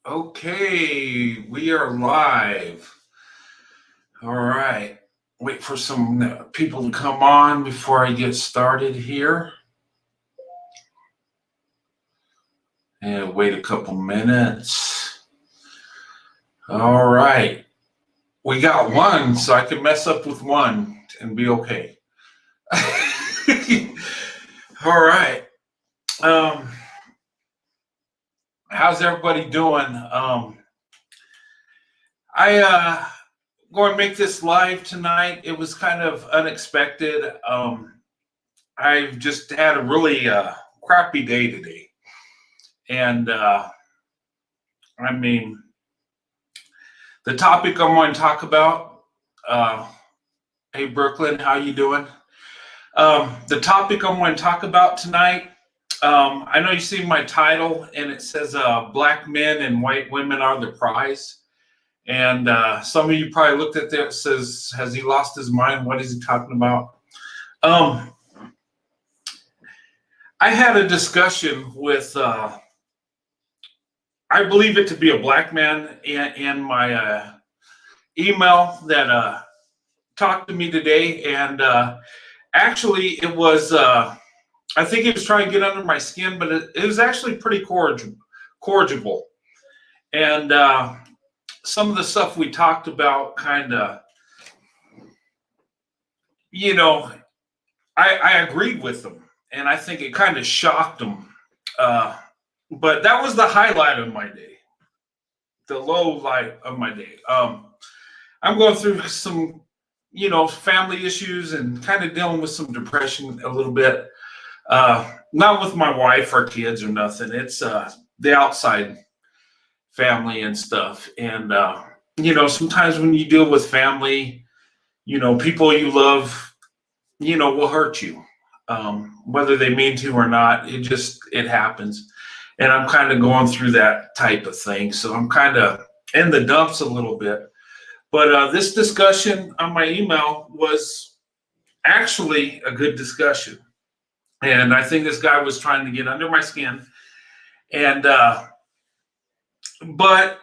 Okay, we are live. All right. Wait for some people to come on before I get started here. And wait a couple minutes. All right. We got one, so I can mess up with one and be okay. All right. How's everybody doing? I going to make this live tonight. It was kind of unexpected. I've just had a really crappy day today. And the topic I'm going to talk about, hey, Brooklyn, how you doing? The topic I'm going to talk about tonight, I know you see my title, and it says Black men and white women are the prize. And some of you probably looked at that, says, has he lost his mind? What is he talking about? I had a discussion with, I believe it to be a black man in my email that talked to me today. And actually, it was, I think he was trying to get under my skin, but it was actually pretty corrigible. And some of the stuff we talked about kind of, I agreed with them. And I think it kind of shocked them. But that was the highlight of my day, the low light of my day. I'm going through some, family issues and kind of dealing with some depression a little bit. Not with my wife or kids or nothing. It's the outside family and stuff. And, sometimes when you deal with family, people you love, will hurt you. Whether they mean to or not, it happens. And I'm kind of going through that type of thing. So I'm kind of in the dumps a little bit. But this discussion on my email was actually a good discussion. And I think this guy was trying to get under my skin. And, but,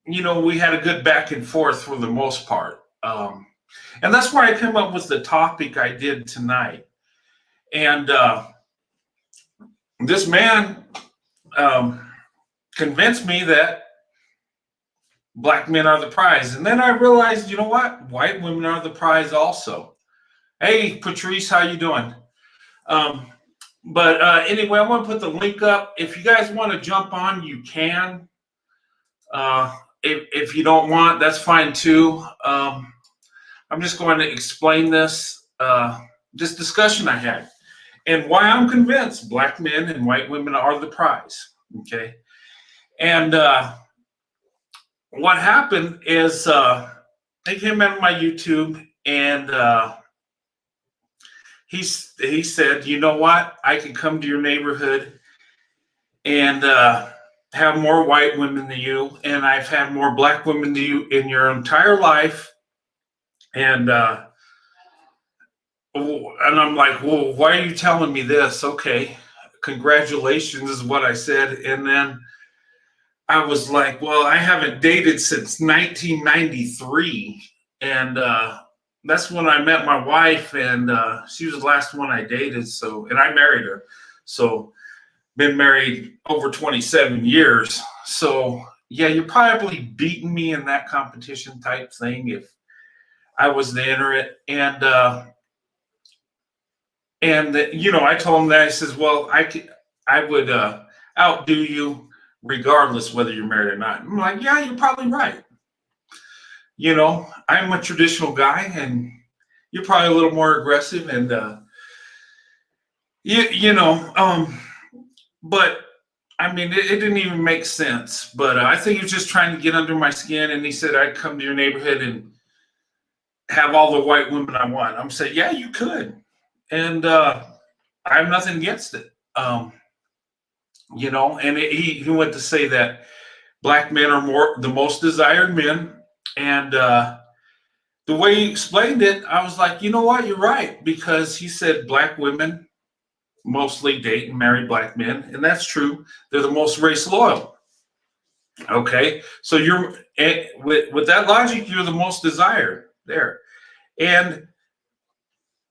we had a good back and forth for the most part. And that's why I came up with the topic I did tonight. And this man convinced me that black men are the prize. And then I realized, you know what? White women are the prize also. Hey, Patrice, how you doing? But anyway, I'm going to put the link up. If you guys want to jump on, you can. If you don't want, that's fine too. I'm just going to explain this discussion I had and why I'm convinced black men and white women are the prize. Okay. And what happened is they came on my YouTube and he said, you know what? I can come to your neighborhood and have more white women than you. And I've had more black women than you in your entire life. And I'm like, well, why are you telling me this? Okay, congratulations is what I said. And then I was like, well, I haven't dated since 1993. And that's when I met my wife. And she was the last one I dated. So, and I married her. So been married over 27 years. So yeah, you're probably beating me in that competition type thing if I was to enter it. And I told him that. I says, well, I would outdo you regardless whether you're married or not. I'm like, yeah, you're probably right. I'm a traditional guy and you're probably a little more aggressive and but I mean, it didn't even make sense. But I think he was just trying to get under my skin. And he said, I'd come to your neighborhood and have all the white women I want. I'm saying, yeah, you could. And I have nothing against it. And he went to say that black men are the most desired men. And the way he explained it, I was like, you know what? You're right. Because he said black women mostly date and marry black men. And that's true. They're the most race loyal. Okay, so you're with that logic, you're the most desired there, and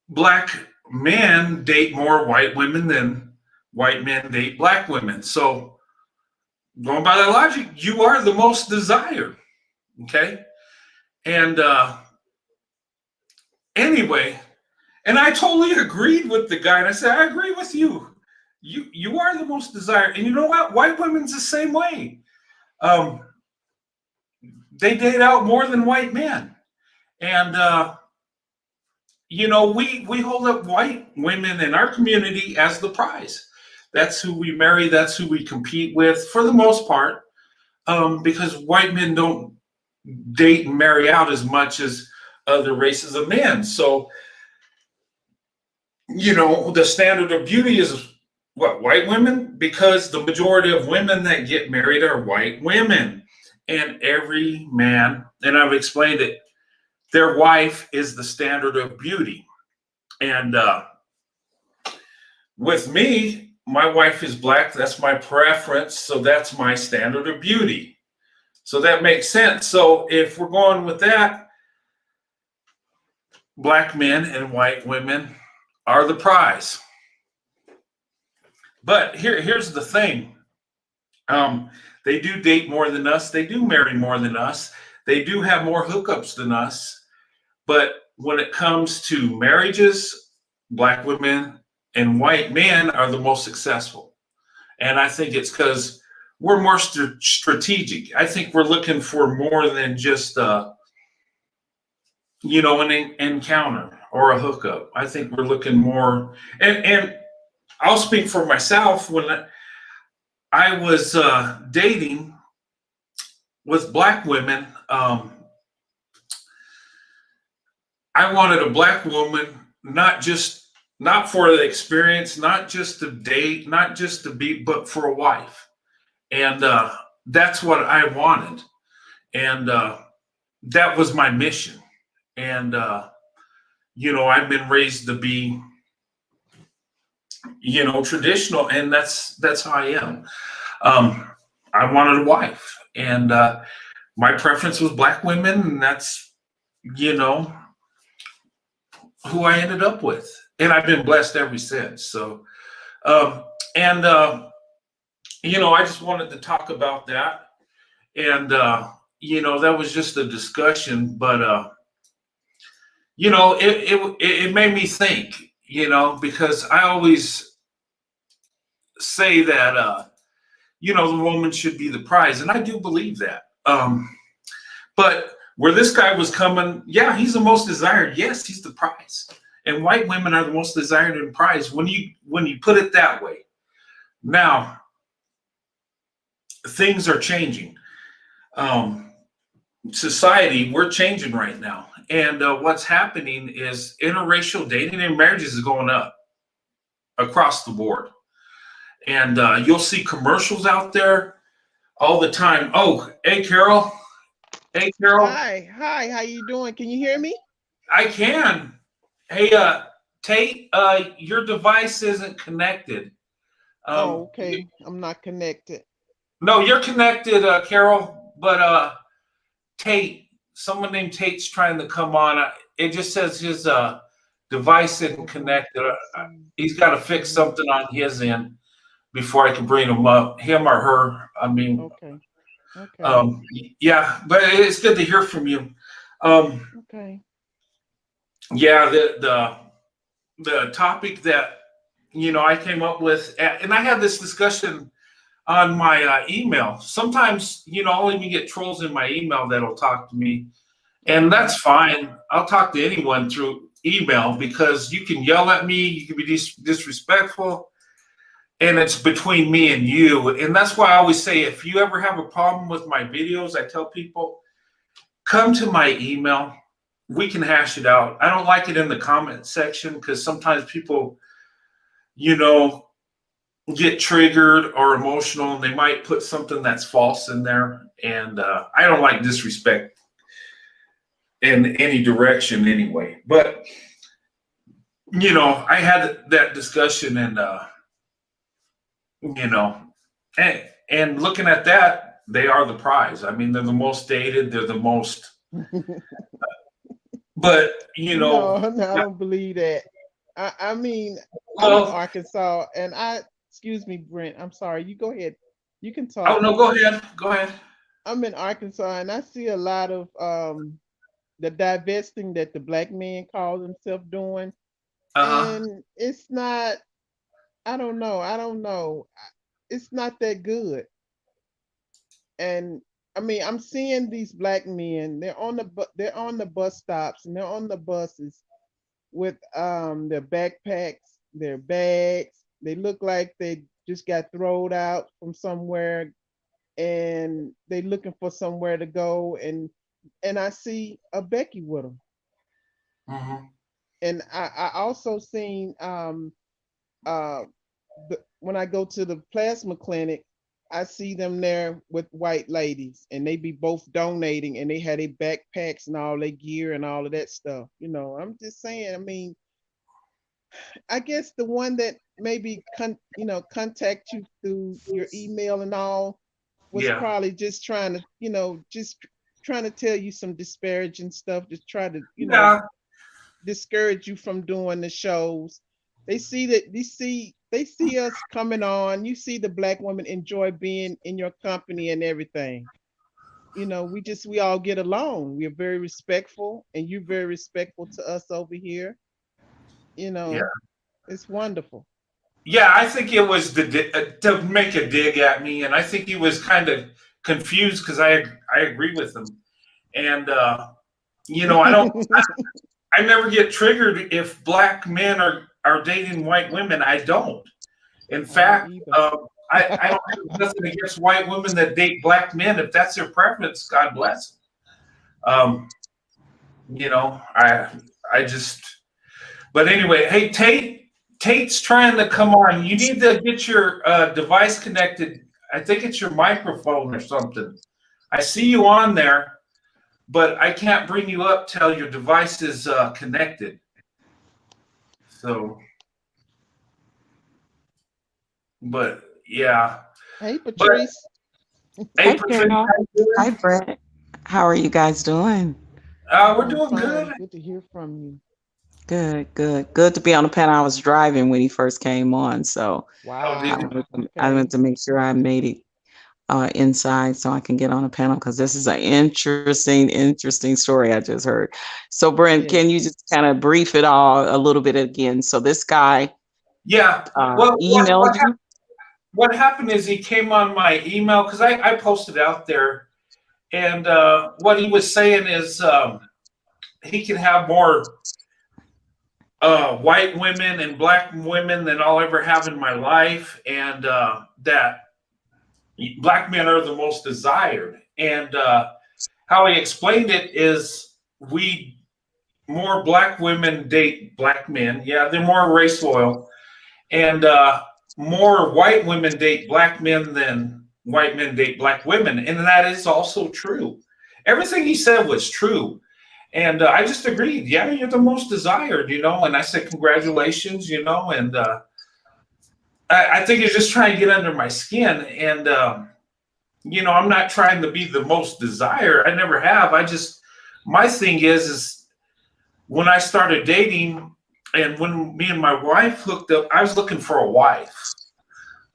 black men date more white women than white men date black women. So going by that logic, you are the most desired. Okay, and anyway, and I totally agreed with the guy, and I said, I agree with you. You are the most desired, and you know what? White women's the same way. Um, they date out more than white men, and we hold up white women in our community as the prize. That's who we marry. That's who we compete with for the most part, because white men don't date and marry out as much as other races of men. So, the standard of beauty is what, white women? Because the majority of women that get married are white women. And every man, and I've explained it, their wife is the standard of beauty. And with me, my wife is black. That's my preference. So that's my standard of beauty. So that makes sense. So if we're going with that, black men and white women are the prize. But here's the thing. They do date more than us. They do marry more than us. They do have more hookups than us. But when it comes to marriages, black women and white men are the most successful. And I think it's because we're more strategic. I think we're looking for more than just, an encounter or a hookup. I think we're looking more, and I'll speak for myself. When I was dating with black women, I wanted a black woman, not for the experience, not just to date, not just to be, but for a wife. And that's what I wanted. And that was my mission. And, I've been raised to be, traditional, and that's how I am. I wanted a wife, and my preference was black women, and that's, who I ended up with. And I've been blessed ever since. So, and, I just wanted to talk about that. And, that was just a discussion, but, it made me think, because I always say that, the woman should be the prize. And I do believe that. But where this guy was coming, yeah, he's the most desired. Yes, he's the prize. And white women are the most desired and prized when you put it that way. Now, things are changing. Society, we're changing right now. And what's happening is interracial dating and marriages is going up across the board. And you'll see commercials out there all the time. Oh, hey, Carol. Hey, Carol. Hi, how you doing? Can you hear me? I can. Hey, Tate, your device isn't connected. Okay. I'm not connected. No, you're connected, Carol, but Tate, someone named Tate's trying to come on. It just says his device isn't connected. He's got to fix something on his end before I can bring him up, him or her. I mean, okay. Yeah, but it's good to hear from you. Okay. Yeah, the topic that I came up with, and I had this discussion on my email. Sometimes I'll even get trolls in my email that'll talk to me, and that's fine. I'll talk to anyone through email because you can yell at me, you can be disrespectful, and it's between me and you. And that's why I always say, if you ever have a problem with my videos, I tell people, come to my email. We can hash it out. I don't like it in the comment section because sometimes people, get triggered or emotional, and they might put something that's false in there. And I don't like disrespect in any direction anyway. But, I had that discussion, and, and looking at that, they are the prize. I mean, they're the most dated. They're the most, but No, no, I don't believe that. I mean, I'm in well, Arkansas, and excuse me, Brent. I'm sorry. You go ahead. You can oh talk. no, go ahead. Go ahead. I'm in Arkansas, and I see a lot of the divesting that the black man calls himself doing, Uh-huh. and it's not. I don't know. I don't know. It's not that good. And I mean, I'm seeing these black men. They're on the bus stops, and they're on the buses with their backpacks, their bags. They look like they just got thrown out from somewhere, and they looking for somewhere to go. And I see a Becky with them. Hmm. And I also seen uh when I go to the plasma clinic, I see them there with white ladies, and they be both donating, and they had their backpacks and all their gear and all of that stuff. I'm just saying. I mean, I guess the one that maybe contact you through your email and all was Yeah. probably just trying to, just trying to tell you some disparaging stuff, just try to, Yeah. discourage you from doing the shows. They see us coming on. You see the black women enjoy being in your company and everything. We all get along. We're very respectful, and you're very respectful to us over here. You Yeah. know, it's wonderful. Yeah, I think it was to make a dig at me, and I think he was kind of confused because I agree with him, and I don't. I never get triggered if black men are dating white women. I don't. In I don't fact, either. I don't have nothing against white women that date black men. If that's their preference, God bless them. I just. But anyway, hey Tate's trying to come on. You need to get your device connected. I think it's your microphone or something. I see you on there, but I can't bring you up till your device is connected. So, but yeah. Hey, But Patrice. hey, Hi, Patricia, Carol. how you Hi, doing? Brett. How are you guys doing? I'm We're doing doing fine. good. Good to hear from you. Good, good. Good to be on the panel. I was driving when he first came on, so Oh, did I you? Wow. wanted Okay. to make sure I made it inside so I can get on the panel because this is an interesting story I just heard. So, Brent, can you Yes. just kind of brief it all a little bit again? So, this guy Yeah. Well, emailed you. what happened is he came on my email because I posted out there, and what he was saying is he can have more white women and black women than I'll ever have in my life, and that black men are the most desired. And how he explained it is we more black women date black men. Yeah, they're more race loyal, and more white women date black men than white men date black women, and that is also true. Everything he said was true. And I just agreed. Yeah, you're the most desired, And I said, congratulations, And I think he's just trying to get under my skin. And, I'm not trying to be the most desired. I never have. My thing is when I started dating and when me and my wife hooked up, I was looking for a wife.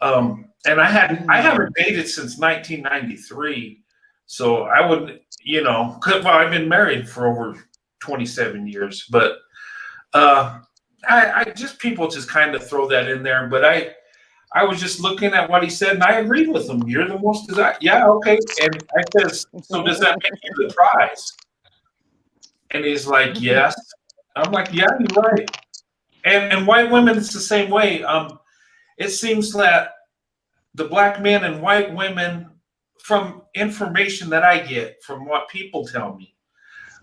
And I haven't dated since 1993. So I wouldn't, well, I've been married for over 27 years, but I just people just kind of throw that in there. But I was just looking at what he said, and I agreed with him. You're the most desired. Yeah, okay. And I says, so does that make you the prize? And he's like, yes. I'm like, yeah, you're right. And white women, it's the same way. It seems that the black men and white women, from information that I get, from what people tell me,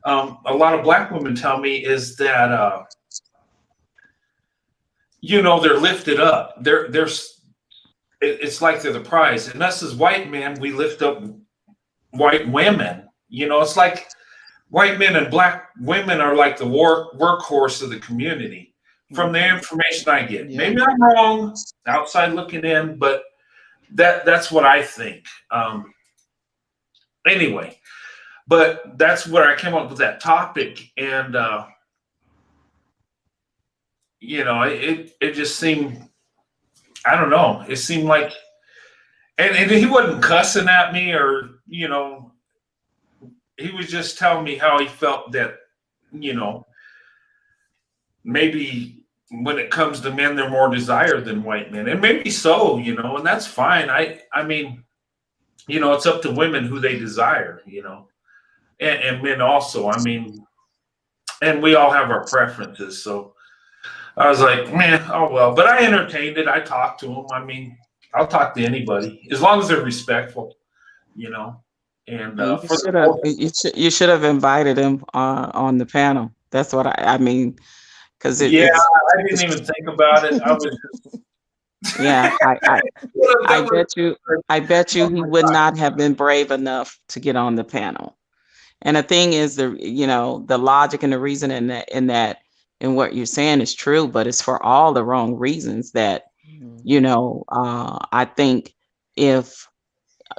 a lot of black women tell me is that they're lifted up. It's like they're the prize. And us as white men, we lift up white women. It's like white men and black women are like the workhorse of the community. From the information I get, Yeah. maybe I'm wrong, outside looking in, but that's what I think. anyway, but that's where I came up with that topic, and it just seemed, I don't know, it seemed like, and he wasn't cussing at me, or he was just telling me how he felt that you know maybe when it comes to men, they're more desired than white men, and maybe so, and that's fine. I mean, it's up to women who they desire, and men also. I mean, and we all have our preferences. So I was like, man, oh well. But I entertained it. I talked to him. I mean, I'll talk to anybody as long as they're respectful, you know. And You for should have you should have invited him on the panel. That's what I mean, because yeah, I didn't it's even think about it. I was yeah. I that was bet you he would not have been brave enough to get on the panel. And the thing is, the logic and the reason in what you're saying is true, but it's for all the wrong reasons that I think if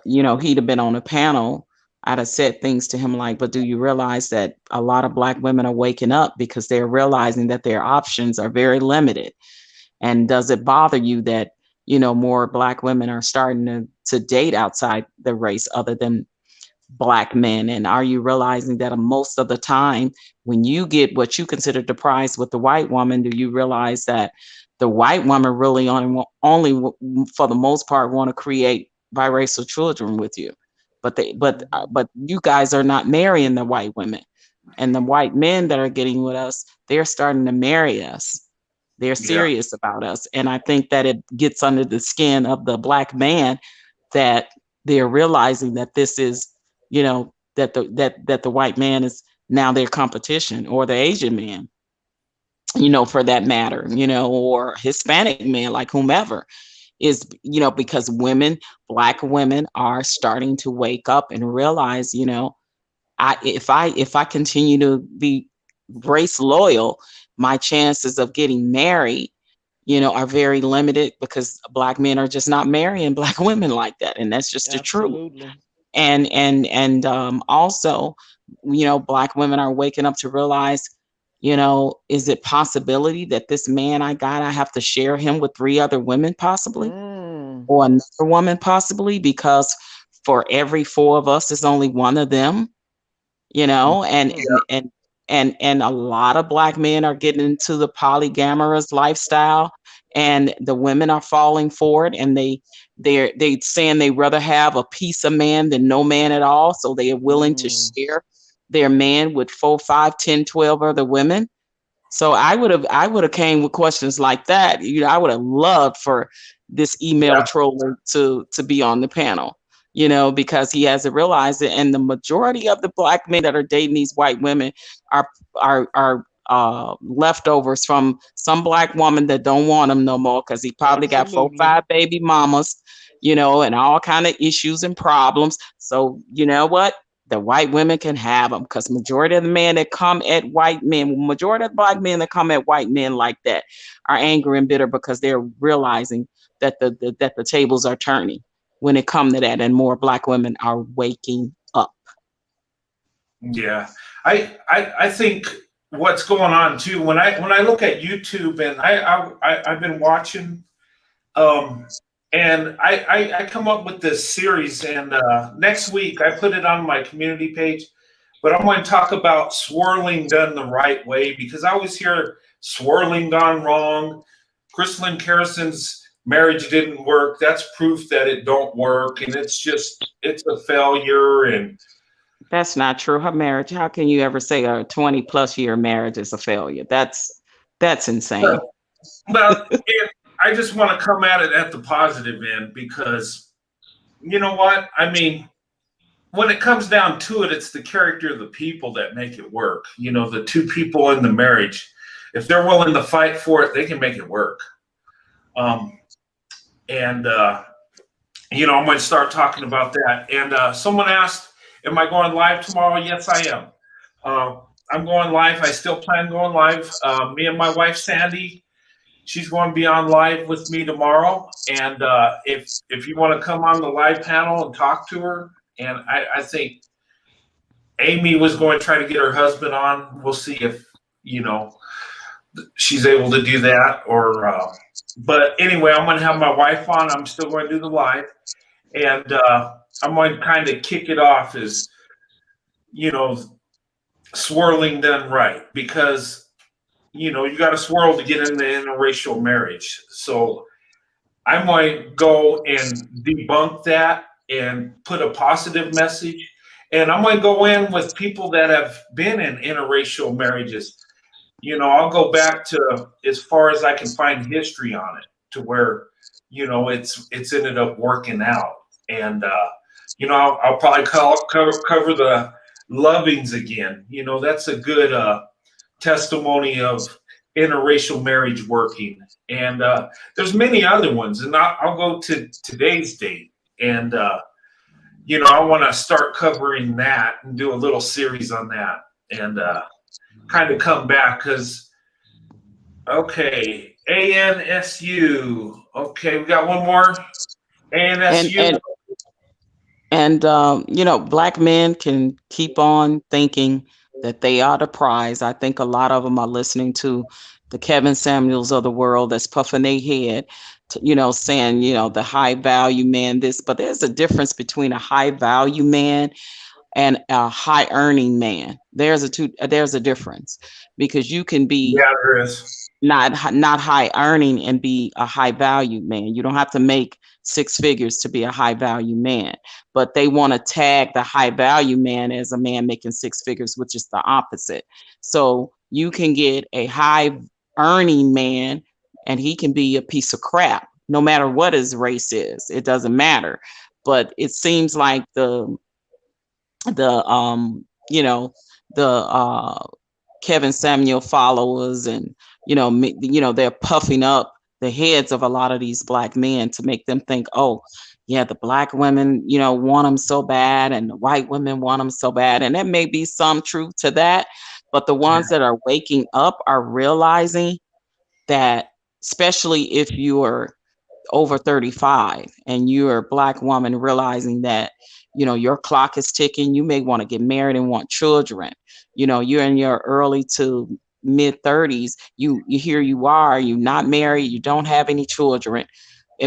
he'd have been on a panel, I'd have said things to him like, but do you realize that a lot of Black women are waking up because they're realizing that their options are very limited? And does it bother you that, more Black women are starting to date outside the race other than Black men? And are you realizing that most of the time when you get what you consider the prize with the white woman, do you realize that the white woman really only for the most part want to create biracial children with you, but but you guys are not marrying the white women, and the white men that are getting with us, they're starting to marry us. They're yeah, serious about us, and I think that it gets under the skin of the Black man that they're realizing that this is, that the white man is now their competition, or the Asian man, for that matter, or Hispanic man, like whomever is, because Black women are starting to wake up and realize, if I continue to be race loyal, my chances of getting married, are very limited because Black men are just not marrying Black women like that, and that's just the truth. Absolutely. And also, Black women are waking up to realize, is it possibility that this man I have to share him with 3 other women possibly, Mm. or another woman possibly, because for every 4 of us, there's only one of them, and Mm. and a lot of Black men are getting into the polygamorous lifestyle, and the women are falling for it, and they saying they rather have a piece of man than no man at all, so they are willing to Mm. share their man with 4, 5, 10, 12 other women. So I would have came with questions like that. I would have loved for this email yeah, troller to be on the panel, because he hasn't realized it. And the majority of the Black men that are dating these white women are leftovers from some Black woman that don't want him no more because he probably got 4, Absolutely. 5 baby mamas, and all kind of issues and problems. So you know what? The white women can have them, because majority of the men that come at white men, majority of the Black men that come at white men like that are angry and bitter because they're realizing that the tables are turning when it come to that, and more Black women are waking up. yeah. I think what's going on too, when I look at YouTube, and I've been watching, um and I come up with this series, and next week I put it on my community page, but I'm going to talk about swirling done the right way, because I always hear swirling gone wrong. Crystalline Carrison's marriage didn't work. That's proof that it don't work, and it's a failure. And That's not true. Her marriage, how can you ever say a 20 plus year marriage is a failure? That's insane. well, I just want to come at it at the positive end, because you know what? I mean, when it comes down to it, it's the character of the people that make it work. The 2 people in the marriage, if they're willing to fight for it, they can make it work. And I'm going to start talking about that. And someone asked, "Am I going live tomorrow?" Yes, I am. I'm going live. I still plan going live. Me and my wife Sandy, she's going to be on live with me tomorrow. And if you want to come on the live panel and talk to her, And I think Amy was going to try to get her husband on. We'll see if, you know, she's able to do that or, but anyway, I'm going to have my wife on. I'm still going to do the live. And I'm going to kind of kick it off as, you know, swirling done right, because, you know, you got to swirl to get into interracial marriage. So I'm going to go and debunk that and put a positive message. And I'm going to go in with people that have been in interracial marriages. You know, I'll go back to as far as I can find history on it, to where, you know, it's ended up working out. And you know, I'll probably cover the lovings again. You know, that's a good testimony of interracial marriage working. And there's many other ones, and I'll go to today's date. And you know, I want to start covering that and do a little series on that, and kind of come back, because okay, ANSU. Okay, we got one more. ANSU. And you know, Black men can keep on thinking that they are the prize. I think a lot of them are listening to the Kevin Samuels of the world that's puffing their head, you know, saying, you know, the high value man, this, but there's a difference between a high value man and a high earning man. There's a difference, because you can be Yeah, there is. not high earning and be a high value man. You don't have to make six figures to be a high value man, but they want to tag the high value man as a man making six figures, which is the opposite. So you can get a high earning man and he can be a piece of crap no matter what his race is. It doesn't matter. But it seems like the you know, the Kevin Samuel followers, and you know, they're puffing up the heads of a lot of these Black men to make them think, oh yeah, the Black women, you know, want them so bad, and the white women want them so bad. And there may be some truth to that, but the ones that are waking up are realizing that, especially if you're over 35 and you're a Black woman, realizing that, you know, your clock is ticking. You may want to get married and want children. You know, you're in your early to mid 30s. You here you are, you're not married, you don't have any children,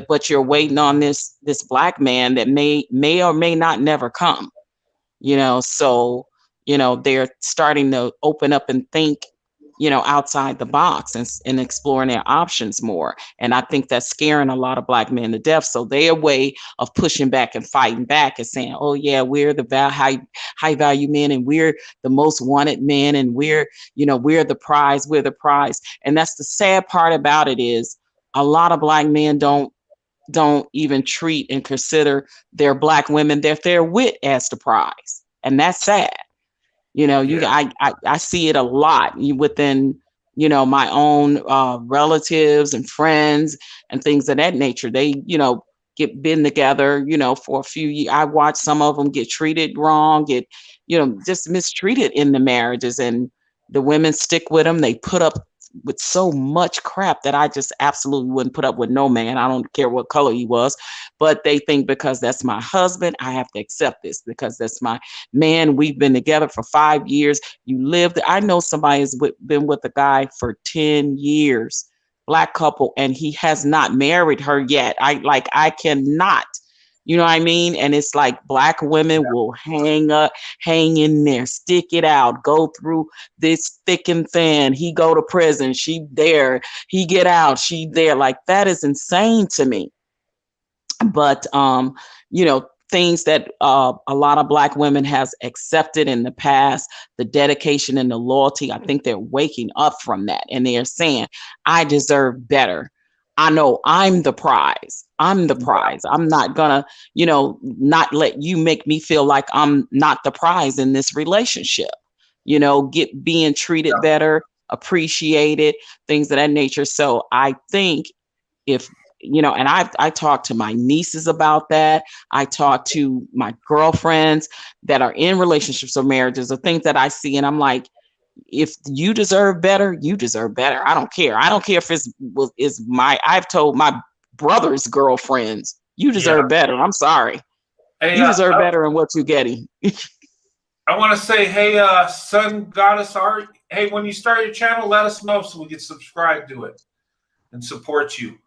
but you're waiting on this Black man that may or may not never come. You know, so, you know, they're starting to open up and think, you know, outside the box, and exploring their options more. And I think that's scaring a lot of Black men to death. So their way of pushing back and fighting back is saying, oh yeah, we're the high value men, and we're the most wanted men, and we're, you know, we're the prize. And that's the sad part about it, is a lot of Black men don't even treat and consider their Black women that they're with as the prize. And that's sad. You know, I see it a lot within, you know, my own relatives and friends and things of that nature. They, you know, been together, you know, for a few years. I watch some of them get treated wrong, you know, just mistreated in the marriages, and the women stick with them. They put up with so much crap that I just absolutely wouldn't put up with no man. I don't care what color he was, but they think because that's my husband, I have to accept this, because that's my man. We've been together for 5 years. You lived. I know somebody has been with a guy for 10 years, Black couple, and he has not married her yet. I cannot. You know what I mean? And it's like Black women will hang in there, stick it out, go through this thick and thin. He go to prison, she there. He get out, she there. Like, that is insane to me. But you know, things that a lot of Black women has accepted in the past, the dedication and the loyalty, I think they're waking up from that, and they're saying, I deserve better. I know I'm the prize. I'm the prize. I'm not gonna, you know, not let you make me feel like I'm not the prize in this relationship. You know, being treated better, appreciated, things of that nature. So I think, if, you know, and I talk to my nieces about that. I talk to my girlfriends that are in relationships or marriages, or things that I see, and I'm like, if you deserve better, you deserve better. I don't care. I don't care if I've told my brother's girlfriends, you deserve better. I'm sorry. Hey, You deserve better than what you're getting. I want to say, hey, Sun Goddess Art. Hey, when you start your channel, let us know so we can subscribe to it and support you.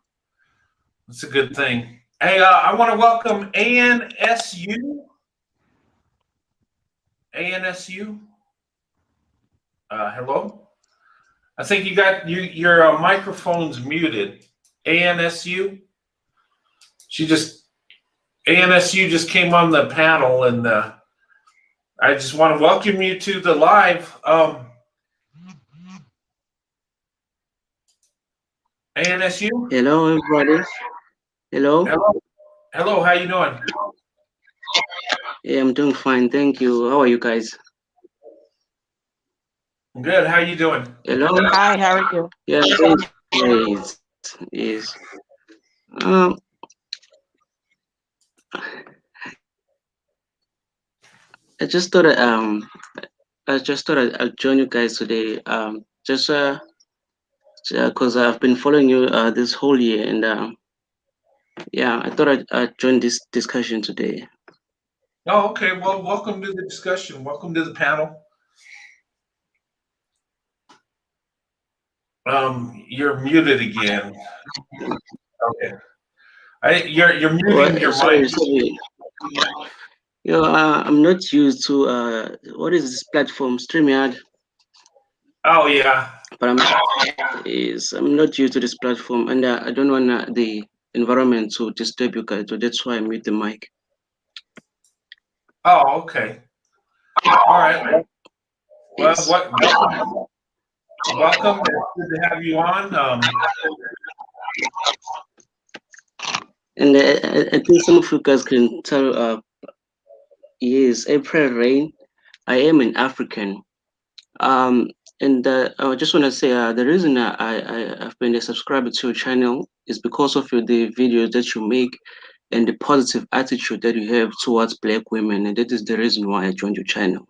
It's a good thing. Hey, I want to welcome ANSU. ANSU. Hello. I think you got your microphone's muted. ANSU. ANSU just came on the panel, and I just want to welcome you to the live. ANSU. Hello, everybody. Hello. Hello. How you doing? Yeah, I'm doing fine. Thank you. How are you guys? Good. How you doing? Hello. Hi, how are you? Yeah, yes, yes. Um, I just thought I'd join you guys today. Just because I've been following you this whole year, and yeah, I thought I'd join this discussion today. Oh, okay. Well, welcome to the discussion. Welcome to the panel. You're muted again. Okay. You're muting your Sorry, mic. sorry. I'm not used to what is this platform, StreamYard? Oh yeah. But I'm not used to this platform, and I don't want the environment to disturb you guys, so that's why I mute the mic. Oh, okay. All right. Well, Yes. welcome. It's good to have you on. And I think some of you guys can tell. Yes, April Rain. I am an African. Um, and I just want to say the reason I've been a subscriber to your channel is because of the videos that you make and the positive attitude that you have towards Black women, and that is the reason why I joined your channel.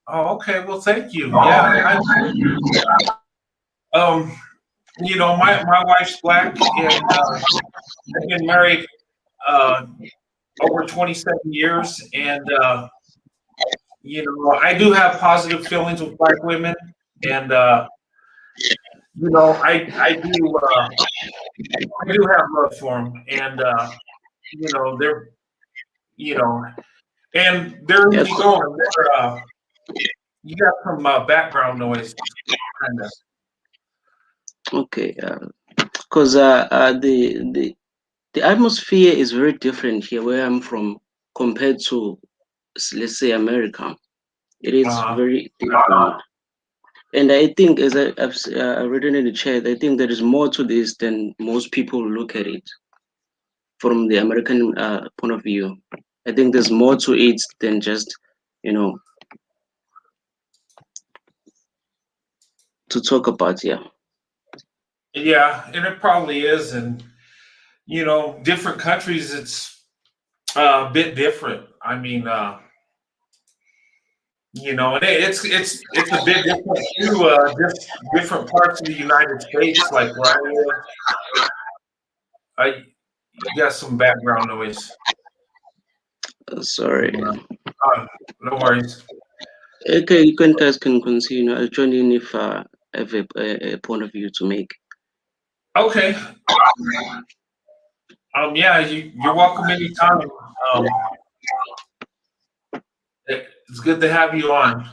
Oh, okay. Well, thank you. Yeah. My wife's Black, and I've been married over 27 years, and I do have positive feelings with Black women, and I do have love for them, and they're and they're Yeah, easy going. You got some background noise, kind of. okay. Because the atmosphere is very different here where I'm from compared to, let's say, America. It is very different. And I think, as I've written in the chat, I think there is more to this than most people look at it from the American point of view. I think there's more to it than just, to talk about. Yeah. Yeah, and it probably is, and different countries, it's a bit different. I mean, and it's a bit different too. Just different parts of the United States, like where I live. You got some background noise. Sorry. No worries. Okay, you guys can continue. I'll join in if I have a point of view to make. Okay. Yeah, you're welcome anytime. It's good to have you on.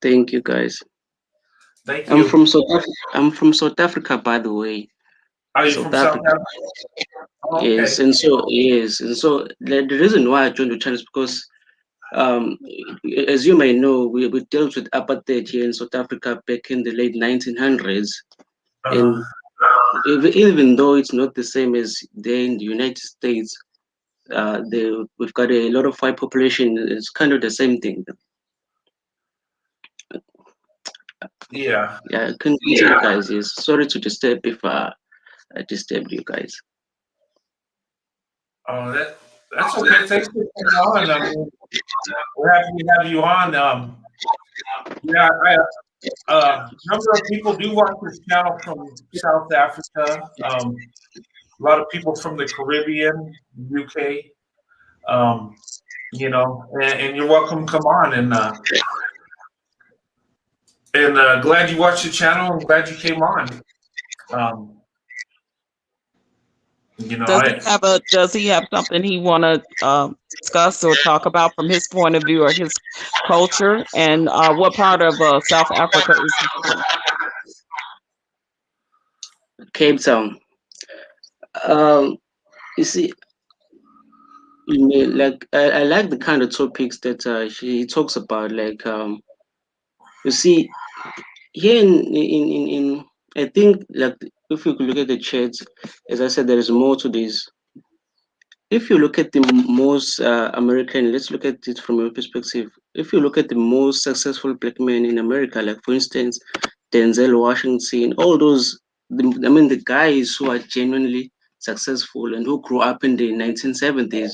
Thank you, guys. Thank you. I'm from South Africa, by the way. Are you from South Africa? Oh, okay. Yes, and so the reason why I joined the channel is because, as you may know, we dealt with apartheid here in South Africa back in the late 1900s, and even though it's not the same as there in the United States, we've got a lot of white population. It's kind of the same thing. Yeah. Yeah, continue, guys. Yes, sorry to disturb if I disturbed you guys. Oh, that's okay. Thanks for coming on. I mean, we're happy to have you on. Yeah, a number of people do watch this channel from South Africa. A lot of people from the Caribbean UK. You know, and you're welcome to come on and glad you watched the channel. I'm glad you came on. You know, Does he have something he want to discuss or talk about from his point of view or his culture? And what part of South Africa is he from? Cape Town. You see, like I like the kind of topics that he talks about. Like you see, here in I think like if you could look at the chats, as I said, there is more to this. If you look at the most American, let's look at it from your perspective. If you look at the most successful black men in America, like for instance, Denzel Washington, all those, I mean, the guys who are genuinely successful and who grew up in the 1970s,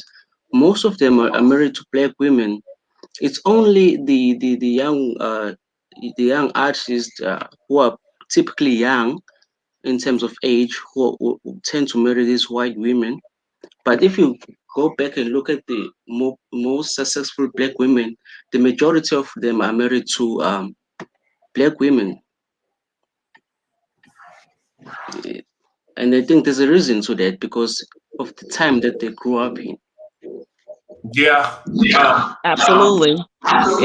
most of them are married to black women. It's only the young artists who are typically young in terms of age who tend to marry these white women. But if you go back and look at the most successful black women, the majority of them are married to black women. And I think there's a reason to that because of the time that they grew up in. yeah. Absolutely.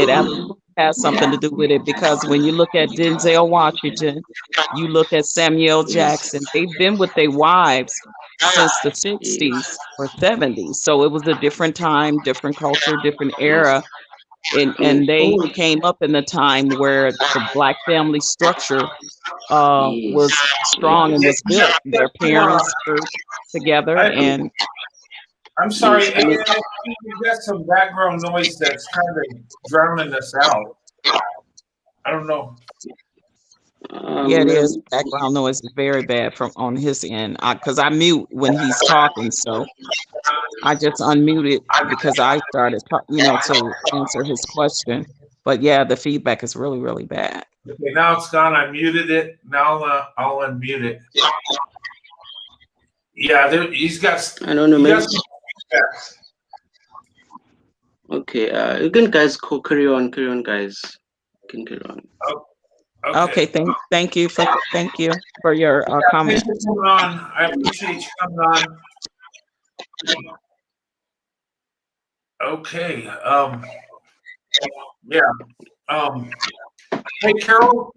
It absolutely has something to do with it because when you look at Denzel Washington, you look at Samuel Yes. Jackson, they've been with their wives since the Yes. 60s or 70s. So it was a different time, different culture, different era. Yes. And they Oh, came up in the time where the Black family structure yes. was strong and Yeah, was built. Their parents were together I, and I'm Yes. sorry, I mean, you got some background noise that's kind of drowning us out. I don't know. yeah, it is. um, Background noise is very bad from on his end because I mute when he's talking. So I just unmuted because I started, to answer his question. But yeah, the feedback is really, really bad. Okay, now it's gone. I muted it. Now I'll unmute it. Yeah, he's got. I don't know, He maybe. got some feedback. Okay, you can guys carry on, guys. You can carry on. Oh, Okay, okay. thank you for your Thanks comment. for coming on. I appreciate you coming on. Okay. Yeah. Hey, Carol.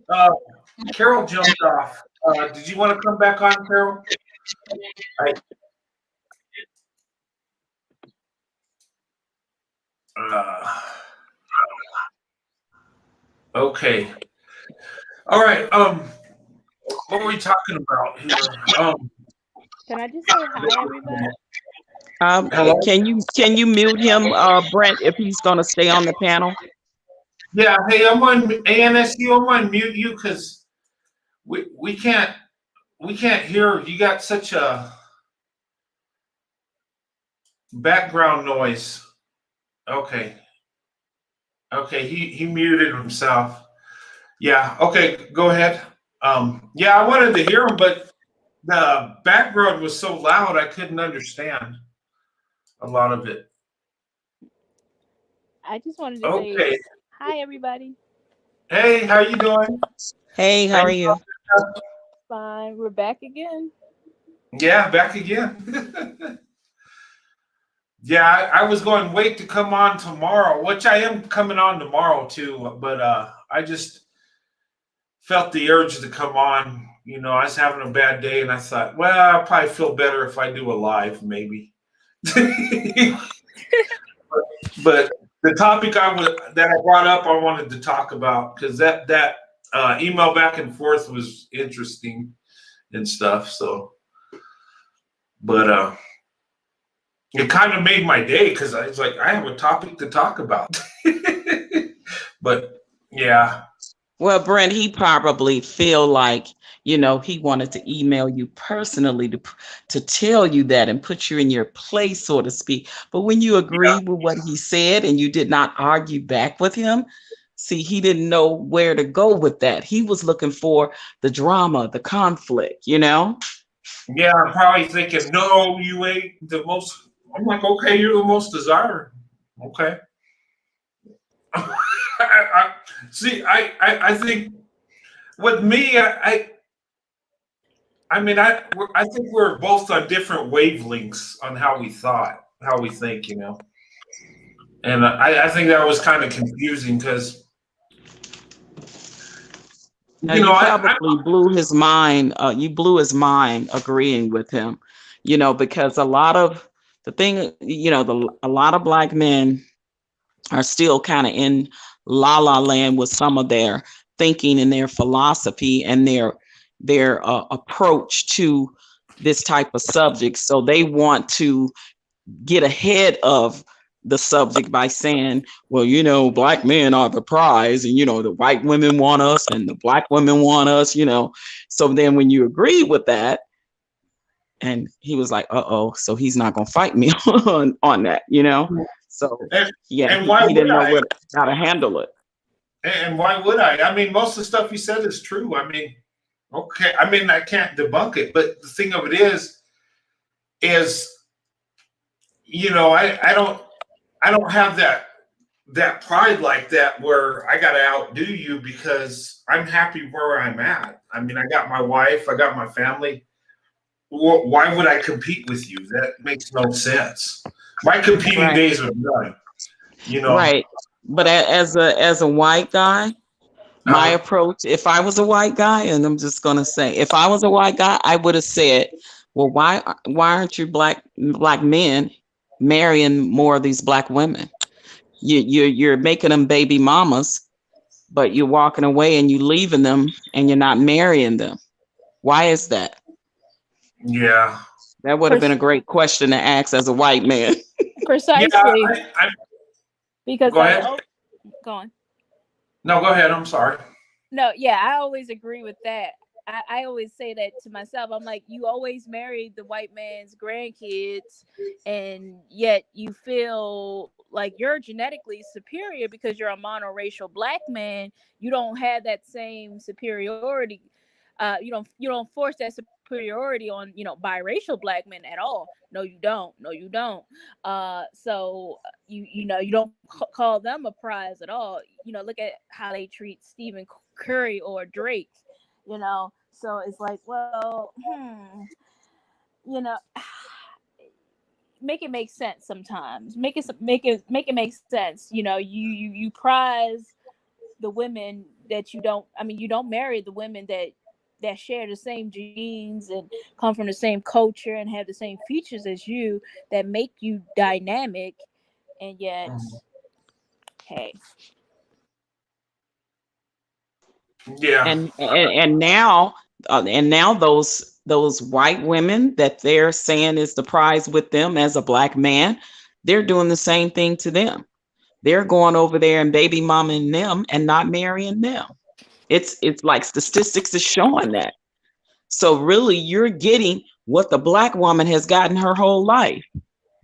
Carol jumped off. Did you want to come back on, Carol? I, okay. All right. What were we talking about here? Can I just say hi, everybody? Hello? Can you mute him, Brent, if he's gonna stay on the panel? Yeah. Hey, I'm on ANSU. I'm on mute you because we can't hear. You got such a background noise. Okay. Okay. He muted himself. Yeah. Okay. Go ahead. Yeah, I wanted to hear him, but the background was so loud I couldn't understand a lot of it. I just wanted to say Okay. hi, everybody. Hey, how you doing? Hey, how are you? Fine. We're back again. Yeah, back again. Yeah, I was going wait to come on tomorrow, which I am coming on tomorrow too, but I just felt the urge to come on. You know, I was having a bad day and I thought, well, I'll probably feel better if I do a live, maybe. But the topic that I brought up, I wanted to talk about because that email back and forth was interesting and stuff. So, but it kind of made my day because I was like, I have a topic to talk about. But yeah. Well, Brent, he probably feel like, he wanted to email you personally to tell you that and put you in your place, so to speak. But when you agreed with what he said and you did not argue back with him, see, he didn't know where to go with that. He was looking for the drama, the conflict, Yeah, I'm probably thinking, no, you ain't the most I'm like, okay, you're the most desired. Okay. I think with me, I think we're both on different wavelengths on how we think, and I think that was kind of confusing because, Now you probably blew his mind. You blew his mind agreeing with him, because a lot of the thing, a lot of black men are still kind of in la la land with some of their thinking and their philosophy and their approach to this type of subject. So they want to get ahead of the subject by saying, well, black men are the prize, and the white women want us and the black women want us, So then when you agree with that, and he was like, so he's not gonna fight me on that, So yeah, and why he didn't know would how to handle it. And why would I? I mean, most of the stuff he said is true. I mean, okay. I mean, I can't debunk it, but the thing of it is, I don't have that pride like that where I got to outdo you because I'm happy where I'm at. I mean, I got my wife, I got my family. Why would I compete with you? That makes no sense. My competing days are done. Right. But as a white guy, my approach, if I was a white guy, and I'm just gonna say, if I was a white guy, I would have said, well, why aren't you black men marrying more of these black women? You're making them baby mamas, but you're walking away and you leaving them and you're not marrying them. Why is that? Yeah. That would have been a great question to ask as a white man. Precisely. Yeah, because go ahead. Go on. No, go ahead. I'm sorry. No, yeah, I always agree with that. I always say that to myself. I'm like, you always married the white man's grandkids, and yet you feel like you're genetically superior because you're a monoracial black man. You don't have that same superiority. You don't force that superiority on biracial black men at all. No, you don't. So you don't call them a prize at all. Look at how they treat Stephen Curry or Drake. So it's like, well, make it make sense sometimes. Make it make sense. You prize the women that you don't marry the women that share the same genes and come from the same culture and have the same features as you that make you dynamic, and yet hey. Yeah. And now those white women that they're saying is the prize with them as a black man, they're doing the same thing to them. They're going over there and baby momming them and not marrying them. It's like statistics is showing that. So really, you're getting what the black woman has gotten her whole life,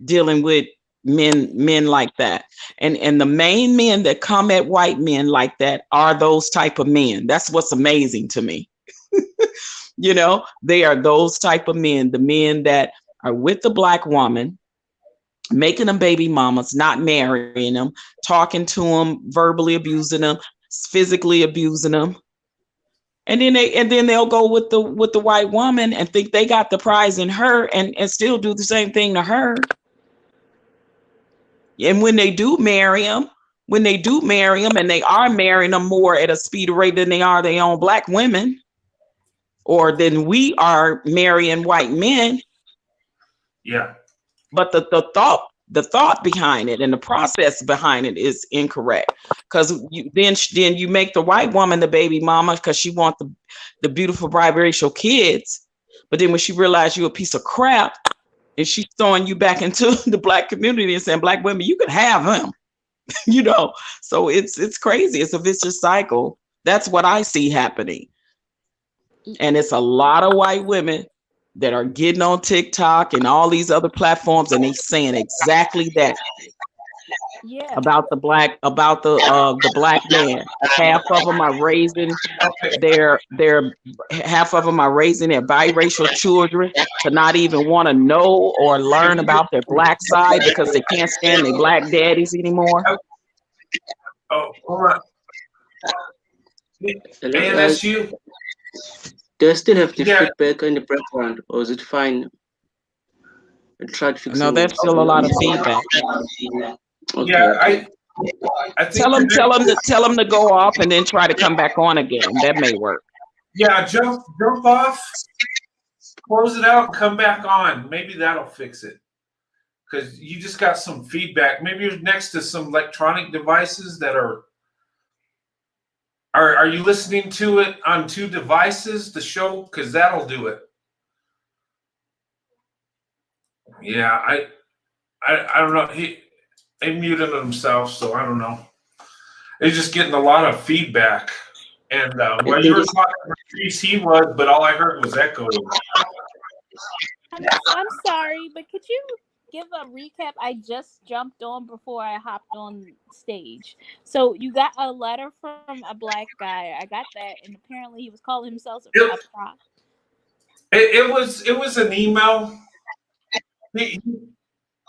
dealing with men like that. And the main men that come at white men like that are those type of men. That's what's amazing to me. They are those type of men, the men that are with the black woman, making them baby mamas, not marrying them, talking to them, verbally abusing them, physically abusing them. And then they'll go with the white woman and think they got the prize in her and still do the same thing to her. And when they do marry them, and they are marrying them more at a speed rate than they are their own black women, or than we are marrying white men. Yeah. But the thought behind it and the process behind it is incorrect, because then you make the white woman the baby mama because she wants the beautiful biracial kids, but then when she realizes you're a piece of crap and she's throwing you back into the black community and saying, black women, you can have them. So it's crazy. It's a vicious cycle. That's what I see happening. And it's a lot of white women that are getting on TikTok and all these other platforms, and they saying exactly that. Yeah. about the black man. Half of them are raising their half of them are raising their biracial children to not even want to know or learn about their black side because they can't stand their black daddies anymore. Oh, hold on. Hello, ANSU? do I still have the Yeah, feedback in the background, or is it fine? I tried No, fixing there's it. still a lot of feedback. yeah. Okay. I think the Tell them to go off and then try to come back on again. That may work. yeah, jump off, close it out, and come back on. Maybe that'll fix it. Because you just got some feedback. Maybe you're next to some electronic devices that are you listening to it on two devices, the show? Because that'll do it. Yeah, I don't know. They muted himself, so I don't know. They're just getting a lot of feedback. And while you were talking about Reese, he was, but all I heard was echoing. I'm sorry, but could you give a recap? I just jumped on before I hopped on stage. So you got a letter from a black guy. I got that, and apparently he was calling himself a prop. It was an email. He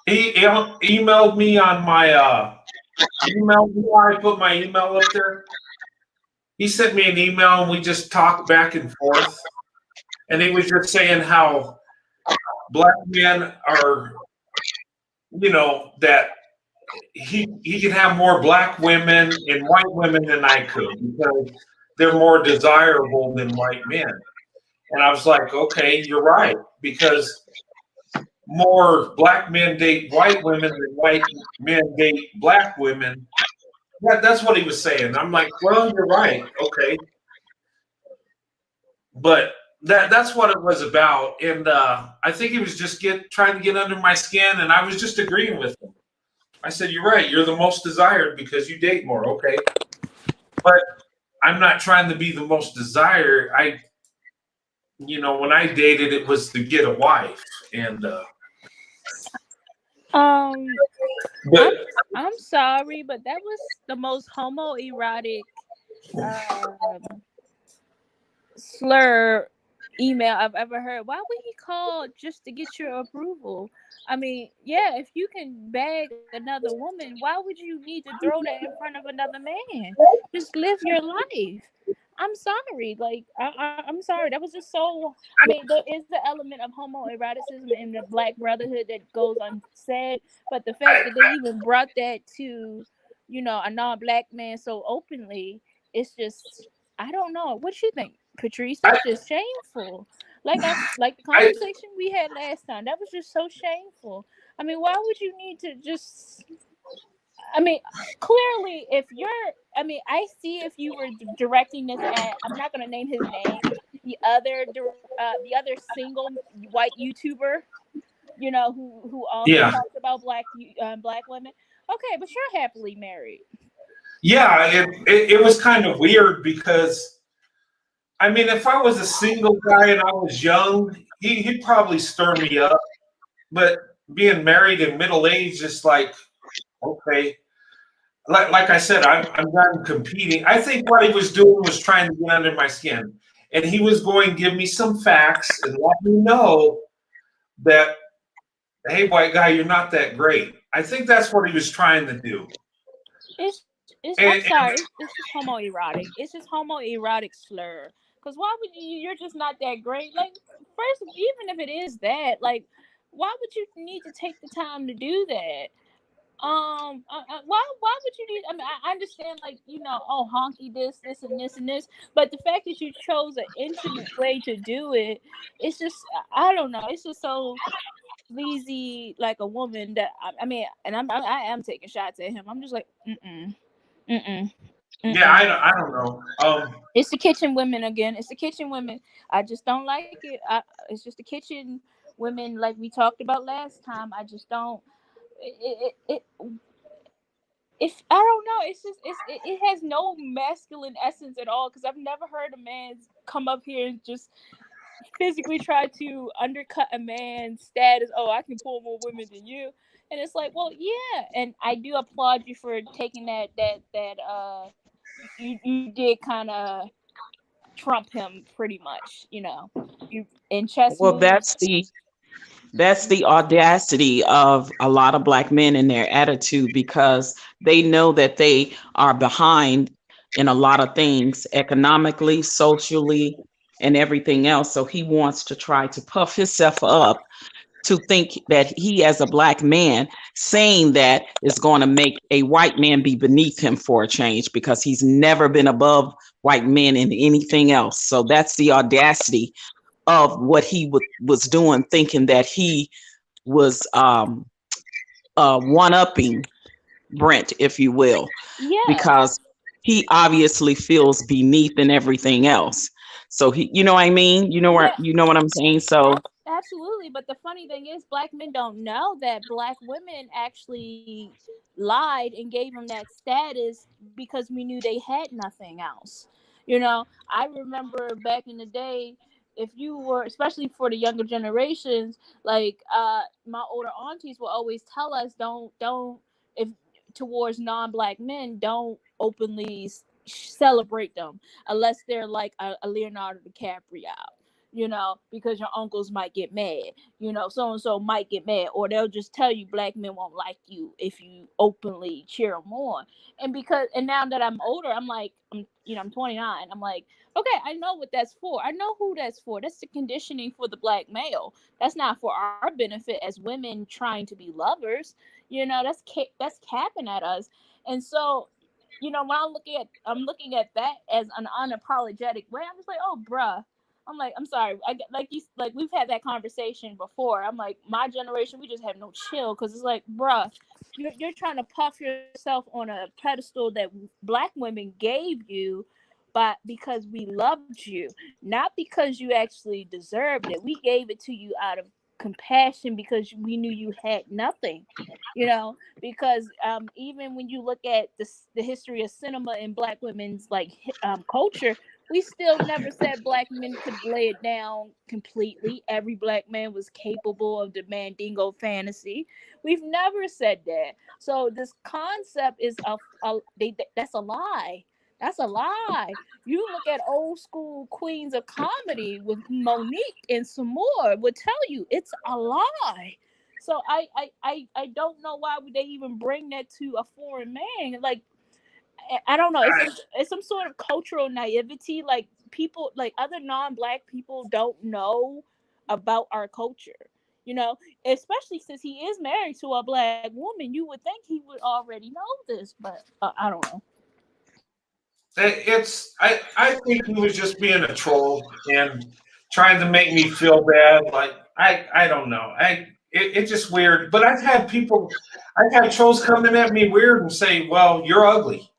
emailed me on my email. I put my email up there. He sent me an email, and we just talked back and forth. And he was just saying how black men are, that he could have more black women and white women than I could because they're more desirable than white men. And I was like, okay, you're right, because more black men date white women than white men date black women. That's what he was saying. I'm like, well, you're right, okay. But that's what it was about. And I think he was just trying to get under my skin, and I was just agreeing with him. I said, you're right. You're the most desired because you date more. Okay. But I'm not trying to be the most desired. When I dated, it was to get a wife. And, but I'm sorry, but that was the most homoerotic slur email I've ever heard. Why would he call just to get your approval? I mean, yeah, if you can bag another woman, why would you need to throw that in front of another man? Just live your life. I'm sorry. Like, I'm sorry. That was just so. I mean, there is the element of homoeroticism in the Black Brotherhood that goes unsaid, but the fact that they even brought that to, a non-black man so openly, it's just. I don't know. What you think, Patrice? That's just shameful. Like the conversation we had last time. That was just so shameful. I mean, why would you need to just? I mean, clearly, I see if you were directing this at. I'm not going to name his name. The other single white YouTuber, who also talks about black women. Okay, but you're happily married. Yeah, it was kind of weird because, I mean, if I was a single guy and I was young, he'd probably stir me up. But being married and middle aged, just like, okay. Like I said, I'm done competing. I think what he was doing was trying to get under my skin. And he was going to give me some facts and let me know that, hey, white guy, you're not that great. I think that's what he was trying to do. I'm sorry. It's just homoerotic. It's just homoerotic slur. Because why would you're just not that great? Like, first, even if it is that, like, why would you need to take the time to do that? Why would you need? I mean, I understand, like, honky this, and this, and this, but the fact that you chose an intimate way to do it, it's just, I don't know, it's just so sleazy, like a woman that I mean, and I am taking shots at him. I'm just like, Yeah, I don't know. It's the kitchen women again. It's the kitchen women. I just don't like it. It's just the kitchen women, like we talked about last time. I just don't. If I don't know, it's just it has no masculine essence at all. Because I've never heard a man come up here and just physically try to undercut a man's status. Oh, I can pull more women than you. And it's like, well, yeah, and I do applaud you for taking that you did kind of trump him pretty much, you in chess Well, moves. that's the audacity of a lot of black men in their attitude, because they know that they are behind in a lot of things economically, socially, and everything else. So he wants to try to puff himself up to think that he, as a black man, saying that is going to make a white man be beneath him for a change, because he's never been above white men in anything else. So that's the audacity of what he was doing, thinking that he was one upping Brent, if you will, Yeah. because he obviously feels beneath in everything else. So he, you know what I mean? Yeah. You know what I'm saying? So Absolutely, but the funny thing is, black men don't know that black women actually lied and gave them that status because we knew they had nothing else. I remember back in the day, if you were, especially for the younger generations, like my older aunties will always tell us, don't if towards non-black men, don't openly celebrate them unless they're like a Leonardo DiCaprio, because your uncles might get mad, so and so might get mad, or they'll just tell you black men won't like you if you openly cheer them on. And now that I'm older, I'm like, I'm 29. I'm like, okay, I know what that's for. I know who that's for. That's the conditioning for the black male. That's not for our benefit as women trying to be lovers. That's capping at us. And so, when I'm looking at that as an unapologetic way, I'm just like, oh, bruh. I'm like, I'm sorry. Like we've had that conversation before. I'm like, my generation, we just have no chill, because it's like, bruh, you're trying to puff yourself on a pedestal that black women gave you, but because we loved you, not because you actually deserved it. We gave it to you out of compassion because we knew you had nothing, because even when you look at the history of cinema and black women's culture, we still never said black men could lay it down completely. Every black man was capable of the Mandingo fantasy. We've never said that. So this concept is that's a lie. That's a lie. You look at old school queens of comedy with Monique and some more would tell you it's a lie. So I don't know why would they even bring that to a foreign man. Like, I don't know. It's some sort of cultural naivety. Like, people, like other non-black people don't know about our culture. Especially since he is married to a black woman, you would think he would already know this, but I don't know. I think he was just being a troll and trying to make me feel bad. Like, I don't know. It's just weird. But I've had trolls coming at me weird and say, "Well, you're ugly."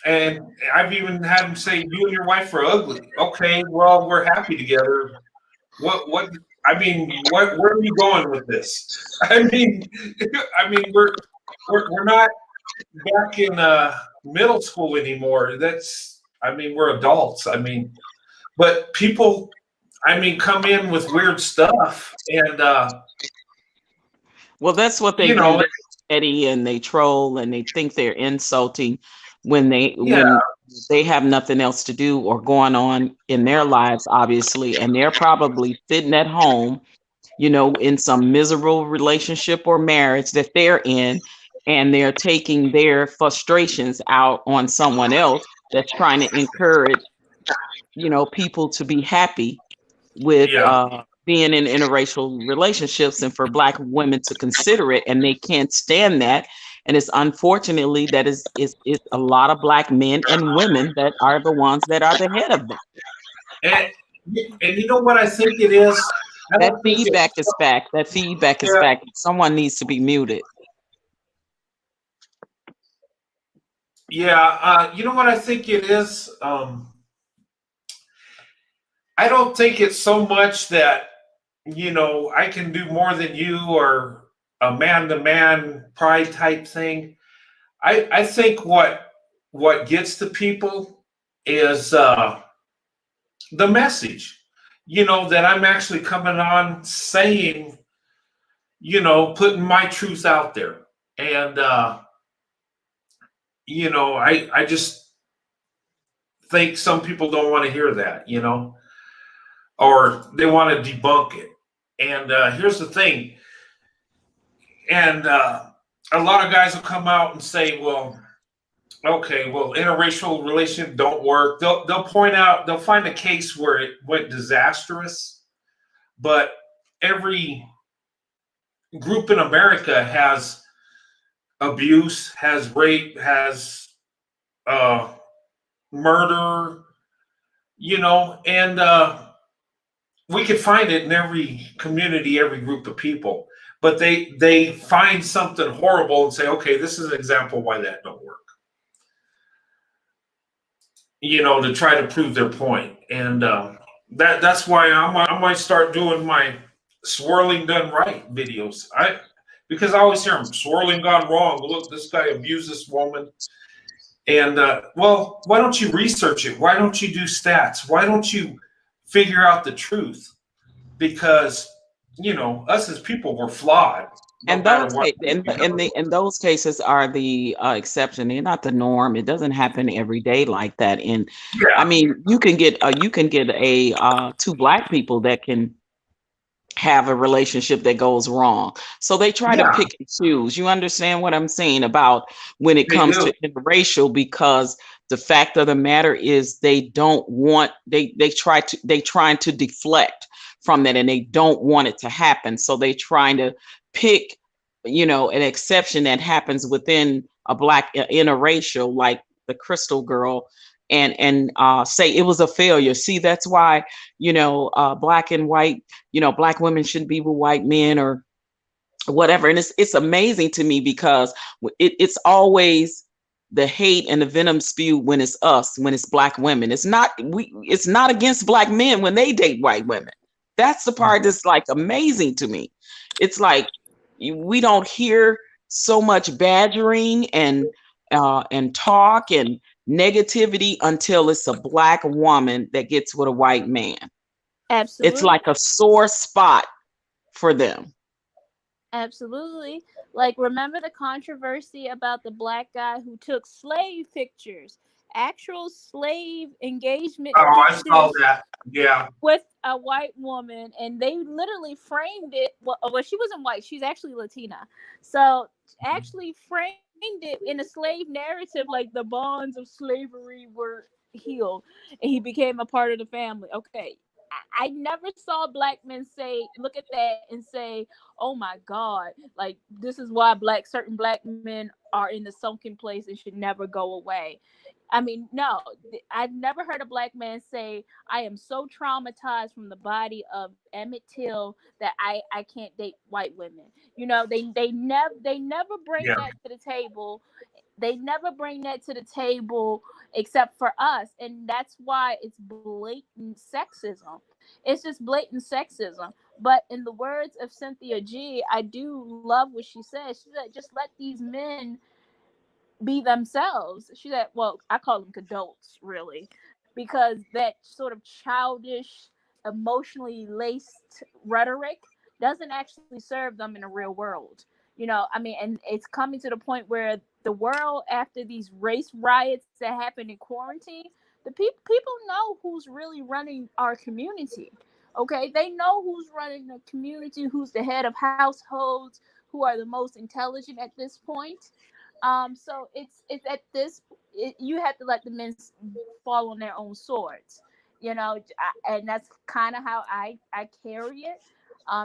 And I've even had them say, "You and your wife are ugly." Okay, well, we're happy together. What? I mean, where are you going with this? I mean, we're not back in middle school anymore. We're adults. But people, come in with weird stuff, and well, that's what they you do. know, They're petty and they troll and they think they're insulting when yeah, they have nothing else to do or going on in their lives, obviously, and they're probably sitting at home, in some miserable relationship or marriage that they're in, and they're taking their frustrations out on someone else that's trying to encourage, people to be happy with yeah. being in interracial relationships, and for black women to consider it, and they can't stand that. And it's unfortunately that is a lot of black men and women that are the ones that are the head of that. And you know what I think it is? I That don't think feedback it's is back. That feedback is yeah, back. Someone needs to be muted. yeah. You know what I think it is? I don't think it's so much that I can do more than you, or a man to man pride type thing. I think what gets to people is the message. That I'm actually coming on saying, putting my truth out there. And, I just think some people don't want to hear that, or they want to debunk it. And here's the thing. And a lot of guys will come out and say, well, okay, well, interracial relationships don't work. They'll point out, they'll find a case where it went disastrous, but every group in America has abuse, has rape, has murder, and we could find it in every community, every group of people. But they find something horrible and say, okay, this is an example why that don't work. To try to prove their point. And that's why I might start doing my swirling done right videos. Because I always hear them, swirling gone wrong. Look, this guy abused this woman. And well, why don't you research it? Why don't you do stats? Why don't you figure out the truth? Because us as people were flawed. And those cases are the exception. They're not the norm. It doesn't happen every day like that. And Yeah. I mean, you can get a two Black people that can have a relationship that goes wrong. So they try to pick and choose. You understand what I'm saying about when it comes to interracial, because the fact of the matter is they don't want, they trying to deflect from that, and they don't want it to happen. So they trying to pick, an exception that happens within a Black interracial, like the Crystal girl, and say it was a failure. See, that's why, Black and white, Black women shouldn't be with white men or whatever. And it's amazing to me because it's always the hate and the venom spewed when it's us, when it's Black women. It's not against Black men when they date white women. That's the part that's like amazing to me. It's like we don't hear so much badgering and talk and negativity until it's a Black woman that gets with a white man. Absolutely. It's like a sore spot for them. Absolutely. Like, remember the controversy about the Black guy who took slave pictures, actual slave engagement I saw pictures that. Yeah. with a white woman, and they literally framed it. Well, she wasn't white; she's actually Latina. So, actually framed it in a slave narrative, like the bonds of slavery were healed, and he became a part of the family. Okay, I never saw Black men look at that and say, "Oh my God, like this is why certain Black men are in the sunken place and should never go away." I mean, no, I've never heard a Black man say, "I am so traumatized from the body of Emmett Till that I can't date white women." They never bring that to the table. They never bring that to the table except for us, and that's why it's blatant sexism. It's just blatant sexism. But in the words of Cynthia G, I do love what she said. She said, "Just let these men be themselves." She said, well, I call them adults, really, because that sort of childish, emotionally laced rhetoric doesn't actually serve them in the real world. I mean, and it's coming to the point where the world, after these race riots that happened in quarantine, the people know who's really running our community. Okay, they know who's running the community, who's the head of households, who are the most intelligent at this point. So it's at this, you have to let the men fall on their own swords, and that's kind of how I carry it.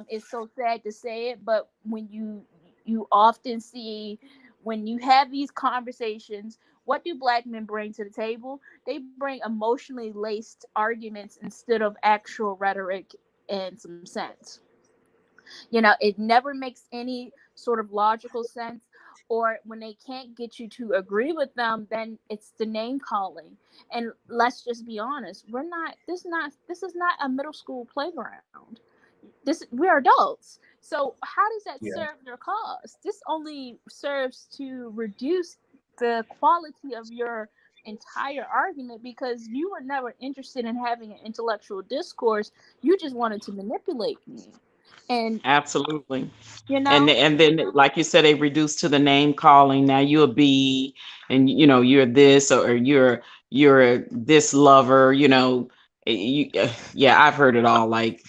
It's so sad to say it, but when you often see, when you have these conversations, what do Black men bring to the table? They bring emotionally laced arguments instead of actual rhetoric and some sense. It never makes any sort of logical sense. Or when they can't get you to agree with them, then it's the name calling. And let's just be honest, this is not a middle school playground. We're adults. So how does that serve their cause? This only serves to reduce the quality of your entire argument, because you were never interested in having an intellectual discourse. You just wanted to manipulate me. And Absolutely. you And know, then like you said, they reduced to the name calling. Now you're a B, and you're this, or you're this lover. Yeah, I've heard it all, like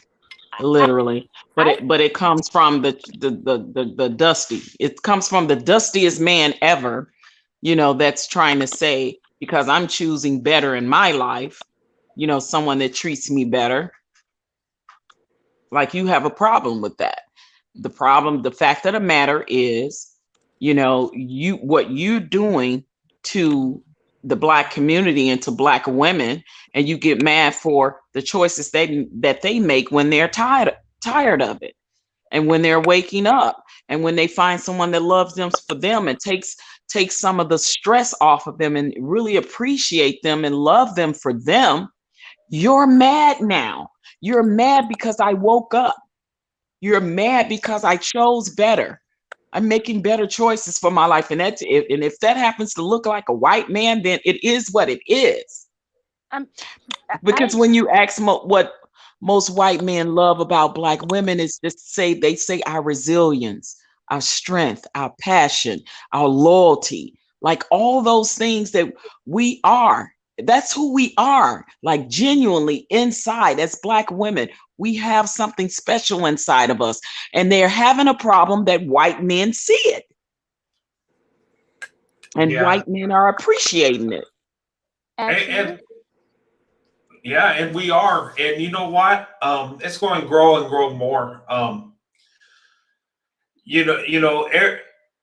I, literally. But I it comes from the dusty. It comes from the dustiest man ever. That's trying to say, because I'm choosing better in my life. Someone that treats me better. Like, you have a problem with that. The fact of the matter is, what you're doing to the Black community and to Black women, and you get mad for the choices that they make when they're tired of it, and when they're waking up, and when they find someone that loves them for them, and takes some of the stress off of them, and really appreciate them and love them for them. You're mad now. You're mad because I woke up. You're mad because I chose better. I'm making better choices for my life. And if that happens to look like a white man, then it is what it is. I'm Because when you ask what most white men love about Black women, is just they say our resilience, our strength, our passion, our loyalty, like all those things that we are. That's who we are, like genuinely inside as Black women. We have something special inside of us, and they're having a problem that white men see it, and Yeah. white men are appreciating it. And yeah, and we are. And you know what? It's going to grow and grow more.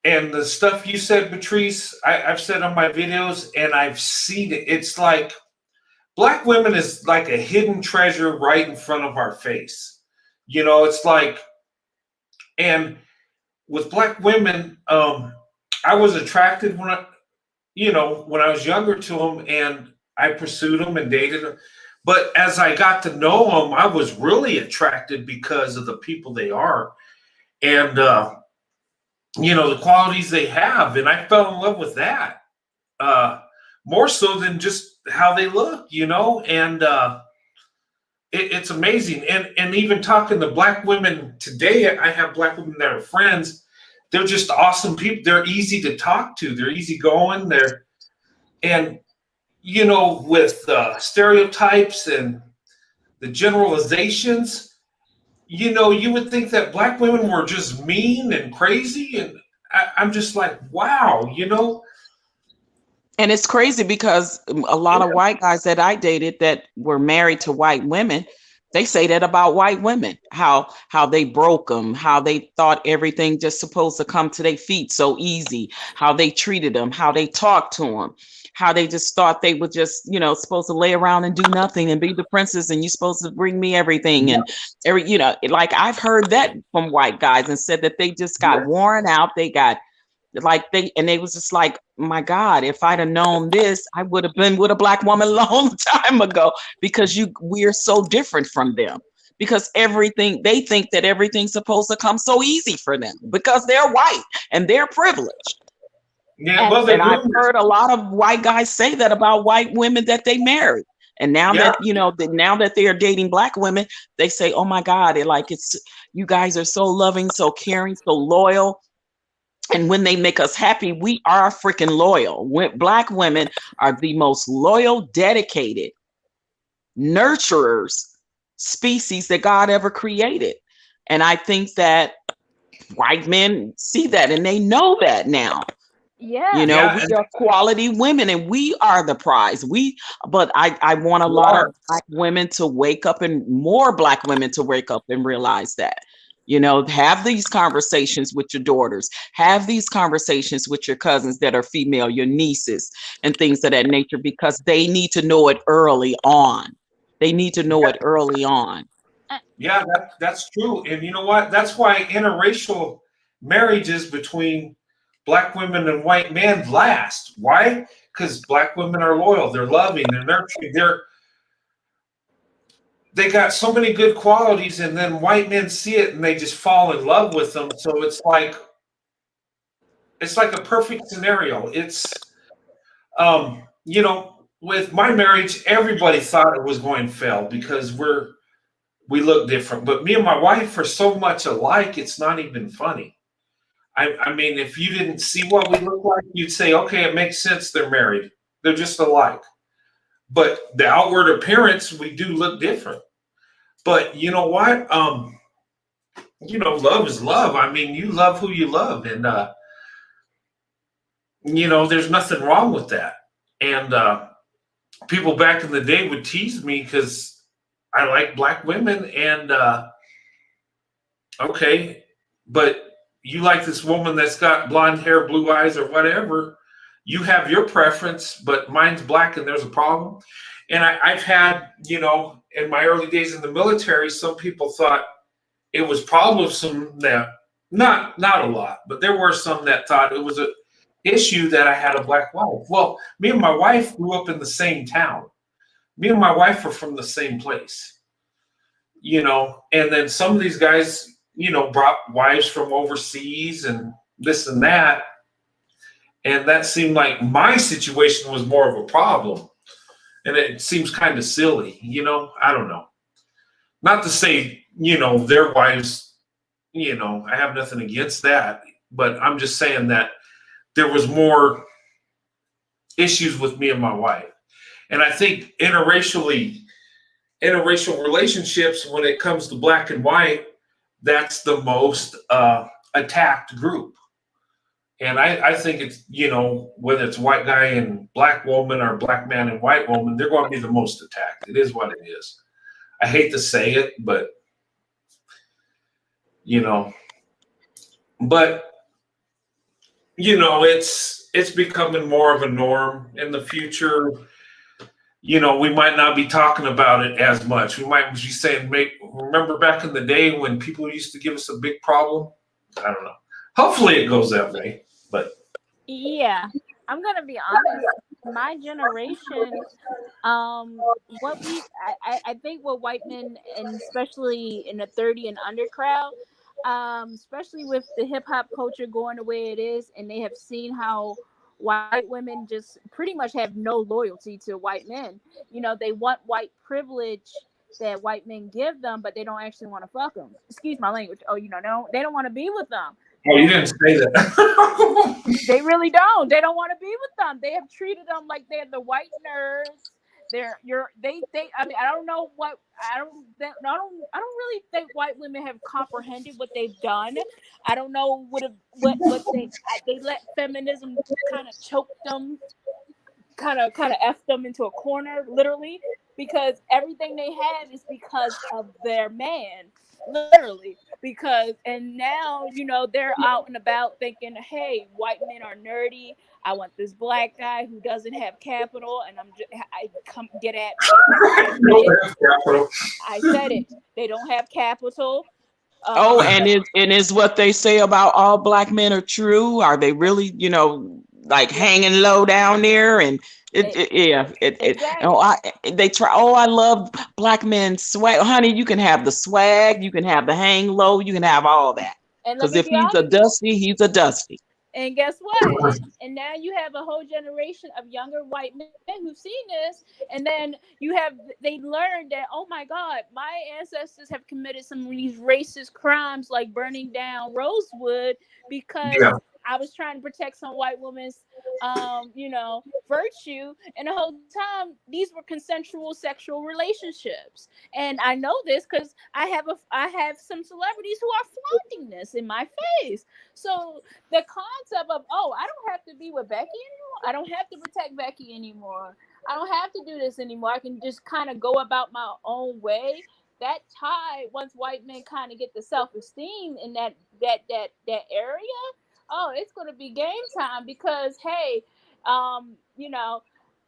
And the stuff you said, Patrice, I've said on my videos, and I've seen it. It's like Black women is like a hidden treasure right in front of our face. It's like, and with Black women, I was attracted when I was younger to them, and I pursued them and dated them. But as I got to know them, I was really attracted because of the people they are, and the qualities they have, and I fell in love with that, more so than just how they look, and it's amazing. And even talking to Black women today, I have Black women that are friends. They're just awesome people. They're easy to talk to. They're easygoing. And with stereotypes and the generalizations, you would think that Black women were just mean and crazy, and I'm just like, wow. And it's crazy because a lot of white guys that I dated that were married to white women, they say that about white women, how they broke them, how they thought everything just supposed to come to their feet so easy, how they treated them, how they talked to them, how they just thought they were just, supposed to lay around and do nothing and be the princess, and you're supposed to bring me everything. And like, I've heard that from white guys, and said that they just got worn out. They got like they was just like, my God, if I'd have known this, I would have been with a Black woman a long time ago, because we're so different from them, because they think that everything's supposed to come so easy for them because they're white and they're privileged. Yeah, well, they're And I've doing heard a lot of white guys say that about white women that they married. And now Yeah. now that they are dating Black women, they say, oh my God, it's you guys are so loving, so caring, so loyal. And when they make us happy, we are freaking loyal. Black women are the most loyal, dedicated nurturers species that God ever created. And I think that white men see that, and they know that now. yeah. We are quality women, and we are the prize. But I want a lot of Black women to wake up, and more Black women to wake up and realize that. Have these conversations with your daughters, have these conversations with your cousins that are female, your nieces, and things of that nature, because they need to know it early on. They need to know it early on. Yeah, that's true. And you know what? That's why interracial marriages between Black women and white men last. Why? Because Black women are loyal, they're loving, they're nurturing, they got so many good qualities, and then white men see it and they just fall in love with them. So it's like a perfect scenario. It's with my marriage, everybody thought it was going to fail because we look different. But me and my wife are so much alike, it's not even funny. I mean, if you didn't see what we look like, you'd say, okay, it makes sense they're married. They're just alike. But the outward appearance, we do look different. But you know what? Love is love. I mean, you love who you love, and there's nothing wrong with that. And people back in the day would tease me because I like black women, and okay, but you like this woman that's got blonde hair, blue eyes, or whatever. You have your preference, but mine's black, and there's a problem. And I've had, in my early days in the military, some people thought it was troublesome that not a lot, but there were some that thought it was a issue that I had a black wife. Well, me and my wife grew up in the same town. Me and my wife are from the same place, and then some of these guys, brought wives from overseas and this and that. And that seemed like my situation was more of a problem. And it seems kind of silly, I don't know. Not to say, their wives, I have nothing against that, but I'm just saying that there was more issues with me and my wife. And I think interracial relationships, when it comes to black and white, that's the most attacked group. And I think it's, whether it's white guy and black woman or black man and white woman, they're going to be the most attacked. It is what it is. I hate to say it, but, it's becoming more of a norm in the future. We might not be talking about it as much. We might be saying, remember back in the day when people used to give us a big problem? I don't know. Hopefully it goes that way, but. Yeah, I'm going to be honest. My generation, I think what white men, and especially in the 30 and under crowd, especially with the hip hop culture going the way it is, and they have seen how white women just pretty much have no loyalty to white men. They want white privilege that white men give them, but they don't actually want to fuck them. Excuse my language. Oh, they don't want to be with them. Oh, you didn't say that. They really don't. They don't want to be with them. They have treated them like they're the white nerds. I mean, I don't know what I don't really think white women have comprehended what they've done. I don't know what they let feminism kind of choke them, kind of F them into a corner, literally, because everything they have is because of their man, literally. And now, they're out and about thinking, hey, white men are nerdy. I want this black guy who doesn't have capital, and I come get at me. I said it. They don't have capital. And is what they say about all black men are true? Are they really, like hanging low down there? And exactly. They try. Oh, I love black men swag. Honey, you can have the swag, you can have the hang low, you can have all that. Because if he's a dusty, he's a dusty. And guess what? And now you have a whole generation of younger white men who've seen this, and then they learned that, oh my God, my ancestors have committed some of these racist crimes like burning down Rosewood because I was trying to protect some white woman's virtue, and the whole time these were consensual sexual relationships. And I know this because I have some celebrities who are flaunting this in my face. So the concept of, oh, I don't have to be with Becky anymore. I don't have to protect Becky anymore. I don't have to do this anymore. I can just kind of go about my own way. That tie, once white men kind of get the self-esteem in that area, oh, it's going to be game time because, hey,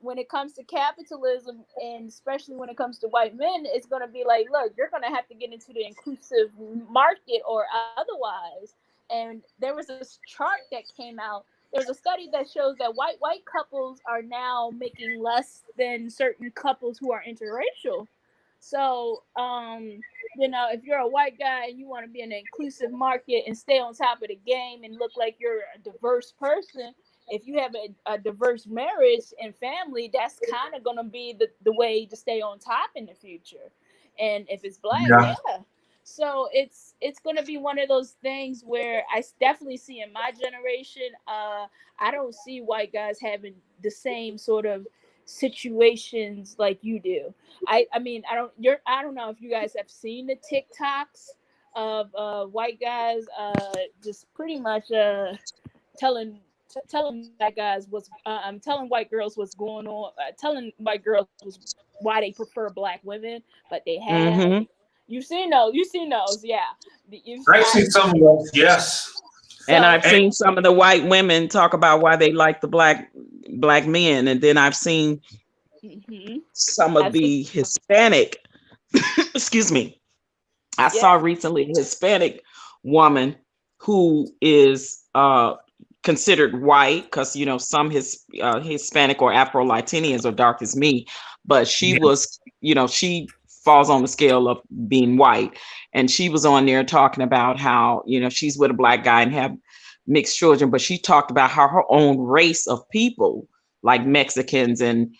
when it comes to capitalism, and especially when it comes to white men, it's going to be like, look, you're going to have to get into the inclusive market or otherwise. And there was this chart that came out. There's a study that shows that white couples are now making less than certain couples who are interracial. So, if you're a white guy and you want to be in an inclusive market and stay on top of the game and look like you're a diverse person, if you have a diverse marriage and family, that's kind of going to be the way to stay on top in the future. And if it's black, Yeah. yeah. So it's gonna be one of those things where definitely see in my generation. I don't see white guys having the same sort of situations like you do. I mean I don't know if you guys have seen the TikToks of white guys just pretty much telling white guys what's I'm telling white girls what's going on, telling white girls why they prefer black women, but they have. Mm-hmm. You've seen those, yeah. I've seen some of those. Yes. And So I've seen some of the white women talk about why they like the black men, and then I've seen mhm. some of I've seen, the Hispanic. Excuse me. I saw yeah, recently a Hispanic woman who is considered white because some Hispanic or Afro Latinians are dark as me, but she Yeah. was she falls on the scale of being white, and she was on there talking about how she's with a black guy and have mixed children, but she talked about how her own race of people like Mexicans and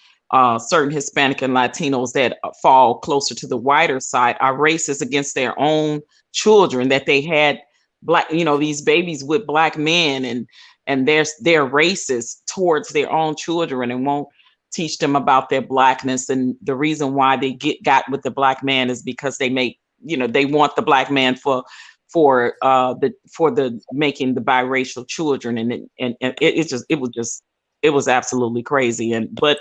certain Hispanic and Latinos that fall closer to the whiter side are racist against their own children, that they had black, these babies with black men, and they're racist towards their own children and won't teach them about their blackness. And the reason why they got with the black man is because they they want the black man for the making the biracial children, it was absolutely crazy. But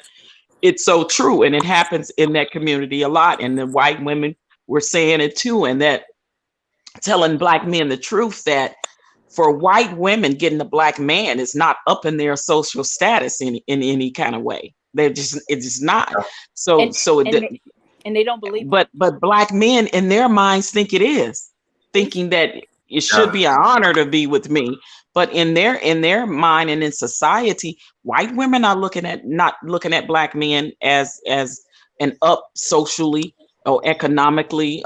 it's so true, and it happens in that community a lot, and the white women were saying it too, and that telling black men the truth, that for white women, getting a black man is not up in their social status in any kind of way. It's just not. So and so and it, they, and they don't believe them. but black men in their minds think it is, They thinking that it should Yeah. be an honor to be with me. But in their mind and in society, white women are not looking at black men as an up socially or economically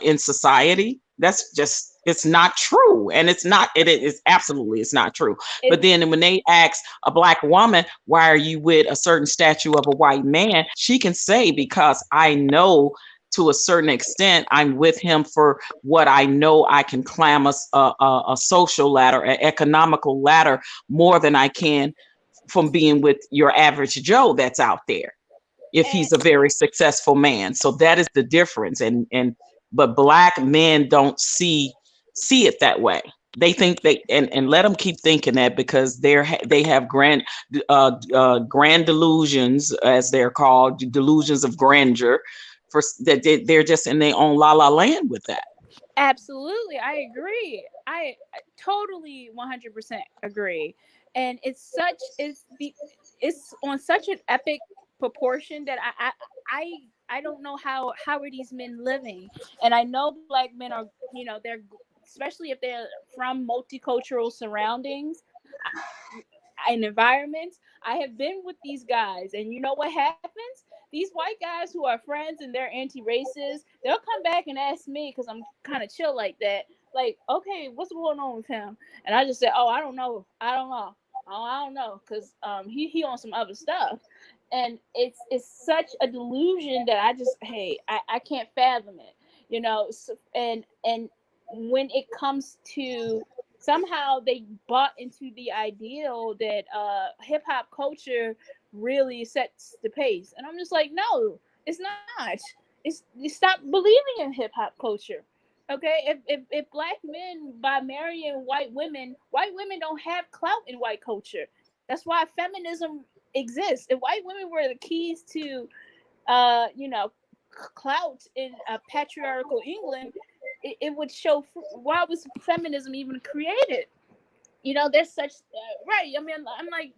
in society. That's just, it's not true. And it is absolutely, it's not true. But it, then when they ask a black woman, why are you with a certain statue of a white man, she can say, because I know to a certain extent I'm with him for what I know I can climb a social ladder, an economical ladder, more than I can from being with your average Joe that's out there, if and he's a very successful man. So that is the difference. But black men don't see it that way. They think and let them keep thinking that, because they have grand delusions, as they're called, delusions of grandeur, for that they're just in their own la la land with that. absolutely, I agree. I totally 100% agree. And it's on such an epic proportion that I don't know how are these men living. And I know black men are, they're, especially if they're from multicultural surroundings and environments. I have been with these guys, and you know what happens? These white guys who are friends and they're anti-racist, they'll come back and ask me, because I'm kind of chill like that. Like, okay, what's going on with him? And I just said, oh, I don't know, oh, I don't know, because he on some other stuff. And it's such a delusion that I can't fathom it, So, and when it comes to, somehow they bought into the ideal that hip hop culture really sets the pace, and I'm just like, no, it's not. It's, you stop believing in hip hop culture. Okay, if black men, by marrying white women don't have clout in white culture. That's why feminism exists. If white women were the keys to uh you know clout in patriarchal England, it would show. Why was feminism even created? There's such right. I mean, I'm like,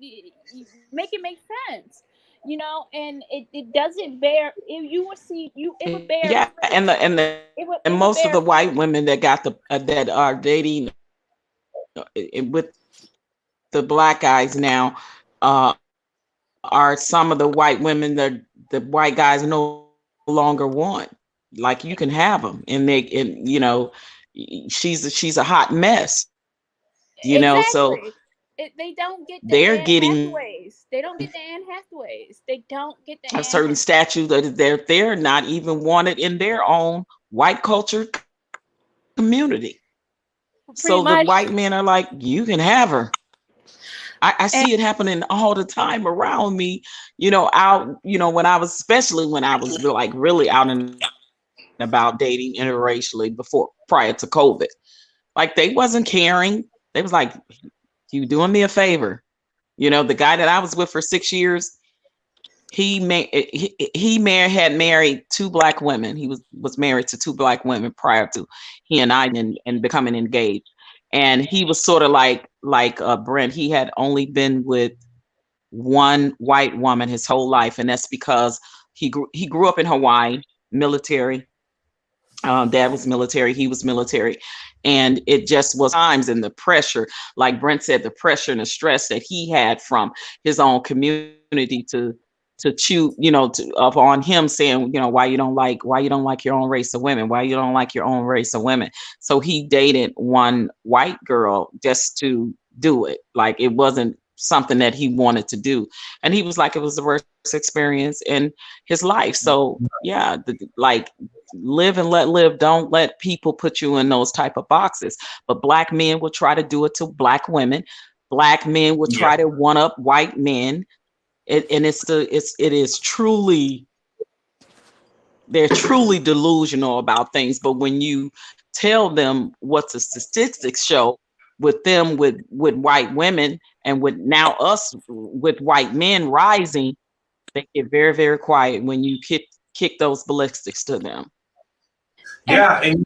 make it make sense. And it doesn't bear. You will see, it would bear Yeah, fruit. and It would most of bear the fruit. white women that got that are dating with the black guys now are some of the white women that the white guys no longer want. Like, you can have them, and she's a hot mess. So Exactly. They don't get the They're Anne getting Hathaways. They don't get the Anne Hathaways. They don't get the a Anne certain statue that they're not even wanted in their own white culture community. pretty So the much. white men are like, you can have her. I And see it happening all the time around me, out, when I was, especially when I was like really out and about dating interracially prior to COVID. Like they wasn't caring. They was like, you doing me a favor. The guy that I was with for 6 years, had married two black women. He was married to two black women prior to he and I and becoming engaged. And he was sort of like Brent. He had only been with one white woman his whole life, and that's because he grew up in Hawaii, military. Dad was military, he was military, and it just was times and the pressure, like Brent said, the pressure and the stress that he had from his own community to chew, upon him saying, why you don't like your own race of women, why you don't like your own race of women. So he dated one white girl just to do it. Like it wasn't something that he wanted to do, and he was like, it was the worst experience in his life. So yeah, like live and let live. Don't let people put you in those type of boxes. But black men will try to do it to black women. Black men will Yeah. try to one up white men. And it is truly, they're truly delusional about things. But when you tell them what the statistics show with them with white women and with now us with white men rising, they get very, very quiet when you kick those ballistics to them. Yeah, and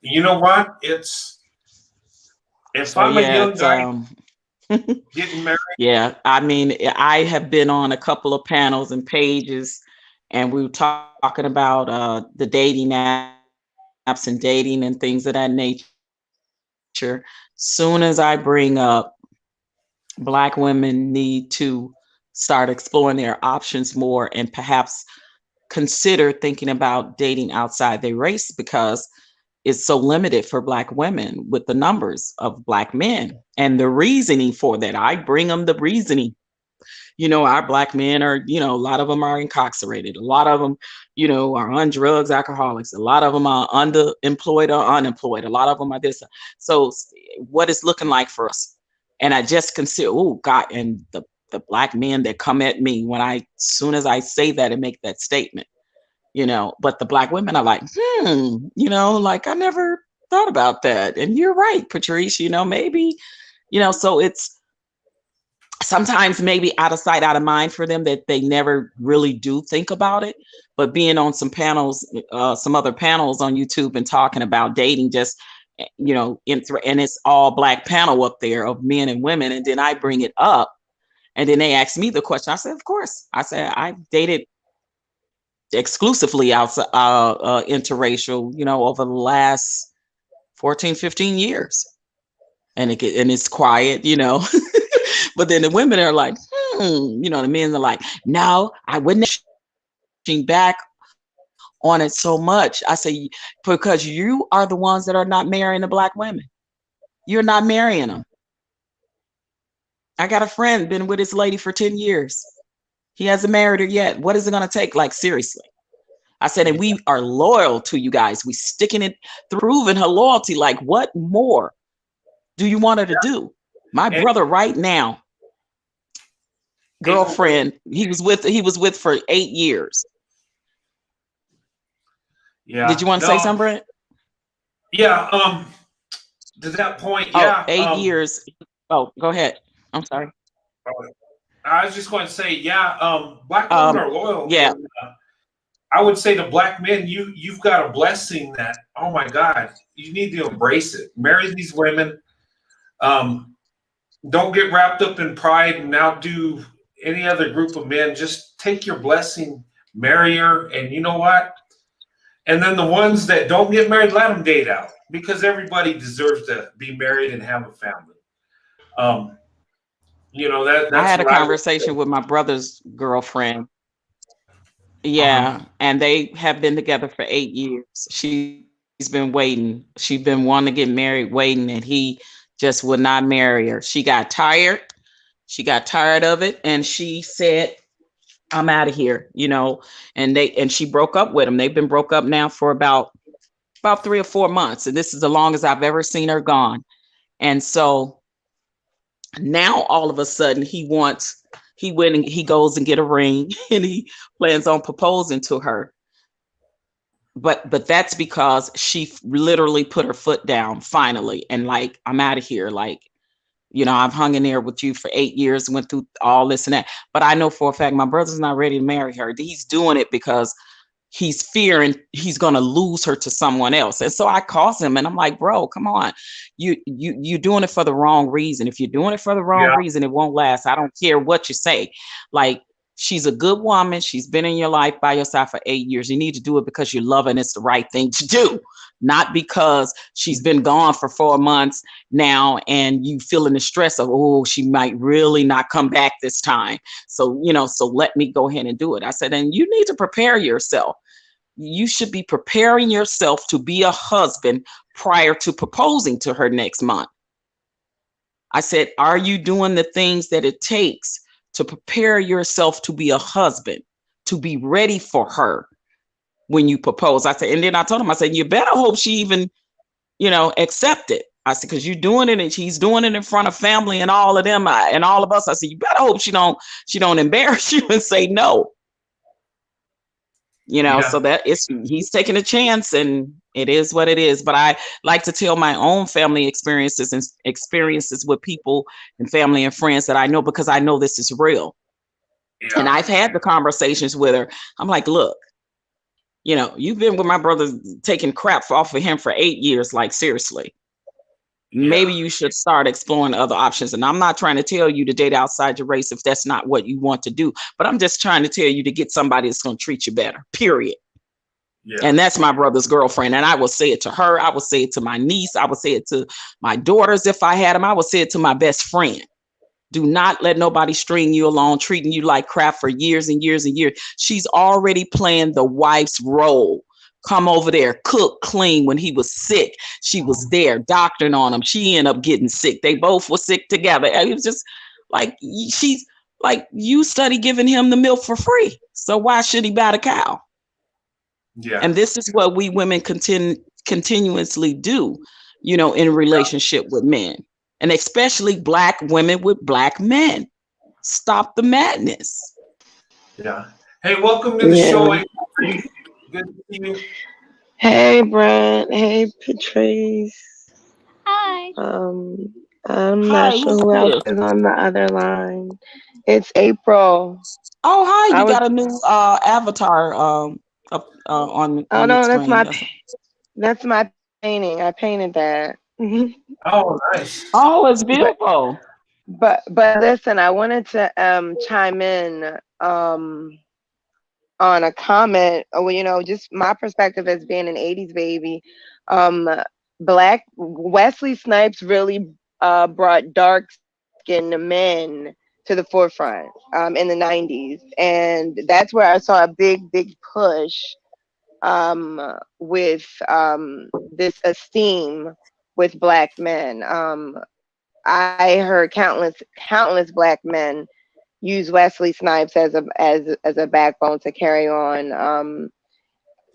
you know what? If So I'm a yeah, young it's guy getting married, yeah, I mean, I have been on a couple of panels and pages, and we were talking about the dating apps and dating and things of that nature. Soon as I bring up Black women need to start exploring their options more and perhaps consider thinking about dating outside their race, because it's so limited for Black women with the numbers of Black men. And the reasoning for that, I bring them the reasoning. Our Black men are, a lot of them are incarcerated. A lot of them, are on drugs, alcoholics. A lot of them are underemployed or unemployed. A lot of them are this. So what it's looking like for us. And I just consider, oh God, and the Black men that come at me soon as I say that and make that statement, but the Black women are like, like I never thought about that. And you're right, Patrice, maybe, so it's sometimes maybe out of sight, out of mind for them, that they never really do think about it. But being on some panels, some other panels on YouTube and talking about dating, just, and it's all Black panel up there of men and women. And then I bring it up and then they ask me the question. I said, of course. I said, I've dated exclusively outside interracial, over the last 14, 15 years. And it's quiet, but then the women are like, the men are like, no, I wouldn't back on it so much. I say, because you are the ones that are not marrying the Black women. You're not marrying them. I got a friend been with his lady for 10 years. He hasn't married her yet. What is it going to take? Like, seriously. I said, and we are loyal to you guys. We sticking it, proving her loyalty. Like, what more do you want her to do? My brother right now, girlfriend, he was with for 8 years. yeah. Did you want to say something, Brent? Yeah. To that point, yeah. 8 years. Oh, go ahead. I'm sorry. I was just going to say, yeah. Black women are loyal. Yeah. And, I would say to Black men, you've got a blessing that, oh my God, you need to embrace it. Marry these women. Don't get wrapped up in pride and outdo any other group of men. Just take your blessing, marry her, and you know what? And then the ones that don't get married, let them date out, because everybody deserves to be married and have a family. That's I had a conversation with my brother's girlfriend. Yeah, and they have been together for 8 years. She's been waiting. She's been wanting to get married, waiting, and he just would not marry her. She got tired. She got tired of it, and she said, I'm out of here, and she broke up with him. They've been broke up now for about 3 or 4 months, and this is the longest I've ever seen her gone. And so now all of a sudden he went and he goes and get a ring and he plans on proposing to her. But that's because she literally put her foot down finally, and like, I'm out of here. Like, I've hung in there with you for 8 years, went through all this and that. But I know for a fact my brother's not ready to marry her. He's doing it because he's fearing he's going to lose her to someone else. And so I called him and I'm like, bro, come on. You're doing it for the wrong reason. If you're doing it for the wrong reason, it won't last. I don't care what you say. Like, she's a good woman. She's been in your life by your side for 8 years. You need to do it because you love her and it's the right thing to do, not because she's been gone for 4 months now and you feeling the stress of, oh, she might really not come back this time. So, so let me go ahead and do it. I said, and you need to prepare yourself. You should be preparing yourself to be a husband prior to proposing to her next month. I said, are you doing the things that it takes to prepare yourself to be a husband, to be ready for her when you propose? I said, and then I told him, I said, you better hope she even, accept it. I said, because you're doing it and she's doing it in front of family and all of them and all of us. I said, you better hope she don't embarrass you and say no. So that he's taking a chance and it is what it is. But I like to tell my own family experiences and experiences with people and family and friends that I know, because I know this is real. Yeah. And I've had the conversations with her. I'm like, look, you've been with my brother taking crap off of him for 8 years. Like, seriously, maybe you should start exploring other options. And I'm not trying to tell you to date outside your race if that's not what you want to do, but I'm just trying to tell you to get somebody that's going to treat you better, period. Yeah. And that's my brother's girlfriend. And I will say it to her. I will say it to my niece. I will say it to my daughters if I had them. I will say it to my best friend. Do not let nobody string you along, treating you like crap for years and years and years. She's already playing the wife's role. Come over there, cook, clean. When he was sick, she was there doctoring on him. She ended up getting sick. They both were sick together. And it was just like, she's like, you study giving him the milk for free. So why should he buy the cow? Yeah. And this is what we women continuously do, in relationship with men, and especially Black women with Black men. Stop the madness. Yeah. Hey, welcome to the show. Good to see you. Hey, Brent. Hey, Patrice. Hi. I'm not sure who else is on the other line. It's April. Oh, hi. You got a new avatar up on no, screen. That's my painting. I painted that. Oh, nice. Oh, it's beautiful. But listen, I wanted to chime in on a comment. Well, just my perspective as being an 80s baby. Black Wesley Snipes really brought dark-skinned men to the forefront in the 90s, and that's where I saw a big push with this esteem with Black men. I heard countless Black men use Wesley Snipes as a backbone to carry on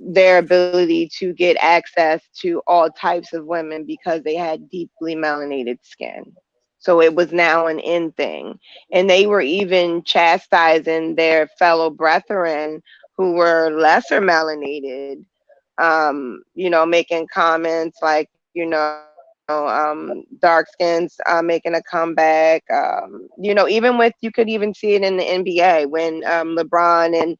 their ability to get access to all types of women because they had deeply melanated skin. So it was now an in thing. And they were even chastising their fellow brethren who were lesser melanated, making comments like, dark skins making a comeback. You could even see it in the NBA when LeBron and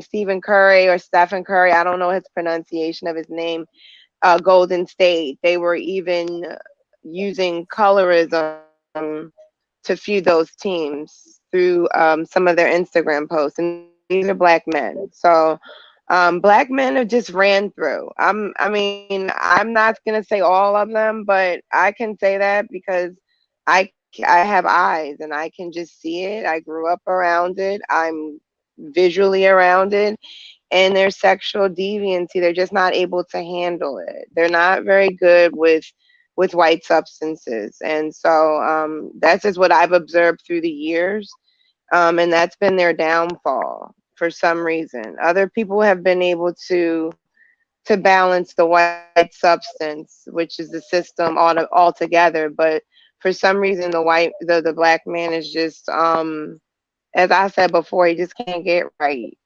Stephen Curry or Stephen Curry, I don't know his pronunciation of his name, Golden State. They were even using colorism to feud those teams through some of their Instagram posts. And these are Black men. So Black men have just ran through. I'm not going to say all of them, but I can say that because I have eyes and I can just see it. I grew up around it. I'm visually around it, and their sexual deviancy, they're just not able to handle it. They're not very good with with white substances. And so that's just what I've observed through the years. And that's been their downfall for some reason. Other people have been able to balance the white substance, which is the system altogether. But for some reason, the black man is just, as I said before, he just can't get right.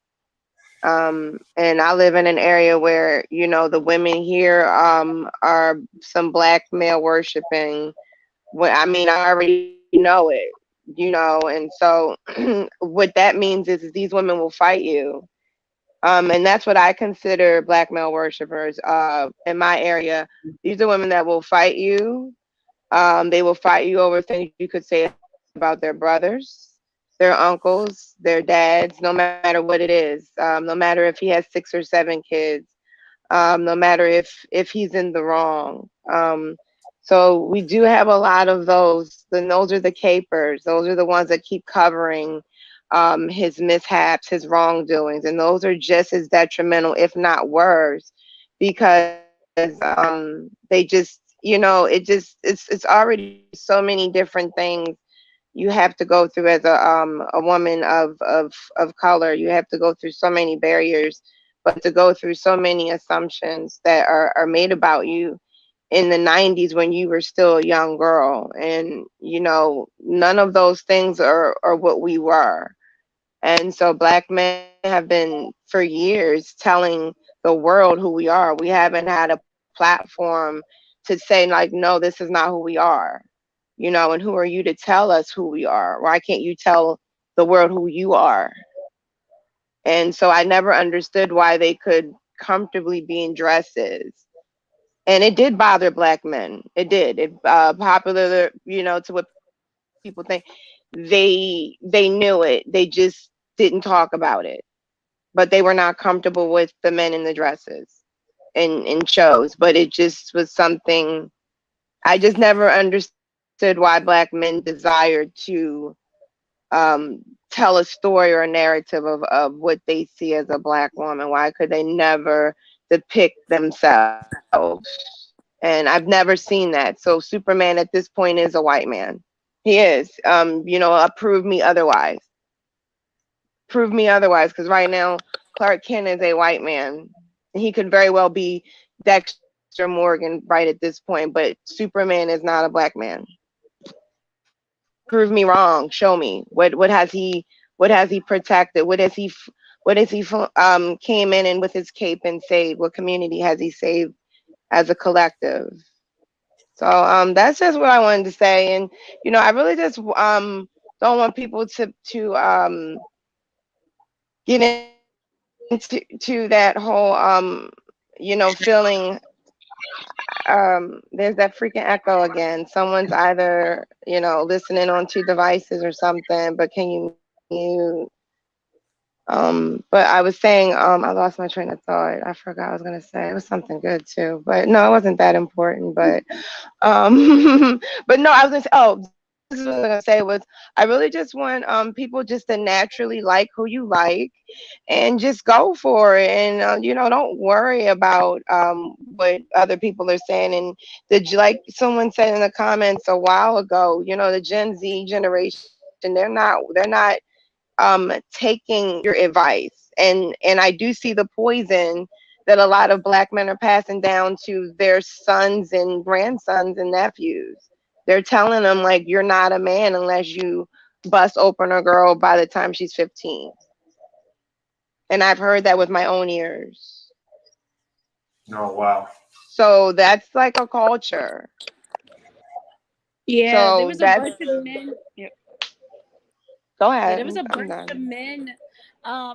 And I live in an area where, you know, the women here are some black male worshiping. I mean, I already know it, you know, and so what that means is these women will fight you. And that's what I consider black male worshipers in my area. These are women that will fight you. They will fight you over things you could say about their brothers, their uncles, their dads, no matter what it is. No matter if he has 6 or 7 kids, no matter if he's in the wrong. So we do have a lot of those. Then those are the capers. Those are the ones that keep covering his mishaps, his wrongdoings, and those are just as detrimental, if not worse, because they just, you know, it's already so many different things you have to go through as a woman of color. You have to go through so many barriers, but to go through so many assumptions that are made about you in the 90s when you were still a young girl. And you know, none of those things are what we were. And so black men have been for years telling the world who we are. We haven't had a platform to say like, no, this is not who we are. You know, and who are you to tell us who we are? Why can't you tell the world who you are? And so I never understood why they could comfortably be in dresses. And it did bother black men. It did. It popular, you know, to what people think. They knew it. They just didn't talk about it. But they were not comfortable with the men in the dresses in shows. But it just was something I just never understood why black men desired to tell a story or a narrative of what they see as a black woman. Why could they never depict themselves? And I've never seen that. So Superman at this point is a white man. He is. You know, prove me otherwise. Prove me otherwise, because right now Clark Kent is a white man. He could very well be Dexter Morgan right at this point, but Superman is not a black man. Prove me wrong. Show me what has he protected? What has he came in and with his cape and saved? What community has he saved as a collective? So that's just what I wanted to say. And you know, I really just don't want people to get into that whole you know, feeling there's that freaking echo again. Someone's either, you know, listening on 2 devices or something, but can you mute? But I was saying, I lost my train of thought. I forgot what I was gonna say. It was something good too, but no, it wasn't that important. But no, I was gonna say, oh, this is what I was gonna say was I really just want people just to naturally like who you like and just go for it. And you know, don't worry about what other people are saying. And like someone said in the comments a while ago, you know, the Gen Z generation, they're not taking your advice. And I do see the poison that a lot of black men are passing down to their sons and grandsons and nephews. They're telling them like, you're not a man unless you bust open a girl by the time she's 15. And I've heard that with my own ears. Oh wow. So that's like a culture. Yeah, there So was a that's, bunch of men. go Yeah, ahead. there was a I'm bunch of done. men.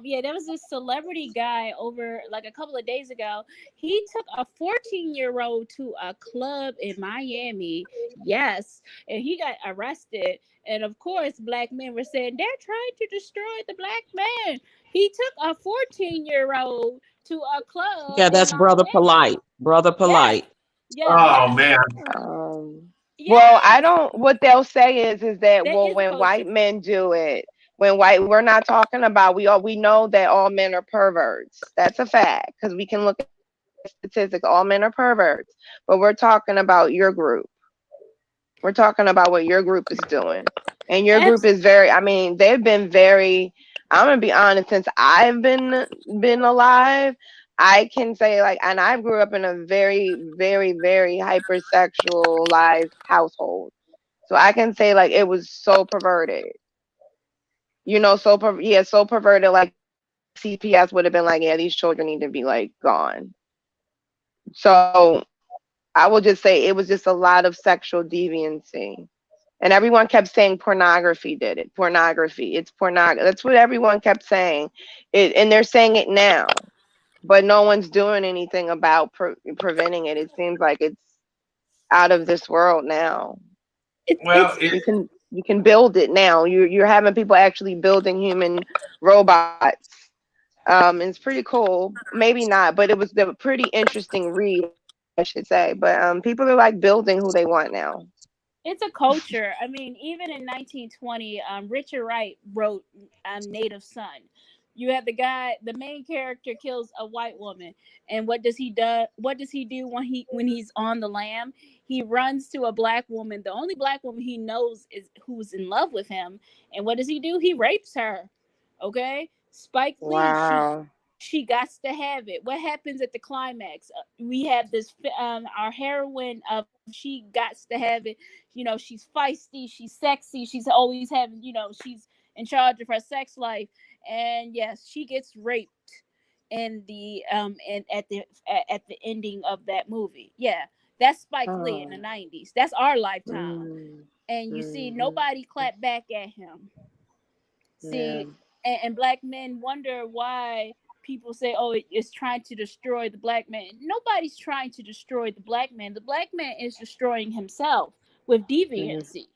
Yeah, there was this celebrity guy over like a couple of days ago. He took a 14-year-old to a club in Miami. Yes, and he got arrested. And of course, black men were saying they're trying to destroy the black man. He took a 14-year-old to a club Yeah, in that's brother Miami. polite. Brother Yes, polite. yes, Oh yes, man. Well, I yes. don't. What they'll say is that, That well, is when white culture. men do it, we're not talking about, we know that all men are perverts. That's a fact because we can look at statistics. All men are perverts, but we're talking about your group. We're talking about what your group is doing. And your group Abs- is very, I mean, they've been very, I'm gonna be honest, since I've been alive, I can say like, and I grew up in a very, very, very hypersexualized household. So I can say like it was so perverted. Yeah, so perverted like CPS would have been like, yeah, these children need to be like gone. So I will just say it was just a lot of sexual deviancy. And everyone kept saying pornography did it. Pornography. It's pornography. That's what everyone kept saying. And they're saying it now, but no one's doing anything about preventing it. It seems like it's out of this world now. Well, it's You can build it now. You're having people actually building human robots. It's pretty cool. Maybe not, but it was a pretty interesting read, I should say. But people are like building who they want now. it's a culture. I mean, even in 1920, Richard Wright wrote Native Son. You have the guy, the main character kills a white woman, and what does he do? What does he do when he's on the lam? He runs to a black woman, the only black woman he knows is who's in love with him, and what does he do? He rapes her. Okay, Spike Lee, Wow. she got to have it. What happens at the climax? We have this our heroine of she got to have it. You know, she's feisty, she's sexy, she's always having, she's in charge of her sex life, and yes, she gets raped in the and at the ending of that movie. Yeah, that's Spike Lee in the Oh. 90s. That's our lifetime. Mm. And you see Mhm. nobody clapped back at him. Yeah. See, and black men wonder why people say, "Oh, it's trying to destroy the black man." Nobody's trying to destroy the black man. The black man is destroying himself with Mhm. deviancy.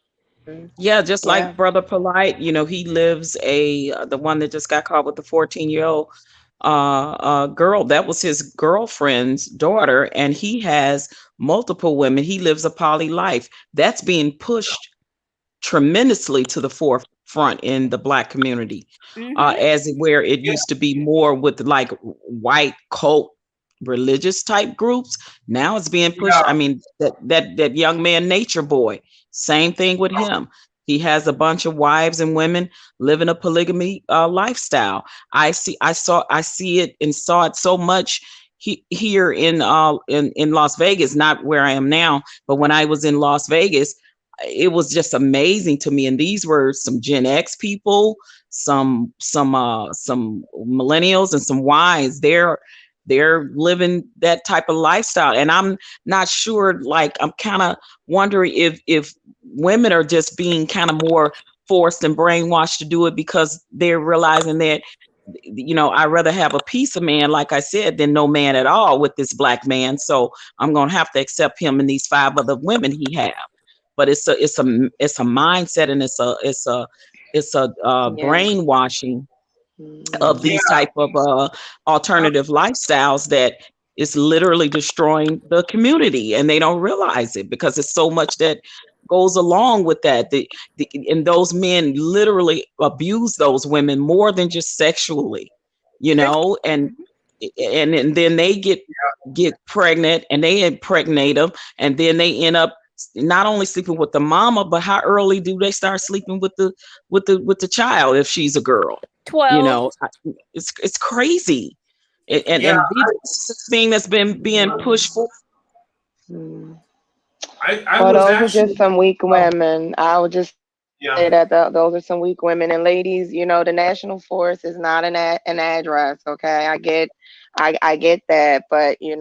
Yeah, just like Yeah. Brother Polite, he lives the one that just got caught with the 14-year-old girl. That was his girlfriend's daughter, and he has multiple women. He lives a poly life. That's being pushed tremendously to the forefront in the black community, Mm-hmm. as where it used to be more with like white cult religious type groups. Now it's being pushed. yeah, I mean, that young man, Nature Boy, same thing with him. He has a bunch of wives and women living a polygamy lifestyle. I see it and saw it so much here in Las Vegas, not where I am now, but when I was in Las Vegas, it was just amazing to me. And these were some Gen X people, some millennials, and some Ys. They're living that type of lifestyle, and I'm not sure. Like, I'm kind of wondering if women are just being kind of more forced and brainwashed to do it because they're realizing that, I'd rather have a piece of man, like I said, than no man at all with this black man. So I'm gonna have to accept him and these 5 other women he have. But it's a mindset, and it's a Yeah. brainwashing of Mhm. yeah, these type of alternative lifestyles that is literally destroying the community, and they don't realize it because it's so much that goes along with that. And those men literally abuse those women more than just sexually, it's, and then they get pregnant and they impregnate them, and then they end up not only sleeping with the mama, but how early do they start sleeping with the child if she's a girl? you 12. know I- it's crazy. and and, yeah. and this is a thing that's been being pushed for. Mhm. I Well, was those are just actually, some weak uh, women. I would just say that yeah, those are some weak women. And ladies, the National Forest is not an address. Okay, I get that, but if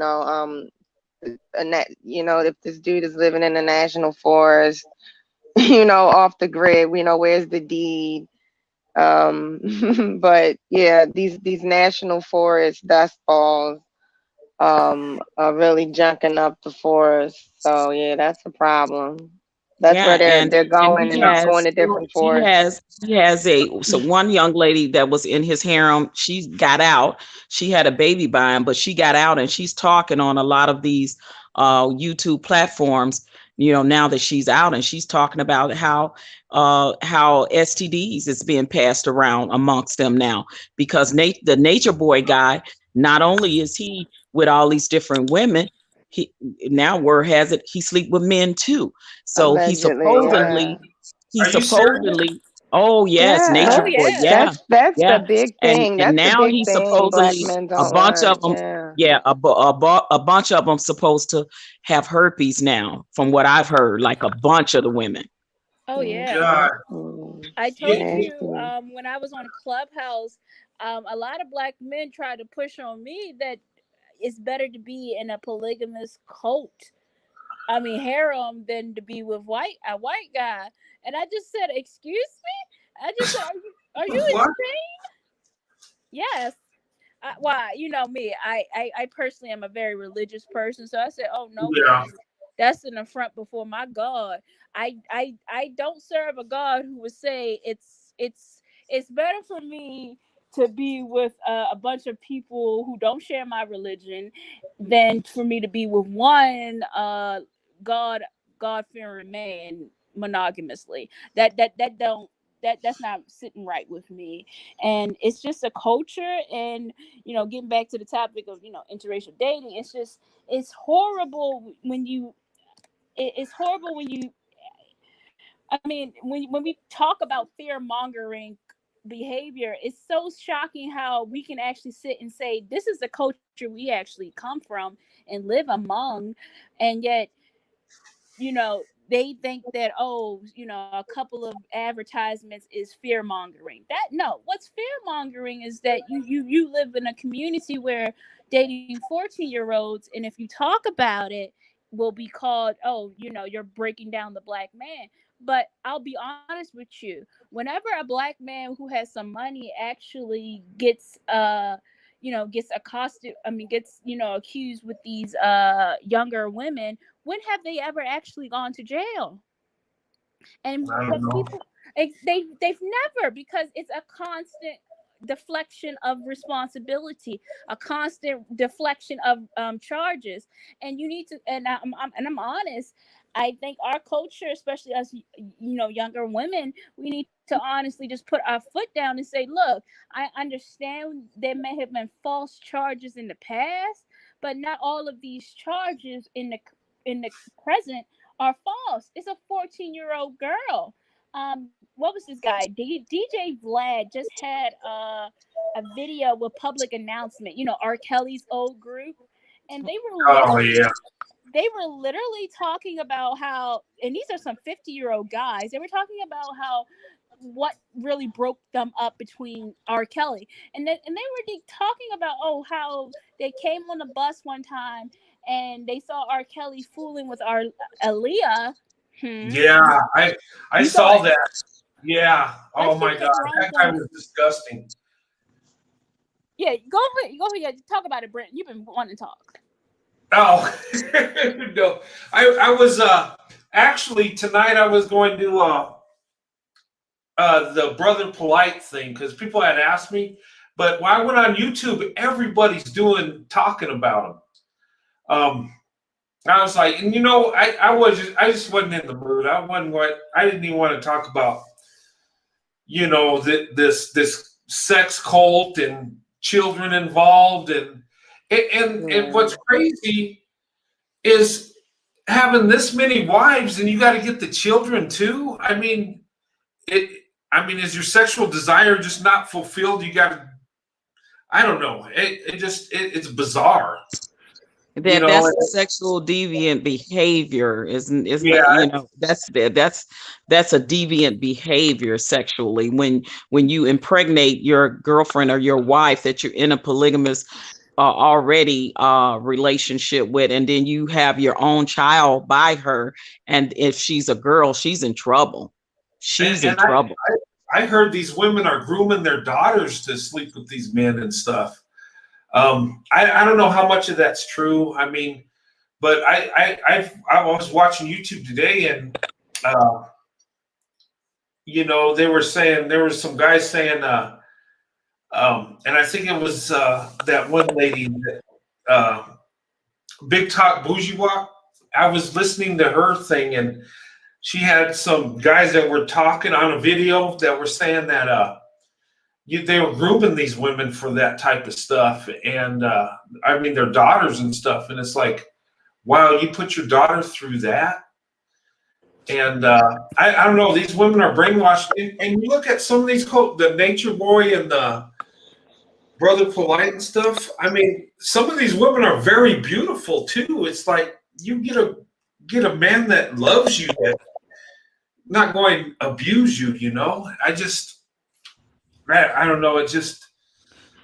this dude is living in the National Forest, off the grid, where's the deed? But yeah, these National Forest dust balls are really junking up the forest. So yeah, that's a problem. That's where Yeah, they're and they're and going and going to different he forests. has he has a so one young lady that was in his harem, she got out. She had a baby by him, but she got out, and she's talking on a lot of these YouTube platforms, now that she's out, and she's talking about how STDs is being passed around amongst them now, because the Nature Boy guy, not only is he with all these different women, he now word has it he sleep with men too. So Allegedly, yeah. he Are you serious? supposedly, oh yes, Oh nature Yeah. boy, yeah. yeah, That's the yeah. big And thing. and That's the now big he's thing black supposedly men a don't bunch of want. them, Yeah. yeah, a bunch of them supposed to have herpes now, from what I've heard, like a bunch of the women. Oh yeah. God. I Yeah, told yeah. you when I was on Clubhouse, a lot of black men tried to push on me that it's better to be in a polygamous cult. I mean harem than to be with a white guy. And I just said, "Excuse me?" I just said, "Are you What? insane?" Yes. Why? You know me. I personally am a very religious person, so I said, "Oh no, Yeah. please, that's an affront before my God." I don't serve a God who would say it's better for me to be with a bunch of people who don't share my religion than for me to be with one God God fearing man monogamously. That don't that's not sitting right with me, and it's just a culture. And getting back to the topic of interracial dating, it's horrible when it's horrible when you I mean when we talk about fear mongering behavior, it's so shocking how we can actually sit and say this is the culture we actually come from and live among, and yet they think that, a couple of advertisements is fear mongering. That no, what's fear mongering is that you live in a community where dating 14-year-olds, and if you talk about it, will be called, oh, you're breaking down the black man. But I'll be honest with you, whenever a black man who has some money actually gets accosted, gets accused with these younger women, when have they ever actually gone to jail? And I don't but know. people, they've never, because it's a constant deflection of responsibility, a constant deflection of charges. And you need to, and I'm honest, I think our culture, especially us younger women, we need to honestly just put our foot down and say, look, I understand there may have been false charges in the past, but not all of these charges in the present are false. It's a 14-year-old girl. What was this guy? DJ Vlad just had a video with public announcement. R. Kelly's old group, and Oh yeah. they were literally talking about how, and these are some 50-year-old guys. They were talking about how what really broke them up between R. Kelly, and they were talking about, oh, how they came on the bus one time and they saw R. Kelly fooling with our Aaliyah. Yeah. I You saw saw it. that. Yeah. That Oh shit my God. hit wrong That guy points. was disgusting. Yeah, go ahead. Go ahead. Yeah, talk about it, Brent. You've been wanting to talk. Oh no. I was actually tonight I was going to the Brother Polite thing because people had asked me, but when I went on YouTube, everybody's talking about him. I was like, and I just wasn't in the mood. I didn't even want to talk about, this sex cult and children involved, and what's crazy is having this many wives and you got to get the children too. Is your sexual desire just not fulfilled? You got to, I don't know. It's bizarre. That's sexual deviant behavior, isn't Yeah. that's a deviant behavior sexually, when you impregnate your girlfriend or your wife that you're in a polygamous already relationship with, and then you have your own child by her, and if she's a girl, she's in trouble. And I heard these women are grooming their daughters to sleep with these men and stuff. I don't know how much of that's true. But I was watching YouTube today, and they were saying, there was some guys saying, and I think it was that one lady, Big Talk Bougie Walk. I was listening to her thing, and she had some guys that were talking on a video that were saying that they were grooming these women for that type of stuff, and their daughters and stuff. And it's like, wow, you put your daughter through that. And I don't know, these women are brainwashed. And you look at some of these the Nature Boy and the Brother Polite and stuff. I mean, some of these women are very beautiful too. It's like you get a man that loves you, that not going to abuse you. You know, I don't know. It just,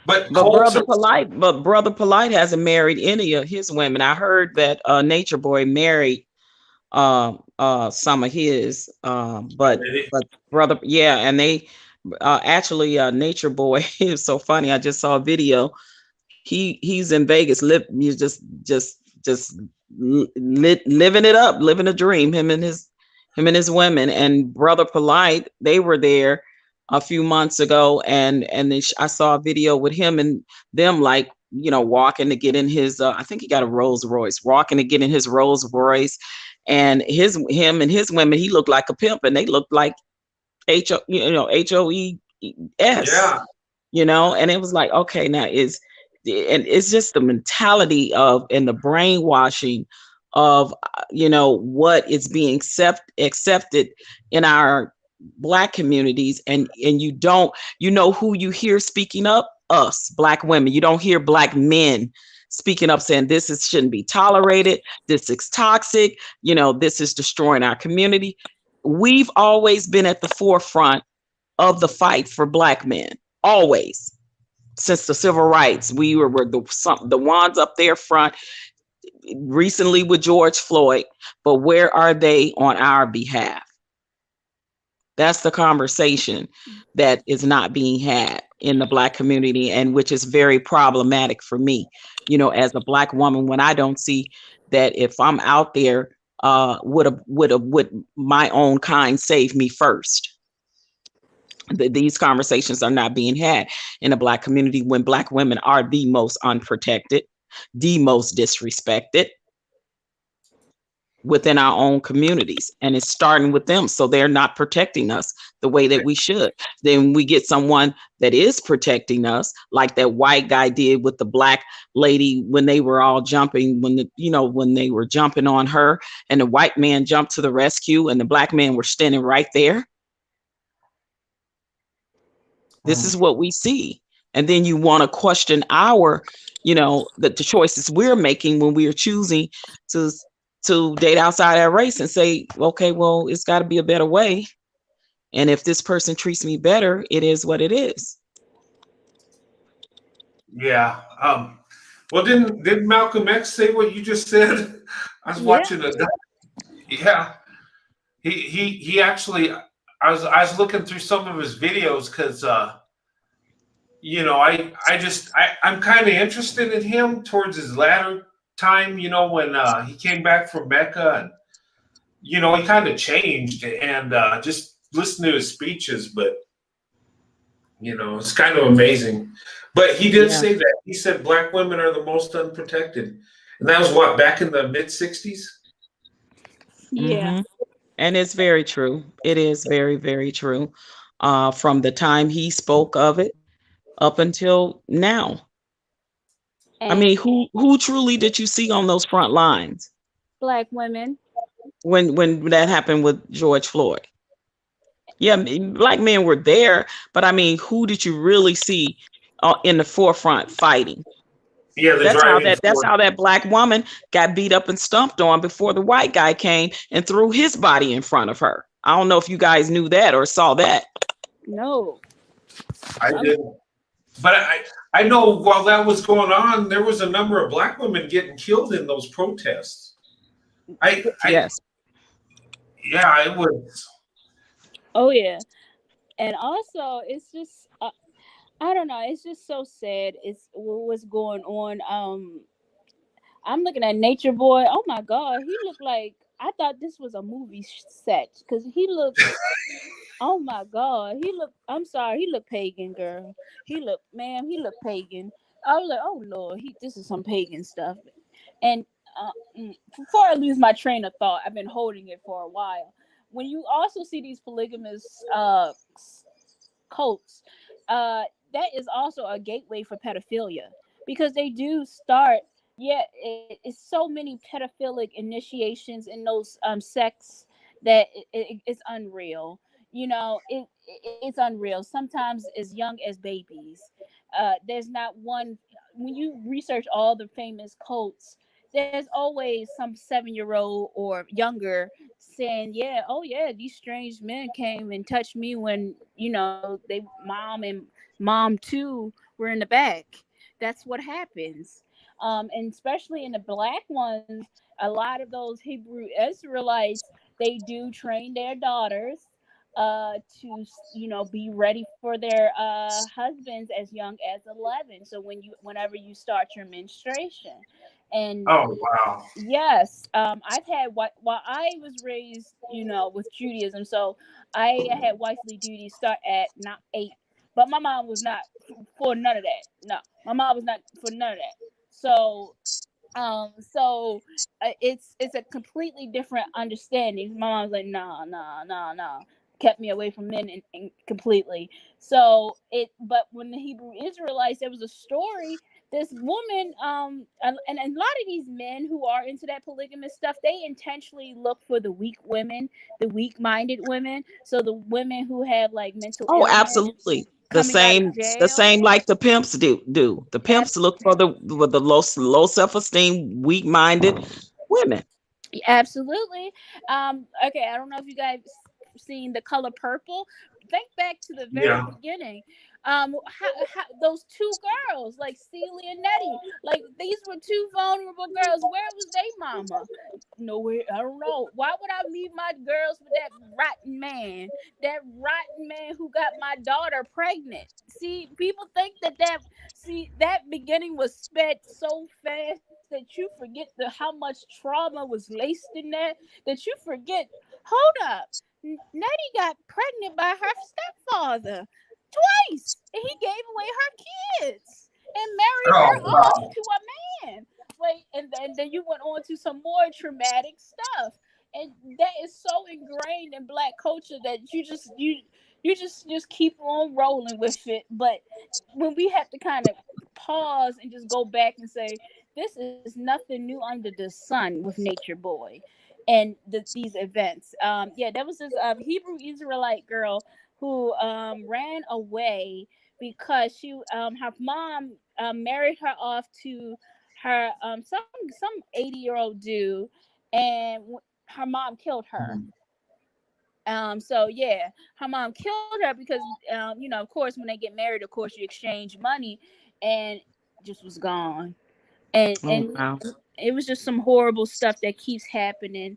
but But cults are. Brother Polite hasn't married any of his women. I heard that Nature Boy married some of his but brother, yeah, and they actually Nature Boy is so funny. I just saw a video. He's in Vegas, he's just living it up, living a dream, him and his women. And Brother Polite, they were there a few months ago, and I saw a video with him and them, like, you know, walking to get in his I think he got a Rolls Royce, walking to get in his Rolls Royce. And him and his women, he looked like a pimp, and they looked like HOES, Yeah, you know. And it was like, okay, now and it's just the mentality of, and the brainwashing of, you know, what is being accepted in our Black communities. And you don't, you know, who you hear speaking up? Us Black women. You don't hear Black men speaking up saying this shouldn't be tolerated, this is toxic, you know, this is destroying our community. We've always been at the forefront of the fight for Black men, always. Since the civil rights, we were the ones up there front, recently with George Floyd. But where are they on our behalf? That's the conversation that is not being had in the Black community, and which is very problematic for me, you know, as a Black woman, when I don't see that if I'm out there, would my own kind save me first? These conversations are not being had in the Black community, when Black women are the most unprotected, the most disrespected within our own communities, and it's starting with them. So they're not protecting us the way that we should. Then we get someone that is protecting us, like that white guy did with the Black lady when they were all jumping, when they were jumping on her, and the white man jumped to the rescue, and the Black men were standing right there. This is what we see. And then you want to question our, the choices we're making when we are choosing to date outside our race, and say, okay, well, it's got to be a better way. And if this person treats me better, it is what it is. Yeah. Well, didn't Malcolm X say what you just said? I was watching it. Yeah. He actually. I was looking through some of his videos because I'm kind of interested in him towards his latter time. When he came back from Mecca, and he kind of changed, and just listen to his speeches, but it's kind of amazing. But he did say that. He said Black women are the most unprotected. And that was what, back in the mid-'60s? Yeah. Mm-hmm. And it's very true. It is very, very true. From the time he spoke of it up until now. And I mean, who truly did you see on those front lines? Black women. When that happened with George Floyd? Yeah, Black men were there, but I mean, who did you really see in the forefront fighting? Yeah, That's how that Black woman got beat up and stumped on before the white guy came and threw his body in front of her. I don't know if you guys knew that or saw that. No. I didn't. But I know while that was going on, there was a number of Black women getting killed in those protests. Yes. Yeah, it was. Oh yeah. And also, it's just I don't know. It's just so sad. It's what's going on. I'm looking at Nature Boy. Oh my God, he looked like, I thought this was a movie set because he looked. Oh my God, he looked. I'm sorry, he looked pagan, girl. He looked, ma'am, he looked pagan. I was like, oh Lord, this is some pagan stuff. And before I lose my train of thought, I've been holding it for a while. When you also see these polygamous cults, that is also a gateway for pedophilia, because they do start Yeah, it's so many pedophilic initiations in those sects that it's unreal. You know, it's unreal. Sometimes as young as babies. There's not one. When you research all the famous cults, there's always some 7-year old or younger saying, "Yeah, oh yeah, these strange men came and touched me when they mom and mom too were in the back." That's what happens. And especially in the black ones, a lot of those Hebrew Israelites, they do train their daughters to be ready for their husbands as young as 11. So whenever you start your menstruation, and Oh wow. yes, I've had while I was raised, with Judaism, so I had wifely duty start at not 8, but my mom was not for none of that. No, my mom was not for none of that. So it's a completely different understanding. My mom's like, nah, nah, nah, nah, kept me away from men and completely. But when the Hebrew Israelites, there was a story. This woman, and a lot of these men who are into that polygamous stuff, they intentionally look for the weak women, the weak-minded women. So the women who have like mental Oh, illness, absolutely. The coming out of same, the jail. same like the pimps do. The pimps look for the with the low self-esteem, weak-minded women. Absolutely. Okay, I don't know if you guys seen The Color Purple. Think back to the very Yeah. beginning. How those two girls, like Celia and Nettie, like these were two vulnerable girls. Where was they mama? Nowhere. I don't know. Why would I leave my girls with that rotten man? That rotten man who got my daughter pregnant. See, people think that beginning was sped so fast that you forget how much trauma was laced in that you forget. Hold up. Nettie got pregnant by her stepfather twice, and he gave away her kids and married Oh her off wow. to a man. Wait, and then you went on to some more traumatic stuff, and that is so ingrained in black culture that you just keep on rolling with it. But when we have to kind of pause and just go back and say, this is nothing new under the sun with Nature Boy and these events. Yeah, there was this Hebrew Israelite girl who ran away because her mom married her off to her some 80-year-old dude, and her mom killed her. So yeah, her mom killed her because of course, when they get married, of course, you exchange money, and just was gone. Oh, And wow. it was just some horrible stuff that keeps happening.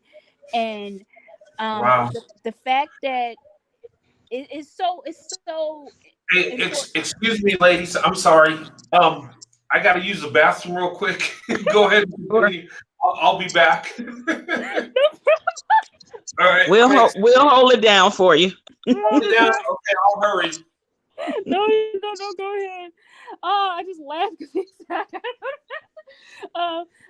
And Wow. the fact that it's so Hey, important. excuse me, ladies. I'm sorry. I got to use the bathroom real quick. Go ahead and Sure. continue. I'll be back. All right. Thanks. We'll hold it down for you. Hold it down. Okay, I'll hurry. No, go ahead. Oh, I just laughed because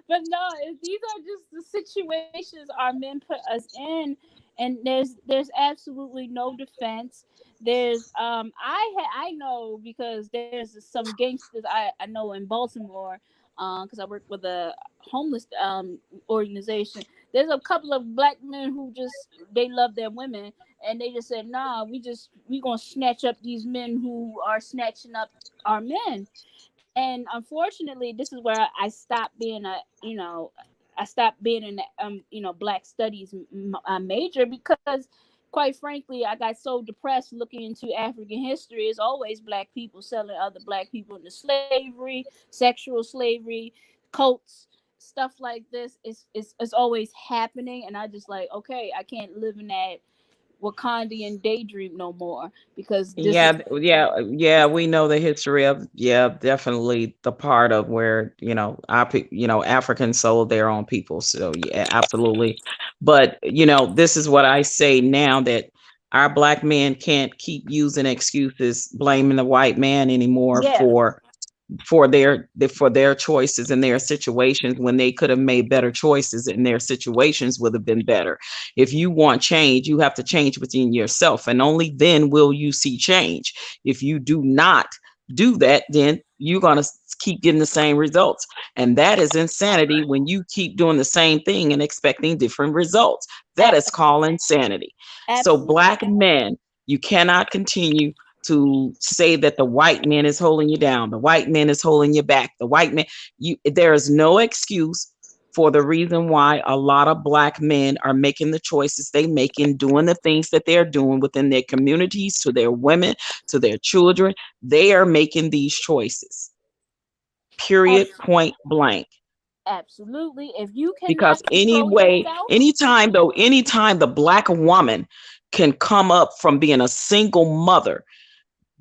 but no, these are just the situations our men put us in, and there's absolutely no defense. There's I know because there's some gangsters I know in Baltimore, because I work with a homeless organization. There's a couple of black men who just they love their women, and they just said, nah, we gonna snatch up these men who are snatching up our men. And unfortunately, this is where I stopped being I stopped being in the black studies major, because quite frankly I got so depressed looking into African history. It's always black people selling other black people into slavery, sexual slavery, cults, stuff like this. It's always happening, and I just like, okay, I can't live in that Wakandian daydream no more, because this is Yeah. We know the history of, definitely the part of where, Africans sold their own people. So yeah, absolutely. But this is what I say now, that our black men can't keep using excuses, blaming the white man anymore yeah. for their choices and their situations, when they could have made better choices and their situations would have been better. If you want change, you have to change within yourself, and only then will you see change. If you do not do that, then you're going to keep getting the same results. And that is insanity when you keep doing the same thing and expecting different results. That is called insanity. So Absolutely. Black men, you cannot continue to say that the white man is holding you down. The white man is holding you back. The white man, there is no excuse for the reason why a lot of Black men are making the choices they making, doing the things that they're doing within their communities, to their women, to their children. They are making these choices. Period. Point blank. Absolutely. If you Because cannot control yourself, anytime the Black woman can come up from being a single mother,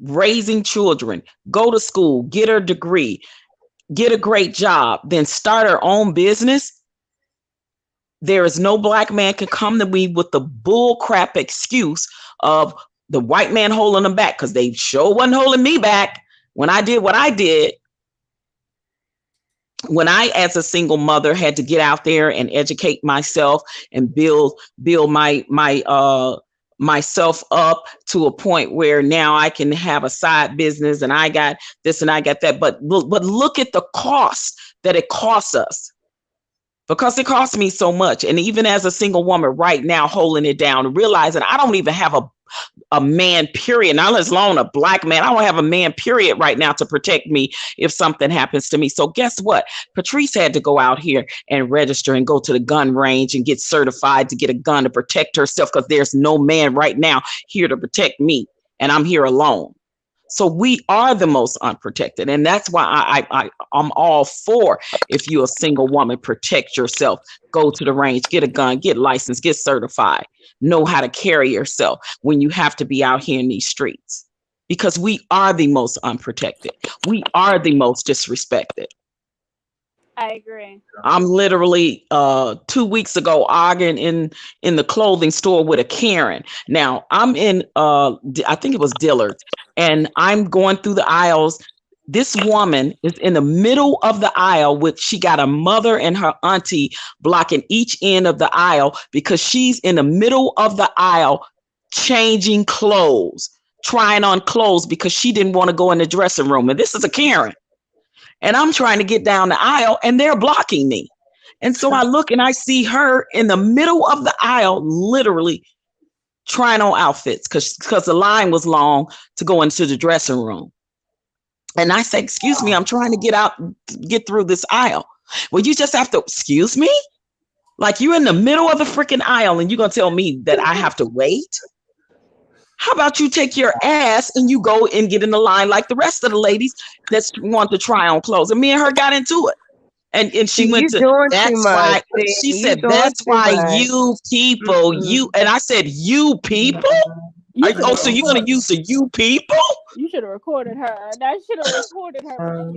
raising children, go to school, get her degree, get a great job, then start her own business, there is no Black man can come to me with the bull crap excuse of the white man holding them back, because they sure wasn't holding me back when I did what I did. When I, as a single mother, had to get out there and educate myself and build myself up to a point where now I can have a side business and I got this and I got that. But look at the cost that it costs us, because it costs me so much. And even as a single woman right now, holding it down, realizing I don't even have a man, period, not as long a Black man. I don't have a man, period, right now to protect me if something happens to me. So guess what? Patrice had to go out here and register and go to the gun range and get certified to get a gun to protect herself, because there's no man right now here to protect me, and I'm here alone. So we are the most unprotected. And that's why I'm all for, if you're a single woman, protect yourself, go to the range, get a gun, get licensed, get certified, know how to carry yourself when you have to be out here in these streets, because we are the most unprotected. We are the most disrespected. I agree. I'm literally 2 weeks ago arguing in the clothing store with a Karen. Now I'm in I think it was Dillard's, and I'm going through the aisles. This woman is in the middle of the aisle with, she got a mother and her auntie blocking each end of the aisle, because she's in the middle of the aisle changing clothes, trying on clothes, because she didn't want to go in the dressing room. And this is a Karen. And I'm trying to get down the aisle and they're blocking me. And so I look and I see her in the middle of the aisle, literally trying on outfits, because the line was long to go into the dressing room. And I say, excuse me, I'm trying to get through this aisle. Well, you just have to, excuse me? Like, you're in the middle of the freaking aisle and you're going to tell me that I have to wait? How about you take your ass and you go and get in the line like the rest of the ladies that want to try on clothes? And me and her got into it. And she went to, that's why, she said, that's why you people, you, and I said, you people? So you're going to use the you people? You should have recorded her. I should have recorded her.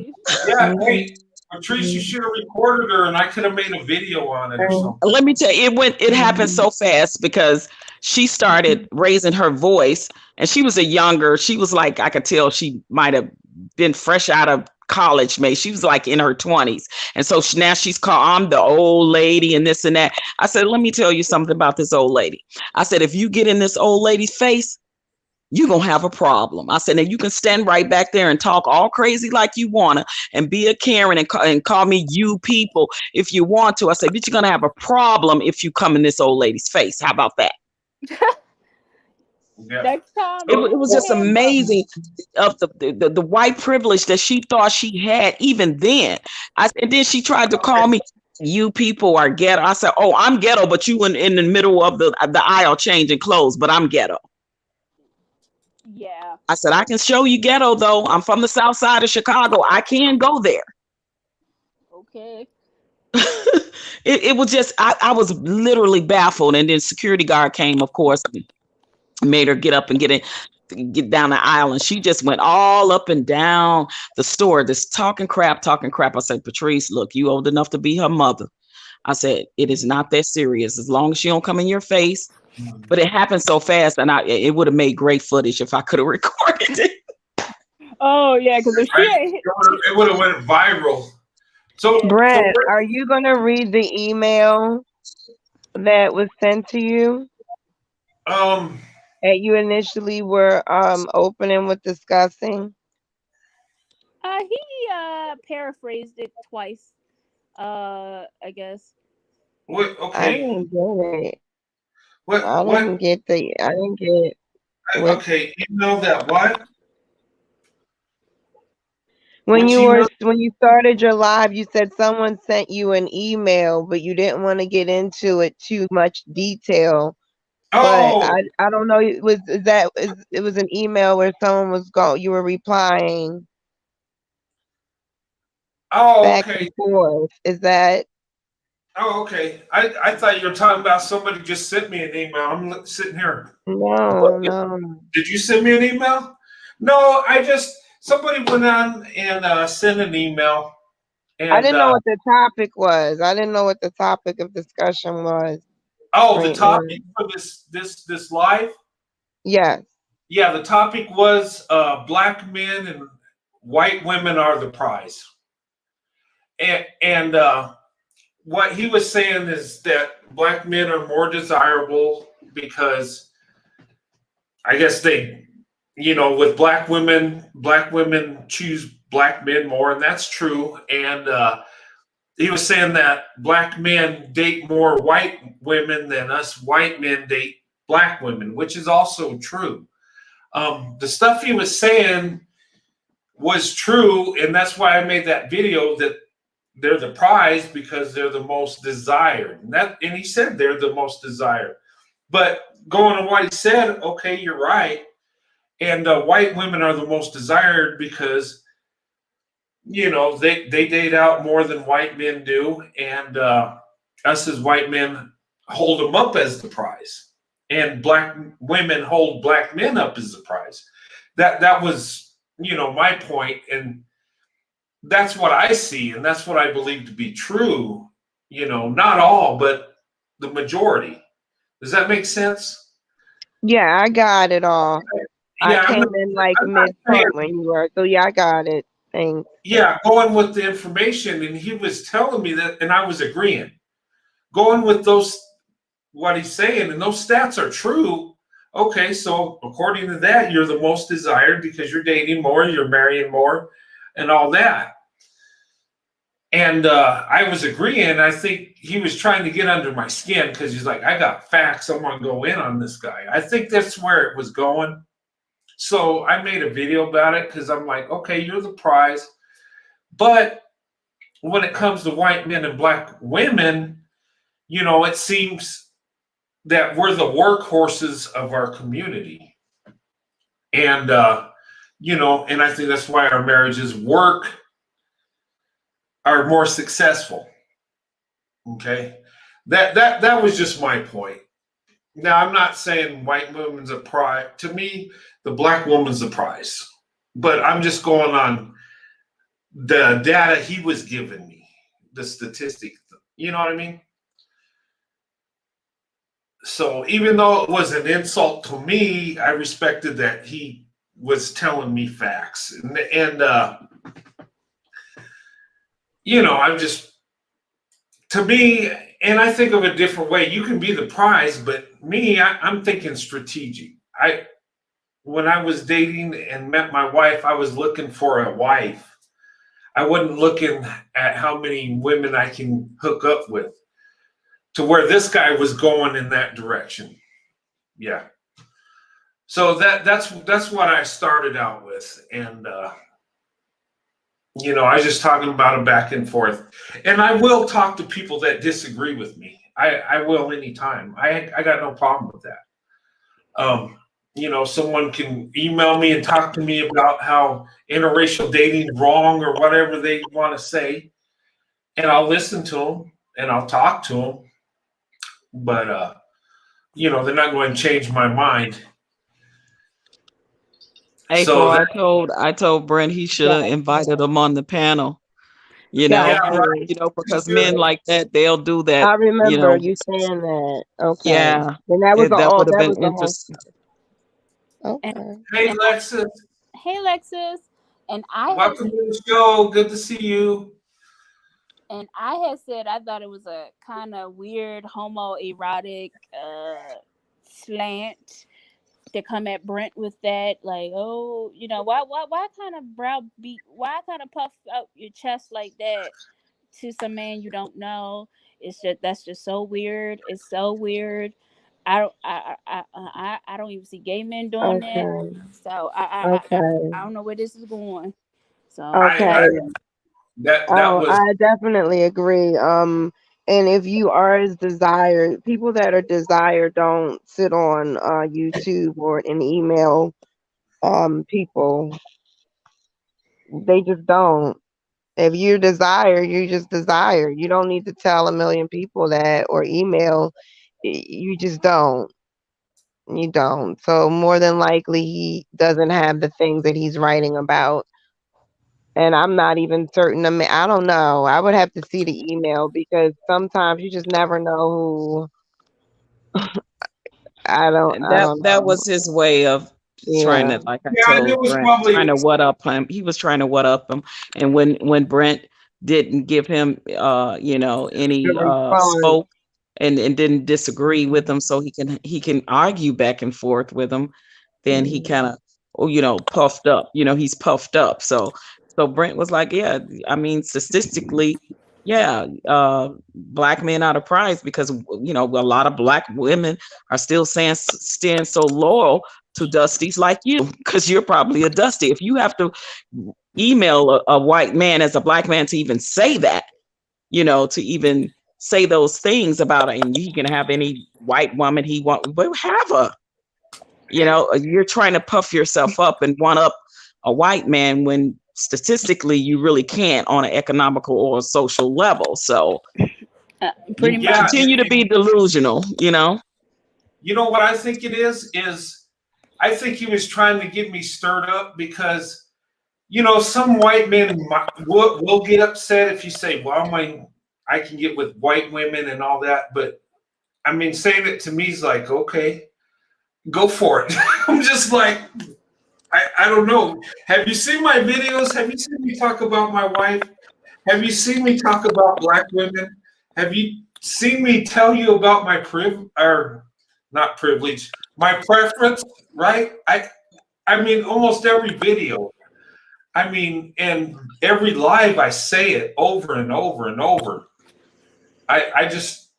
Yeah, hey, Patrice, you should have recorded her and I could have made a video on it or something. Let me tell you, it happened so fast, because she started raising her voice, and she was she was like, I could tell she might have been fresh out of college, maybe. She was like in her 20s. And so now she's called, I'm the old lady and this and that. I said, let me tell you something about this old lady. I said, if you get in this old lady's face, you're going to have a problem. I said, and you can stand right back there and talk all crazy like you want to, and be a Karen and call me you people if you want to. I said, but you're going to have a problem if you come in this old lady's face. How about that? Yeah. Next time, it was just amazing of the white privilege that she thought she had even then. And then she tried to call me, you people are ghetto. I said, oh, I'm ghetto, but you in the middle of the aisle changing clothes, but I'm ghetto. Yeah. I said, I can show you ghetto, though. I'm from the south side of Chicago. I can go there. Okay. It was just, I was literally baffled. And then security guard came, of course, and made her get up and get down the aisle. And she just went all up and down the store, just talking crap. I said, Patrice, look, you old enough to be her mother. I said, it is not that serious, as long as she don't come in your face. But it happened so fast, and it would have made great footage if I could have recorded it. Oh yeah, because if it would have went viral. So, Brent, are you gonna read the email that was sent to you? That you initially were opening with discussing? He paraphrased it twice. I guess. What? I Okay. didn't get it. What? I What? didn't get I didn't get what Okay. You know that what? when What you email? started your live, you said someone sent you an email, but you didn't want to get into it too much detail. But Oh. I don't know. It was an email where someone was you were replying Oh. back Okay. and forth. Is that Oh. Okay. I thought you were talking about somebody just sent me an email. I'm sitting here. no, no. Did you send me an email? No. Somebody went on and sent an email I and didn't know what the topic was. I didn't know what the topic of discussion was the right topic now. for this live. Yes. Yeah, the topic was black men and white women are the prize. And what he was saying is that black men are more desirable because I guess with black women choose black men more, and that's true. And he was saying that black men date more white women than us white men date black women, which is also true. The stuff he was saying was true, and that's why I made that video that they're the prize because they're the most desired. And he said they're the most desired. But going on what he said, okay, you're right. And white women are the most desired because they date out more than white men do, and us as white men hold them up as the prize, and black women hold black men up as the prize. That was my point, and that's what I see, and that's what I believe to be true. Not all, but the majority. Does that make sense? Yeah, I got it all. I Yeah, came in like I'm not mid saying, part when you were. So yeah, I got it. Thanks. yeah, going with the information, and he was telling me that, and I was agreeing. Going with what he's saying, and those stats are true. Okay, so according to that, you're the most desired because you're dating more, you're marrying more, and all that. And I was agreeing. I think he was trying to get under my skin because he's like, I got facts. I want to go in on this guy. I think that's where it was going. So I made a video about it because I'm like, okay, you're the prize. But when it comes to white men and black women, it seems that we're the workhorses of our community. And, and I think that's why our marriages are more successful. Okay. That was just my point. Now, I'm not saying white woman's a prize. To me, the black woman's the prize. But I'm just going on the data he was giving me, the statistic. You know what I mean? So even though it was an insult to me, I respected that he was telling me facts. And I'm just, to me, and I think of a different way. You can be the prize, but me, I'm thinking strategic. When I was dating and met my wife, I was looking for a wife. I wasn't looking at how many women I can hook up with, to where this guy was going in that direction. Yeah. So that's what I started out with, and I was just talking about it back and forth, and I will talk to people that disagree with me. I will anytime. I got no problem with that. Someone can email me and talk to me about how interracial dating is wrong or whatever they want to say, and I'll listen to them and I'll talk to them. But they're not going to change my mind. April, So I told Brent he should have Got invited him on the panel, got yeah, right. you. because men like that, they'll do that, I remember you saying that. Okay. yeah, And that was that would have that been was the whole. interesting. And Okay. Hey, and Lexus, hey, Lexus, and welcome to the show. Good to see you. I had said I thought it was a kind of weird homoerotic slant to come at Brent with that, like, oh, why kind of browbeat, why kind of puff out your chest like that to some man you don't know? That's just so weird. It's so weird. I don't even see gay men doing that. Okay. So Okay. I don't know where this is going. So Okay. That Oh, was I definitely agree. And if you are as desired, people that are desired don't sit on YouTube or an email people. They just don't. If you're desired, you just desire. You don't need to tell a million people that or email. You just don't. You don't. So more than likely he doesn't have the things that he's writing about. And I'm not even certain. I don't know. I would have to see the email because sometimes you just never know who. And I that don't that know. was his way of trying Yeah. to, like I yeah, and it told was Brent, probably trying to what up him. He was trying to what up him. And when Brent didn't give him The any response. spoke and didn't disagree with him, so he can argue back and forth with him, then he kind of, puffed up. He's puffed up. So Brent was like, yeah, I mean, statistically, yeah, black men are the prize because a lot of black women are still stand so loyal to Dusties like you, because you're probably a Dusty. If you have to email a white man as a black man to even say that, to even say those things about it, and he can have any white woman he want, but have her. You're trying to puff yourself up and one up a white man when statistically you really can't on an economical or social level. So pretty you yeah. much. continue to be delusional. You know what I think it is I think he was trying to get me stirred up because some white men will get upset if you say, well, I can get with white women and all that, but I mean, saying it to me is like, okay, go for it. I'm just like, I don't know. Have you seen my videos? Have you seen me talk about my wife? Have you seen me talk about black women? Have you seen me tell you about my not privilege, my preference, right? I mean, almost every video. I mean, and every live I say it over and over and over. I just,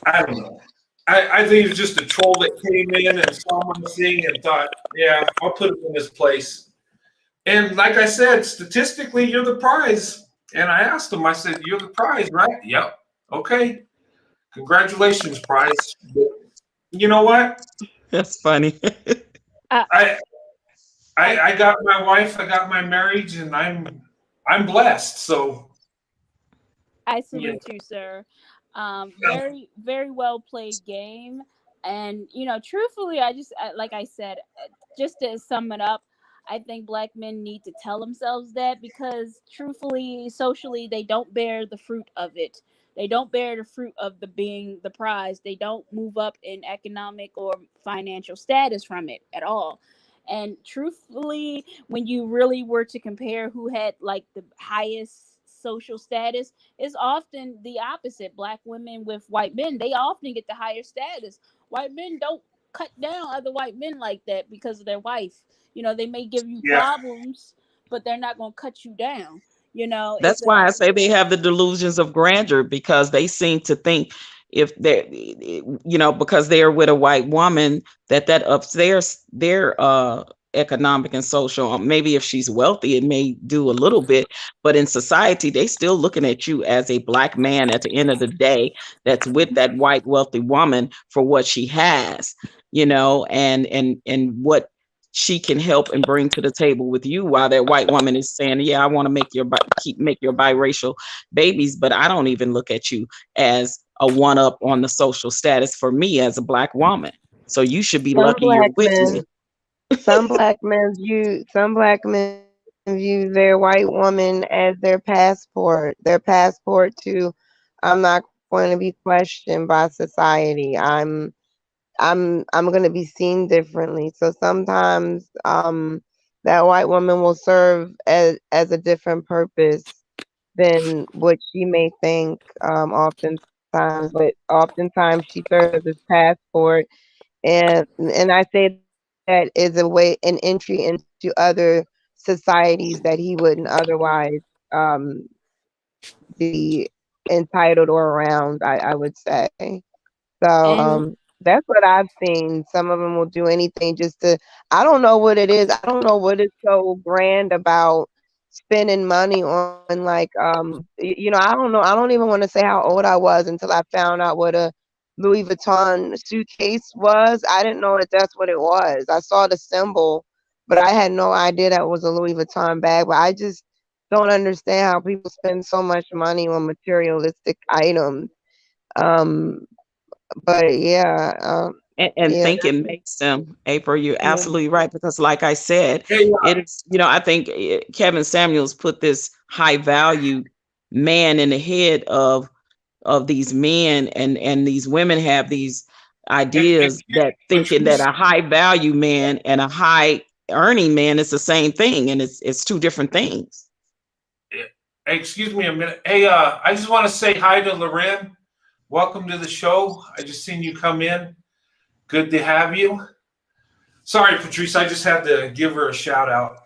I don't know. I think it's just a troll that came in and saw my thing and thought, yeah, I'll put him in his place. And like I said, statistically, you're the prize. And I asked him, I said, you're the prize, right? Yep. Okay. Congratulations, prize. But you know what? That's funny. I, I, I I got my wife, I got my marriage, and I'm blessed. So I yeah. salute you, sir. Very, very well played game. And truthfully, like I said, just to sum it up, I think black men need to tell themselves that because, truthfully, socially, they don't bear the fruit of it. They don't bear the fruit of the being the prize. They don't move up in economic or financial status from it at all. And truthfully, when you really were to compare who had like the highest social status, it's often the opposite. Black women with white men, they often get the higher status. White men don't cut down other white men like that because of their wife. They may give you Yeah. problems, but they're not going to cut you down. That's why I say they have the delusions of grandeur, because they seem to think if they're, because they're with a white woman, that ups their economic and social. Maybe if she's wealthy, it may do a little bit, but in society, they still looking at you as a black man at the end of the day that's with that white wealthy woman for what she has, and what she can help and bring to the table with you, while that white woman is saying, yeah, I want to make make your biracial babies, but I don't even look at you as a one up on the social status for me as a black woman. So you should be Some lucky you're black with me. men, some black men view their white woman as their passport to I'm not going to be questioned by society. I'm going to be seen differently. So sometimes that white woman will serve as a different purpose than what she may think oftentimes, but oftentimes she serves as passport And I say that is a way, an entry into other societies that he wouldn't otherwise be entitled or around, I would say. So And that's what I've seen. Some of them will do anything just to, I don't know what it is. I don't know what is so grand about spending money on like you know, I don't know. I don't even want to say how old I was until I found out what a Louis Vuitton suitcase was. I didn't know that that's what it was. I saw the symbol, but I had no idea that was a Louis Vuitton bag. But I just don't understand how people spend so much money on materialistic items. Um, but yeah, And yeah, think it makes them, April, you're yeah. absolutely right. Because like I said, Hey, it is, I think Kevin Samuels put this high valued man in the head of these men, and these women have these and ideas that thinking that Patrice, a high value man and a high earning man is the same thing, and it's two different things. excuse me a minute. Hey, I just want to say hi to Loren. Welcome to the show. I just seen you come in. Good to have you. Sorry, Patrice, I just had to give her a shout out.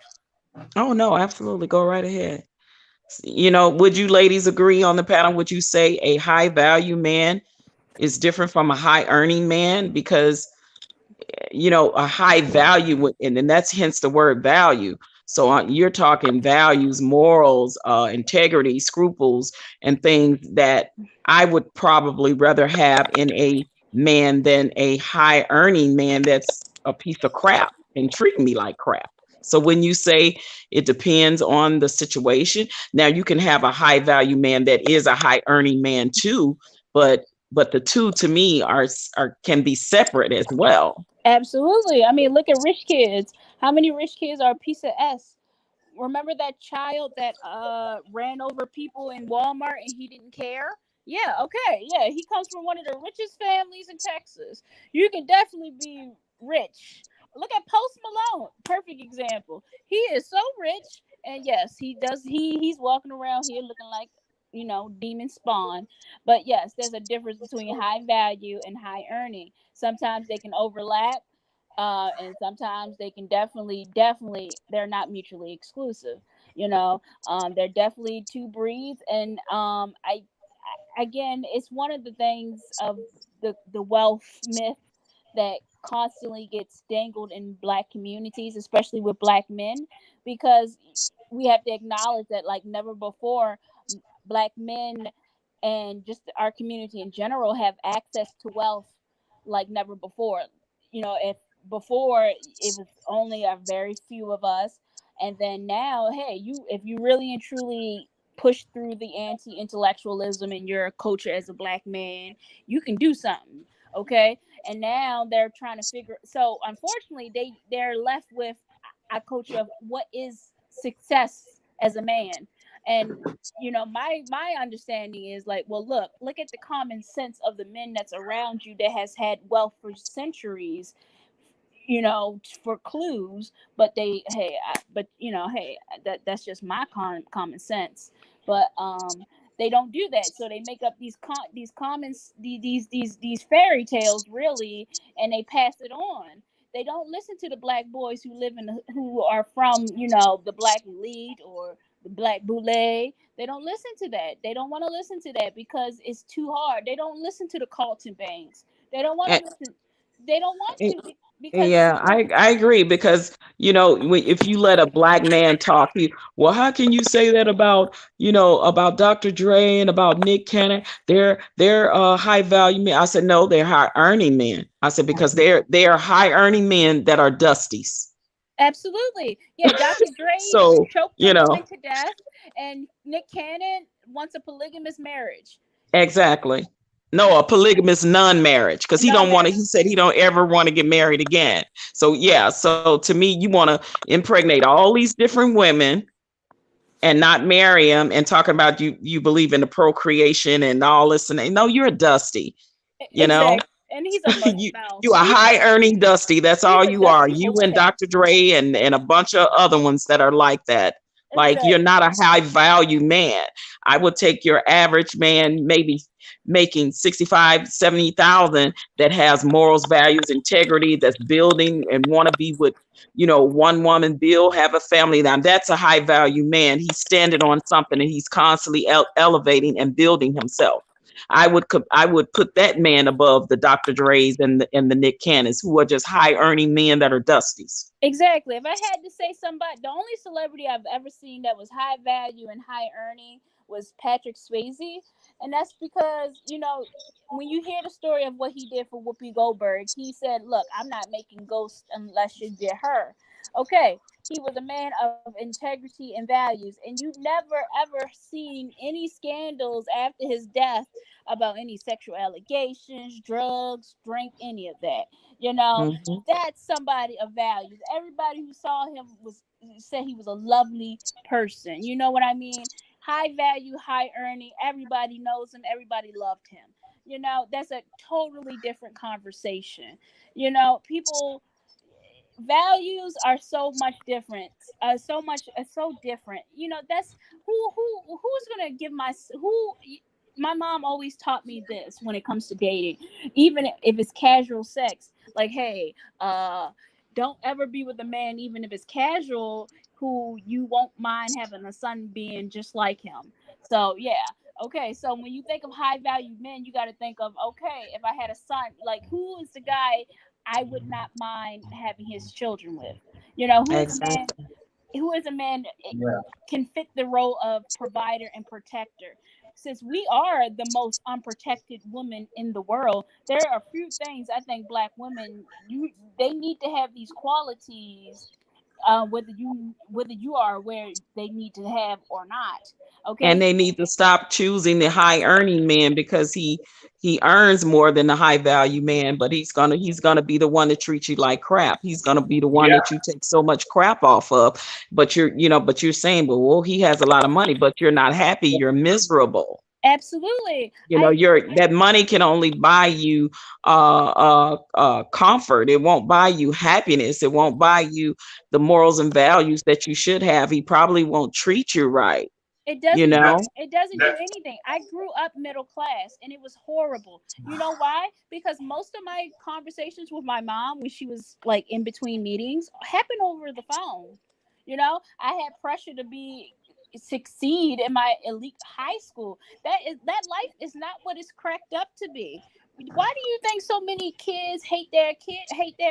Oh no, absolutely, go right ahead. Would you ladies agree on the panel? Would you say a high value man is different from a high earning man? Because a high value and that's hence the word value. So you're talking values, morals, integrity, scruples, and things that I would probably rather have in a man than a high earning man that's a piece of crap and treating me like crap. So when you say it depends on the situation, now you can have a high value man that is a high earning man too, but the two to me are can be separate as well. absolutely. I mean, look at rich kids. How many rich kids are a piece of S? Remember that child that ran over people in Walmart and he didn't care? Yeah, okay. Yeah, he comes from one of the richest families in Texas. You can definitely be rich. Look at Post Malone. Perfect example. He is so rich, and yes, he's walking around here looking like, demon spawn. But yes, there's a difference between high value and high earning. Sometimes they can overlap, and sometimes they can definitely they're not mutually exclusive. They're definitely two breeds. And I again, it's one of the things of the wealth myth that constantly gets dangled in Black communities, especially with Black men, because we have to acknowledge that like never before, Black men and just our community in general have access to wealth like never before. If before it was only a very few of us, and then now, hey, if you really and truly push through the anti-intellectualism in your culture as a Black man, you can do something. Okay. And now they're trying to figure, so unfortunately they're left with a culture of what is success as a man. And my understanding is like, well, look at the common sense of the men that's around you that has had wealth for centuries, for clues. But hey, that's just my common sense. But they don't do that, so they make up these fairy tales, really, and they pass it on. They don't listen to the Black boys who are from the Black elite or the Black boule. They don't listen to that. They don't want to listen to that because it's too hard. They don't listen to the Carlton Banks. They don't want to listen. They don't want to because it's Yeah, I agree because if you let a Black man talk, well, how can you say that about about Dr. Dre and about Nick Cannon? They're high value men. I said no, they're high earning men. I said because they are high earning men that are dusties. absolutely, yeah. Dr. Dre So choked a woman to death, and Nick Cannon wants a polygamous marriage. exactly. No, a polygamous non-marriage because he don't want to. Non-marriage. He said he don't ever want to get married again. So yeah. So to me, you want to impregnate all these different women and not marry them and talking about you believe in the procreation and all this, and no, you're a dusty. Exactly. And he's a mush mouth. You a high earning dusty. That's all He's a you are. dusty You old and cat. Dr. Dre and a bunch of other ones that are like that. Like Exactly. you're not a high value man. I would take your average man, maybe making 65, 70,000 that has morals, values, integrity, that's building and want to be with, one woman, build, have a family. Now that's a high value man. He's standing on something and he's constantly elevating and building himself. I would put that man above the Dr. Dre's and the Nick Cannons, who are just high earning men that are dusties. Exactly. If I had to say somebody, the only celebrity I've ever seen that was high value and high earning was Patrick Swayze. And that's because, when you hear the story of what he did for Whoopi Goldberg, he said, look, I'm not making ghosts unless you get her. Okay. He was a man of integrity and values. And you never, ever seen any scandals after his death about any sexual allegations, drugs, drink, any of that. That's somebody of values. Everybody who saw him said he was a lovely person. You know what I mean? High value, high earning. Everybody knows him. Everybody loved him. That's a totally different conversation. People values are so much different. So different. That's who's gonna give my mom always taught me this when it comes to dating, even if it's casual sex. Like, hey, don't ever be with a man, even if it's casual, who you won't mind having a son being just like him. So yeah. Okay, so when you think of high value men, you got to think of, okay, if I had a son, like, who is the guy I would not mind having his children with? Exactly. Who is a man Yeah. can fit the role of provider and protector. Since we are the most unprotected women in the world, there are a few things I think Black women they need to have these qualities, whether you are where they need to have or not. Okay. And they need to stop choosing the high earning man, because he earns more than the high value man, but he's gonna be the one that treats you like crap. He's gonna be the one Yeah. that you take so much crap off of. But you're saying, well, he has a lot of money, but you're not happy, you're miserable. Absolutely. That money can only buy you comfort. It won't buy you happiness. It won't buy you the morals and values that you should have. He probably won't treat you right. It doesn't. You know? It doesn't do That- anything. I grew up middle class, and it was horrible. You know why? Because most of my conversations with my mom when she was like in between meetings happened over the phone. I had pressure to succeed in my elite high school. That life is not what it's cracked up to be. Why do you think so many kids hate their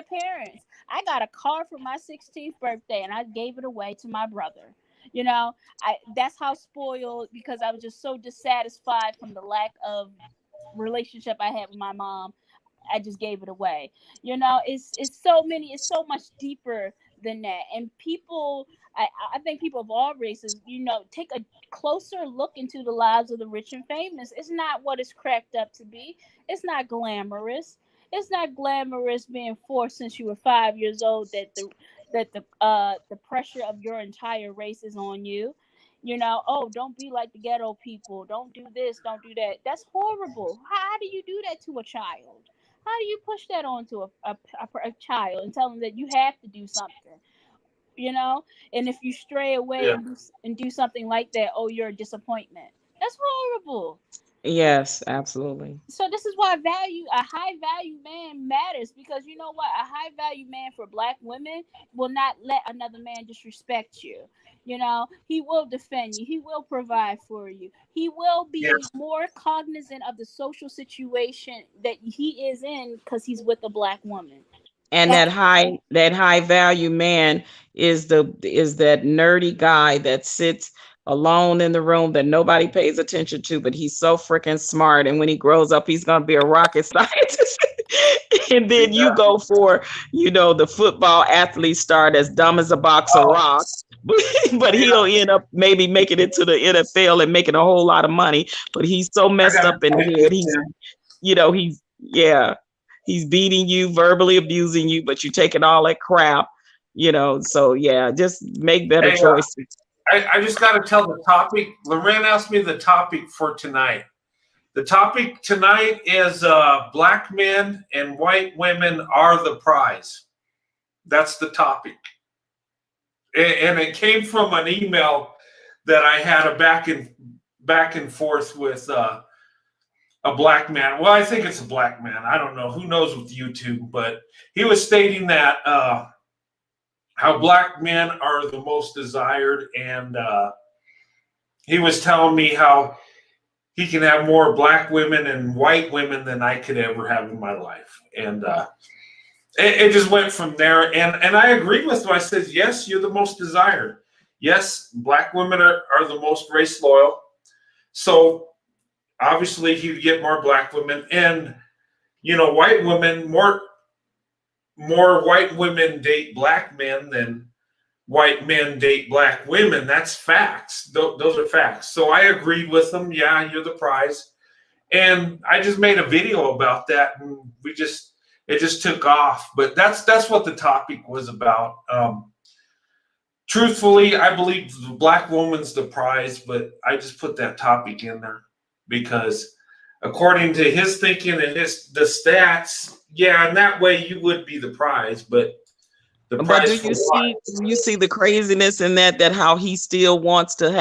parents? I got a car for my 16th birthday, and I gave it away to my brother. That's how spoiled, because I was just so dissatisfied from the lack of relationship I had with my mom. I just gave it away. It's so much deeper than that. And people, I think people of all races, take a closer look into the lives of the rich and famous. It's not what it's cracked up to be. It's not glamorous. It's not glamorous being forced since you were 5 years old that the pressure of your entire race is on you. Oh, don't be like the ghetto people. Don't do this. Don't do that. That's horrible. How do you do that to a child? How do you push that onto a child and tell them that you have to do something? And if you stray away Yeah. and do something like that, oh, you're a disappointment. That's horrible. Yes, absolutely. So this is why a high value man matters, because you know what? A high value man for Black women will not let another man disrespect you. He will defend you. He will provide for you. He will be Yes. more cognizant of the social situation that he is in because he's with a Black woman. And that high value man is that nerdy guy that sits alone in the room that nobody pays attention to, but he's so freaking smart. And when he grows up, he's gonna be a rocket scientist. And then you go for, the football athlete star that's dumb as a box of rocks. But he'll end up maybe making it to the NFL and making a whole lot of money. But he's so messed up in the head. He's beating you, verbally abusing you, but you taking all that crap, So yeah, just make better choices. I just got to tell the topic. Loren asked me the topic for tonight. The topic tonight is Black men and white women are the prize. That's the topic. And it came from an email that I had a back and forth with a black man. Well, I think it's a black man. I don't know. Who knows with YouTube? But he was stating that how black men are the most desired, and he was telling me how he can have more black women and white women than I could ever have in my life, and it just went from there. And I agreed with him. I said, yes, you're the most desired. Yes, black women are the most race loyal. So obviously he'd get more black women, and white women, more white women date black men than white men date black women. That's facts. Those are facts. So I agreed with him. Yeah, you're the prize. And I just made a video about that, and it just took off. But that's what the topic was about. Truthfully, I believe the black woman's the prize, but I just put that topic in there because according to his thinking and the stats, yeah, in that way you would be the prize, but the But prize do you see the craziness in that how he still wants to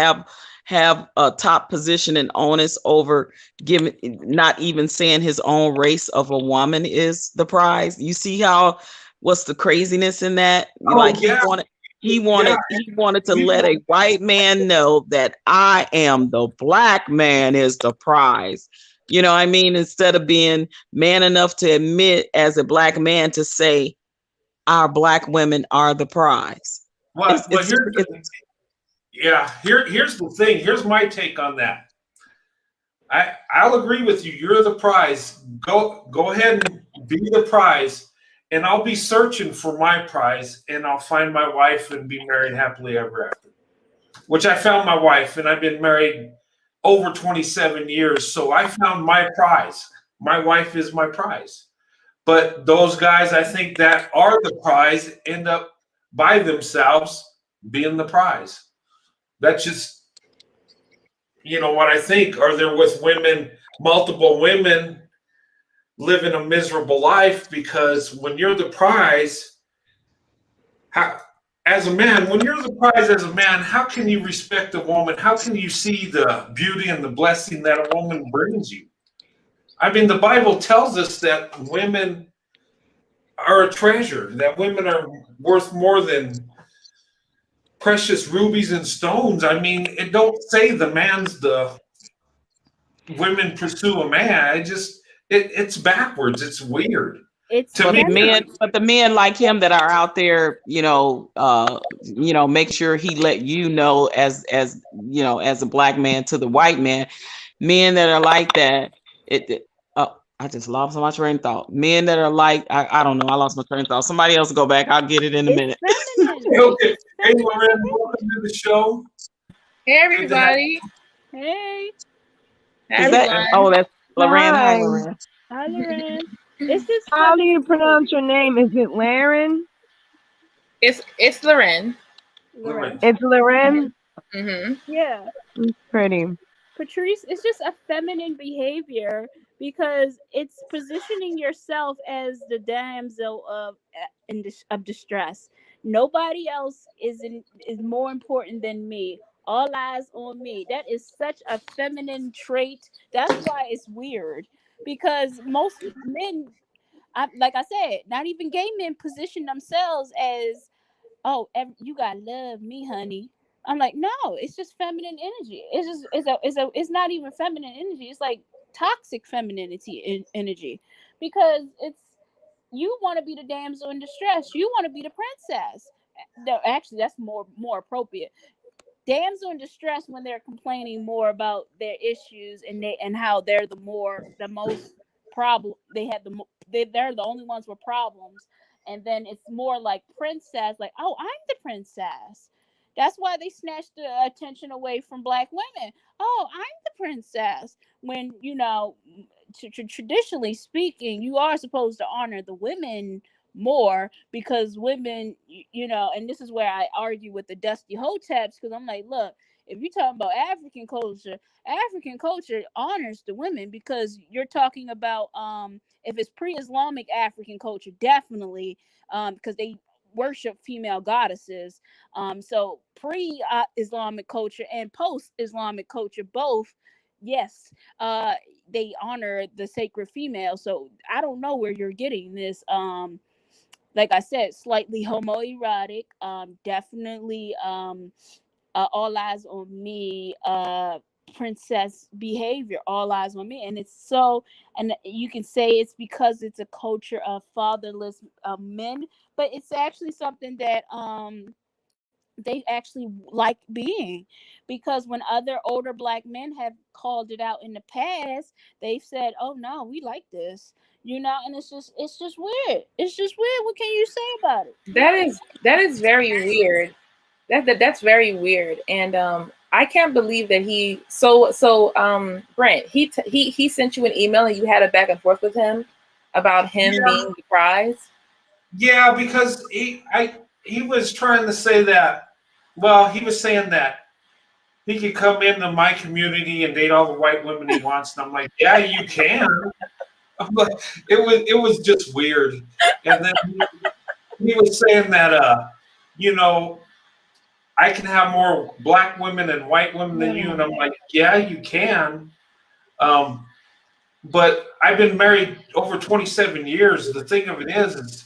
have a top position and onus over giving, not even saying his own race of a woman is the prize? You see what's the craziness in that? Like he wanted to let a white man know that I am the black man is the prize. You know what I mean? Instead of being man enough to admit as a black man to say our black women are the prize. Here's the thing. Here's my take on that. I'll agree with you. You're the prize. Go ahead and be the prize, and I'll be searching for my prize, and I'll find my wife and be married happily ever after. Which I found my wife, and I've been married over 27 years. So I found my prize. My wife is my prize. But those guys, I think, that are the prize end up by themselves being the prize. That's just, what I think. Or they're with women, multiple women, living a miserable life, because when you're the prize, as a man, when you're the prize as a man, how can you respect a woman? How can you see the beauty and the blessing that a woman brings you? I mean, the Bible tells us that women are a treasure, that women are worth more than precious rubies and stones. I mean, it don't say the man's the women pursue a man. It's backwards. It's weird. But the men like him that are out there, make sure he let you know as a black man to the white man, men that are like that. I just lost my train of thought. Men that are like, I don't know. I lost my train of thought. Somebody else go back. I'll get it in a minute. Okay. Hey, Loren, welcome to the show. Hey, everybody. Hey. That's Loren. Hi, Loren. Hi, Loren. It's just how do you pronounce your name? Is it Laren? It's Loren. Loren. It's Loren? Mm-hmm. Yeah. It's pretty. Patrice, it's just a feminine behavior because it's positioning yourself as the damsel of distress. Nobody else is more important than me. All eyes on me. That is such a feminine trait. That's why it's weird, because most men, like I said, not even gay men position themselves as, oh, you gotta love me, honey. I'm like, no, it's just feminine energy. It's not even feminine energy. It's like toxic femininity energy, because you want to be the damsel in distress. You want to be the princess. No, actually, that's more appropriate. Damsel in distress when they're complaining more about their issues and how they're the most problem. They're the only ones with problems. And then it's more like princess, like, oh, I'm the princess. That's why they snatched the attention away from black women. Oh, I'm the princess. When, traditionally speaking, you are supposed to honor the women more, because women, and this is where I argue with the Dusty Hoteps, because I'm like, look, if you're talking about African culture honors the women, because you're talking about if it's pre-Islamic African culture, definitely, because they worship female goddesses. So pre-Islamic culture and post-Islamic culture, both, yes, they honor the sacred female. So I don't know where you're getting this. Like I said, slightly homoerotic. Definitely. All eyes on me. Princess behavior. All eyes on me, and it's so. And you can say it's because it's a culture of fatherless men, but it's actually something that they actually like being, because when other older black men have called it out in the past, they've said, oh no, we like this, and it's just weird. It's just weird. What can you say about it? That is very weird. That's very weird. And I can't believe that Brent, he sent you an email and you had a back and forth with him about him Yeah. being the prize. Yeah, because he was trying to say that. Well, he was saying that he could come into my community and date all the white women he wants, and I'm like, yeah, you can. But it was just weird. And then he was saying that I can have more black women and white women than you, and I'm like, yeah, you can. But I've been married over 27 years. The thing of it is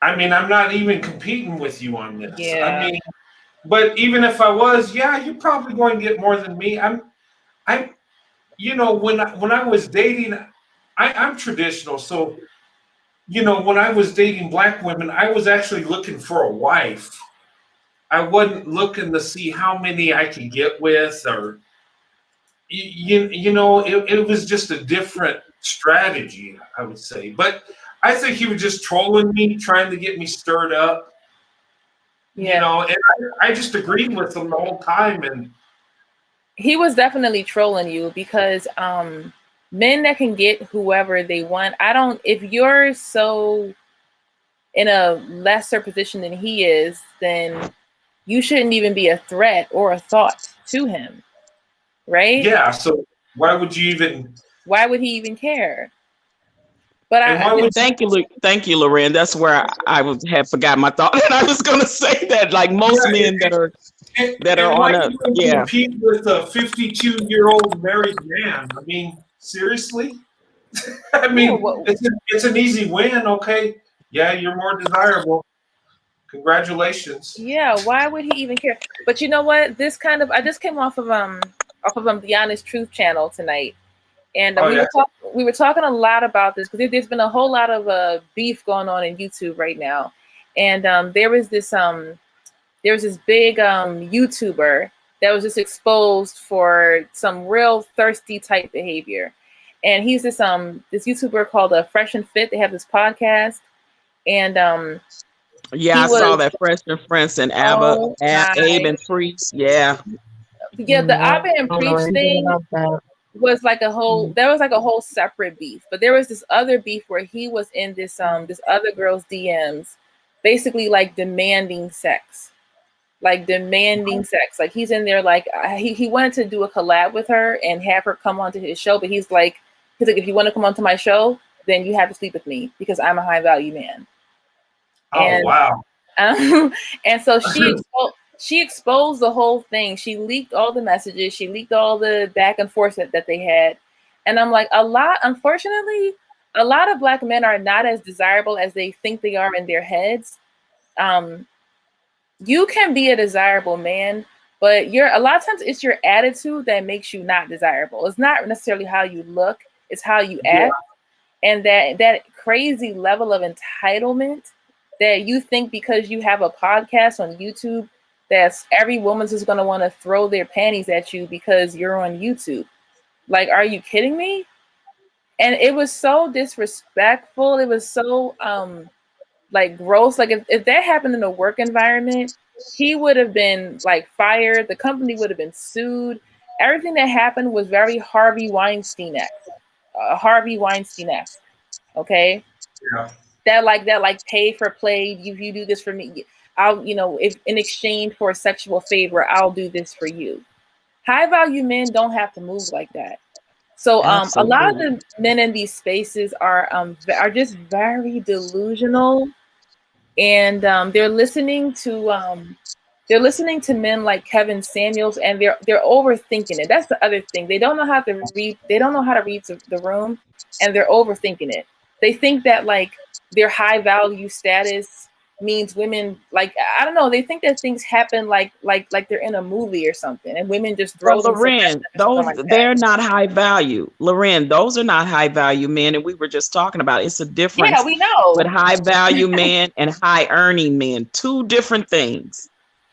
I mean, I'm not even competing with you on this. Yeah. I mean, but even if I was, yeah, you're probably going to get more than me. I'm, when I was dating, I'm traditional. So, when I was dating black women, I was actually looking for a wife. I wasn't looking to see how many I could get with, or, it was just a different strategy, I would say. But I think he was just trolling me, trying to get me stirred up. Yeah. And I just agreed with him the whole time. And He was definitely trolling you because men that can get whoever they want, if you're so in a lesser position than he is, then you shouldn't even be a threat or a thought to him, right? yeah, so why would you even? Why would he even care? But And why would Thank you, Loren. That's where I had forgot my thought, and I was going to say that, like most Yeah, men that are why on a would you compete with a 52-year-old married man? I mean, seriously? I mean, it's an easy win. Okay, yeah, you're more desirable. Congratulations. yeah, why would he even care? But you know what? I just came off of the Honest Truth channel tonight, and we were talking a lot about this because there's been a whole lot of beef going on in YouTube right now, and there was this big YouTuber that was just exposed for some real thirsty type behavior, and he's this YouTuber called Fresh and Fit. They have this podcast, and I saw that Fresh and Friends and Abe and Priest. Yeah. Yeah, the Abe and Priest thing was like a whole separate beef. But there was this other beef where he was in this other girl's DMs, basically like demanding sex. Like he's in there like he wanted to do a collab with her and have her come onto his show, but he's like, if you want to come onto my show, then you have to sleep with me because I'm a high value man. Oh, wow. And so she exposed the whole thing. She leaked all the messages. She leaked all the back and forth that they had. And I'm like, unfortunately, a lot of black men are not as desirable as they think they are in their heads. You can be a desirable man, but a lot of times it's your attitude that makes you not desirable. It's not necessarily how you look, it's how you act. And that crazy level of entitlement that you think because you have a podcast on YouTube, that every woman's just going to want to throw their panties at you because you're on YouTube. Like, are you kidding me? And it was so disrespectful. It was so like gross. Like if that happened in a work environment, he would have been like fired. The company would have been sued. Everything that happened was very Harvey Weinstein-esque. Okay. Yeah. That pay for play. You do this for me. I'll, if in exchange for a sexual favor, I'll do this for you. High value men don't have to move like that. So a lot of the men in these spaces are just very delusional, and they're listening to They're listening to men like Kevin Samuels, and they're overthinking it. That's the other thing. They don't know how to read. They don't know how to read the room, and they're overthinking it. They think that like their high value status means women, like, I don't know. They think that things happen like they're in a movie or something, and women just throw So, some cement Loren, or something those like that. they're not high value. Loren, those are not high value men, and we were just talking about it's a difference Yeah, we know. with high value men and high earning men. Two different things.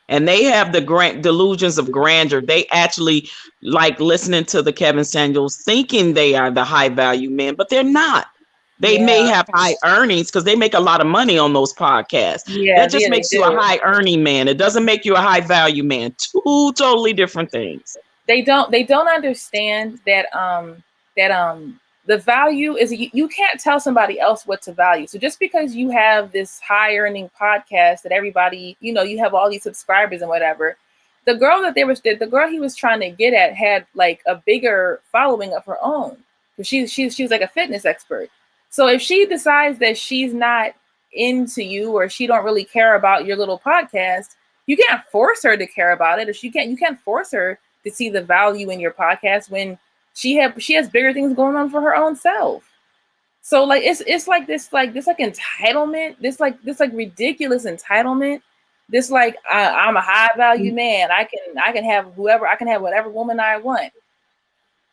And they have the delusions of grandeur. They actually like listening to the Kevin Samuels, thinking they are the high value men, but they're not. They may Yeah. have high earnings because they make a lot of money on those podcasts. Yeah, That just yeah, they makes you a do. high earning man. It doesn't make you a high value man. Two totally different things. They don't understand that the value is you can't tell somebody else what to value. So just because you have this high earning podcast that everybody, you know, you have all these subscribers and whatever, the girl he was trying to get at had like a bigger following of her own. She's like a fitness expert. So if she decides that she's not into you or she don't really care about your little podcast, you can't force her to care about it. Or you can't force her to see the value in your podcast when she has bigger things going on for her own self. So like it's like this entitlement, this ridiculous entitlement. This like I'm a high value man. I can have whoever, I can have whatever woman I want.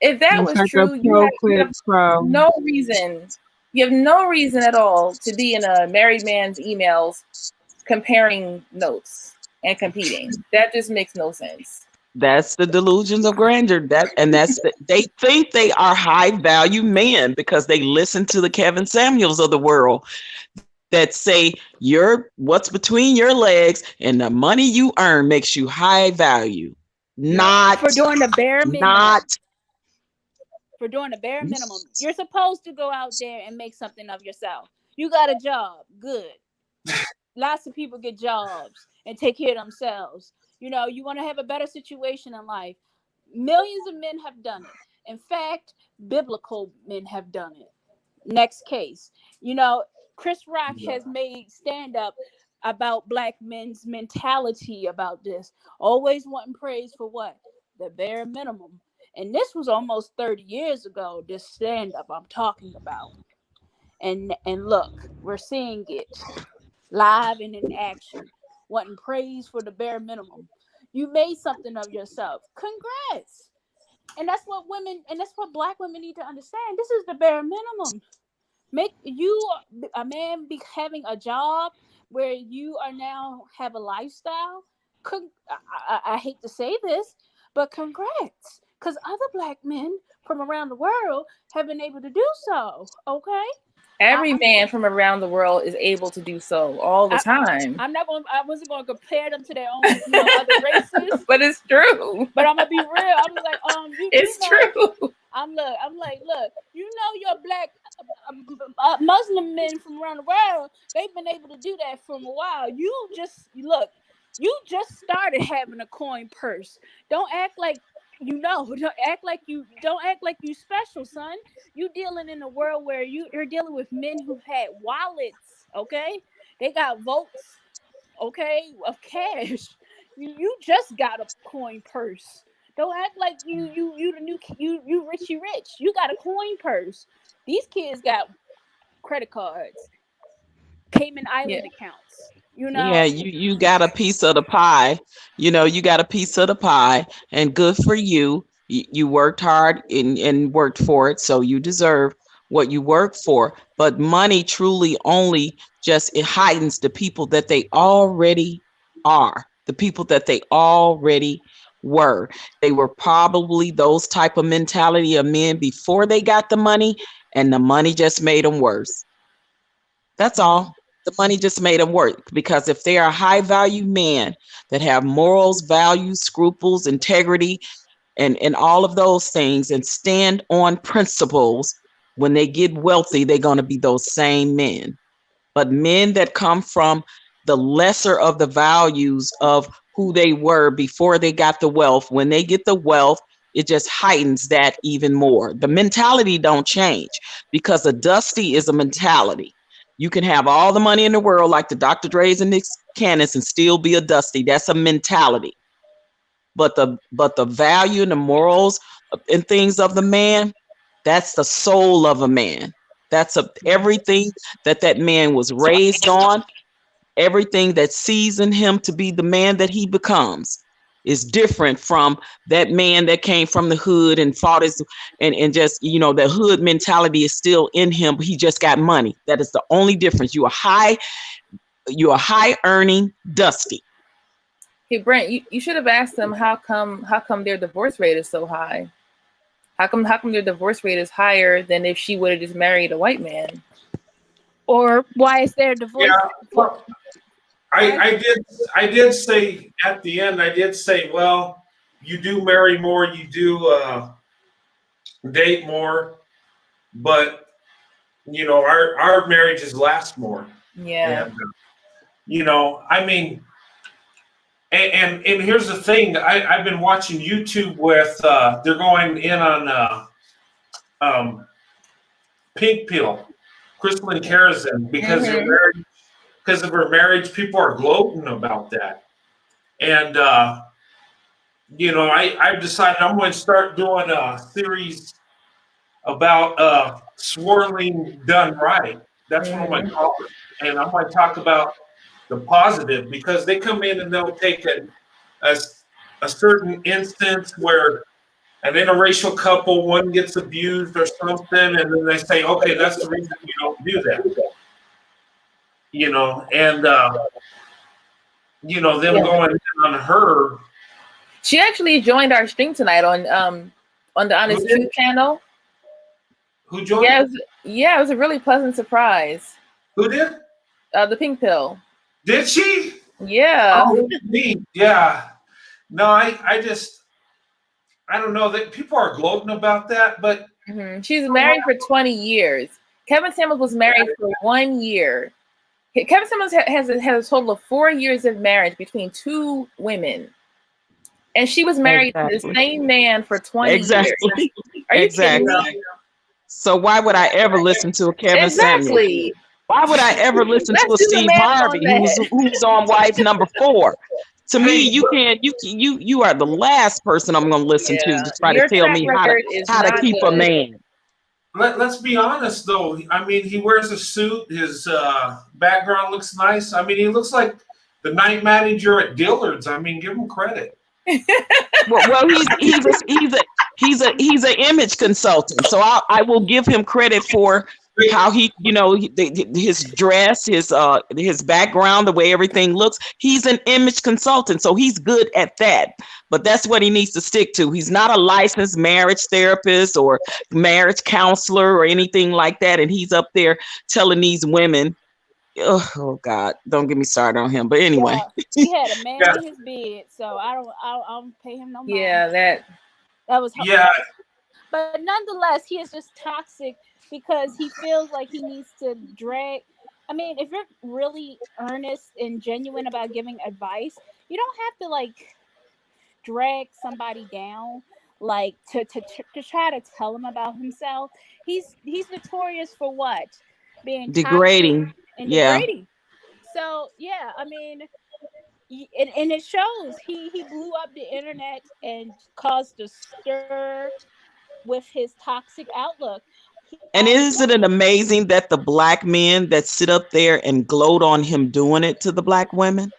If that It's was like true, a you pro have quid pro. no reason. You have no reason at all to be in a married man's emails comparing notes and competing. That just makes no sense. That's the delusions of grandeur. They think they are high value men because they listen to the Kevin Samuels of the world that say what's between your legs and the money you earn makes you high value. Not For doing the bare minimum. not For doing the bare minimum. You're supposed to go out there and make something of yourself. You got a job. Good. Lots of people get jobs and take care of themselves. You know, you want to have a better situation in life. Millions of men have done it. In fact, biblical men have done it. Next case. You know, Chris Rock has made stand-up about black men's mentality about this. Always wanting praise for what? The bare minimum. And this was almost 30 years ago, this stand-up I'm talking about. And look, we're seeing it live and in action. Wanting praise for the bare minimum. You made something of yourself. Congrats. And that's what black women need to understand. This is the bare minimum. Make you a man be having a job where you are now have a lifestyle. I hate to say this, but congrats. Because other black men from around the world have been able to do so. Okay? Every man from around the world is able to do so all the time. I wasn't going to compare them to their own other races. But it's true. But I'm gonna be real. I was like, it's true. I'm like, look, you know, your black Muslim men from around the world, they've been able to do that for a while. You just started having a coin purse. Don't act like don't act like you special, son. You dealing in a world where you're dealing with men who've had wallets, okay? They got votes, okay, of cash. You just got a coin purse. Don't act like you the new you richy rich. You got a coin purse. These kids got credit cards, Cayman Island accounts. You know. Yeah, you got a piece of the pie. You know, you got a piece of the pie, and good for you. You worked hard and worked for it, so you deserve what you work for. But money truly only it heightens the people that they already are, the people that they already were. They were probably those type of mentality of men before they got the money, and the money just made them worse. That's all. The money just made them work, because if they are high value men that have morals, values, scruples, integrity, and all of those things, and stand on principles, when they get wealthy, they're going to be those same men. But men that come from the lesser of the values of who they were before they got the wealth, when they get the wealth, it just heightens that even more. The mentality don't change, because a dusty is a mentality. You can have all the money in the world, like the Dr. Dre's and Candace and still be a Dusty. That's a mentality. But the value and the morals and things of the man, that's the soul of a man. That's everything that man was raised on, everything that seasoned him to be the man that he becomes is different from that man that came from the hood and fought his and just, the hood mentality is still in him, but he just got money. That is the only difference. You're a high earning Dusty. Hey Brent, you should have asked them how come their divorce rate is so high. How come their divorce rate is higher than if she would have just married a white man? Or why is there divorce? Yeah, well, I did say at the end, well, you do marry more, you do date more, but our marriages last more. Yeah. And I mean, and here's the thing, I've been watching YouTube with they're going in on Pink Pill, Crystal and Karazin, because they're married, because of her marriage, people are gloating about that. And I've decided I'm going to start doing a series about swirling done right. That's what I'm going to call it. And I'm going to talk about the positive, because they come in and they'll take a certain instance where an interracial couple, one gets abused or something, and then they say, okay, that's the reason you don't do that. And them going in on her. She actually joined our stream tonight on the Honest Truth channel. Who joined? Yeah, it was a really pleasant surprise. Who did? The Pink Pill. Did she? Yeah. Oh, neat. Yeah. No, I don't know that people are gloating about that, but she's married for 20 years. Kevin Samuels was married for 1 year. Kevin Samuels has a total of 4 years of marriage between two women. And she was married to the same man for 20 years. Are you kidding me? So why would I ever listen to a Kevin Samuels? Why would I ever listen to a Steve Harvey who's on wife number 4? To me, you are the last person I'm going to listen to try to tell me how to keep a man. Let's be honest, though. I mean, he wears a suit. His background looks nice. I mean, he looks like the night manager at Dillard's. I mean, give him credit. well, he's an image consultant, so I will give him credit for how he, his dress, his background, the way everything looks. He's an image consultant, so he's good at that. But that's what he needs to stick to. He's not a licensed marriage therapist or marriage counselor or anything like that. And he's up there telling these women, oh God, don't get me started on him. But anyway, he had a man in his bed, so I don't pay him no mind. Yeah, that was hard. Yeah. But nonetheless, he is just toxic because he feels like he needs to drag. I mean, if you're really earnest and genuine about giving advice, you don't have to like drag somebody down, like to try to tell him about himself. He's notorious for what? Being degrading. And degrading. So yeah, I mean, and it shows. He blew up the internet and caused a stir with his toxic outlook. And isn't it amazing that the black men that sit up there and gloat on him doing it to the black women?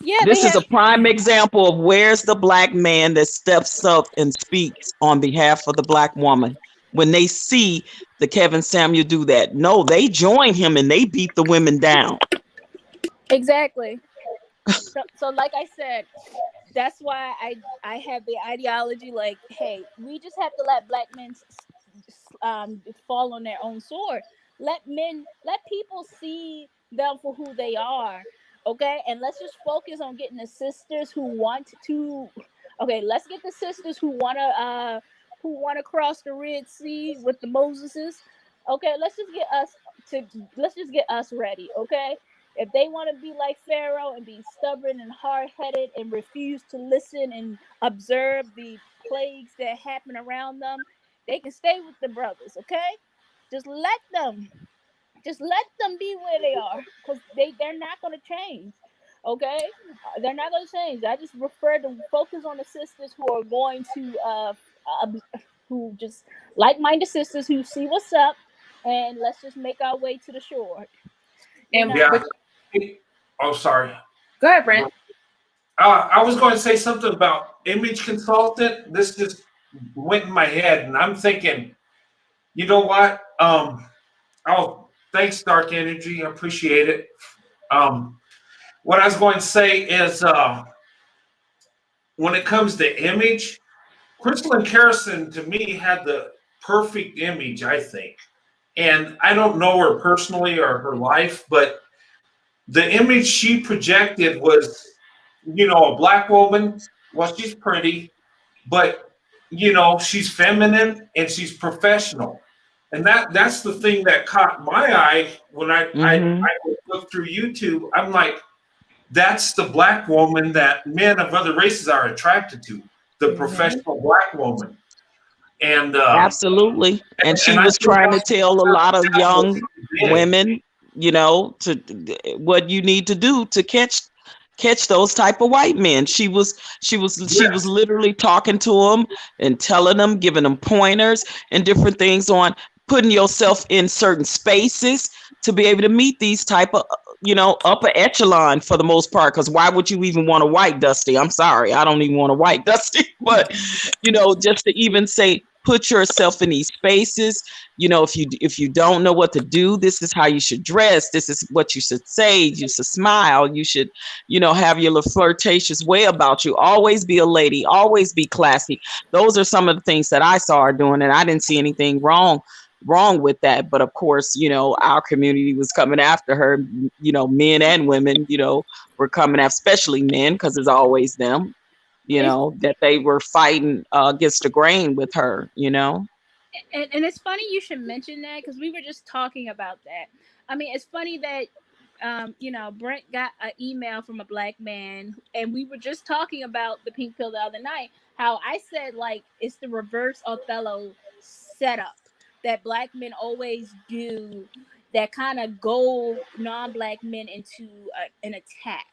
Yeah, this is a prime example of where's the black man that steps up and speaks on behalf of the black woman when they see the Kevin Samuel do that. No, they join him and they beat the women down. Exactly. So like I said, that's why I have the ideology like, hey, we just have to let black men fall on their own sword. Let people see them for who they are. Okay, and let's just focus on getting the sisters who want to. Okay, let's get the sisters who wanna cross the Red Sea with the Moseses. Okay, let's just get us ready. Okay, if they want to be like Pharaoh and be stubborn and hard-headed and refuse to listen and observe the plagues that happen around them, they can stay with the brothers. Okay, just let them Just let them be where they are, because they're not going to change. Okay, they're not going to change. I just prefer to focus on the sisters who are going to who just like-minded sisters who see what's up, and let's just make our way to the shore. And Yeah. but Oh, sorry. go ahead, Brent. I was going to say something about image consultant. This just went in my head, and I'm thinking, you know what? Oh, thanks, Dark Energy. I appreciate it. What I was going to say is, when it comes to image, Crystal and Carson to me had the perfect image, I think. And I don't know her personally or her life, but the image she projected was, a black woman. Well, she's pretty, but she's feminine and she's professional. And that's the thing that caught my eye when I looked through YouTube. I'm like, that's the black woman that men of other races are attracted to, the professional black woman. And Absolutely. And she and I was think trying to that's tell a lot of exactly what young she did. women, to what you need to do to catch those type of white men. She was literally talking to them and telling them, giving them pointers and different things on putting yourself in certain spaces to be able to meet these type of upper echelon for the most part. Because why would you even want a white Dusty? I'm sorry, I don't even want a white Dusty. But just to even say put yourself in these spaces. If you don't know what to do, this is how you should dress. This is what you should say. You should smile. You should have your little flirtatious way about you. Always be a lady. Always be classy. Those are some of the things that I saw her doing, and I didn't see anything wrong with that. But of course, our community was coming after her. Men and women, were coming after, especially men, because it's always them. That they were fighting against the grain with her. And it's funny you should mention that, because we were just talking about that. I mean, it's funny that Brent got an email from a black man, and we were just talking about the pink pill the other night. How I said, like, it's the reverse Othello setup that black men always do, that kind of go non-black men into an attack.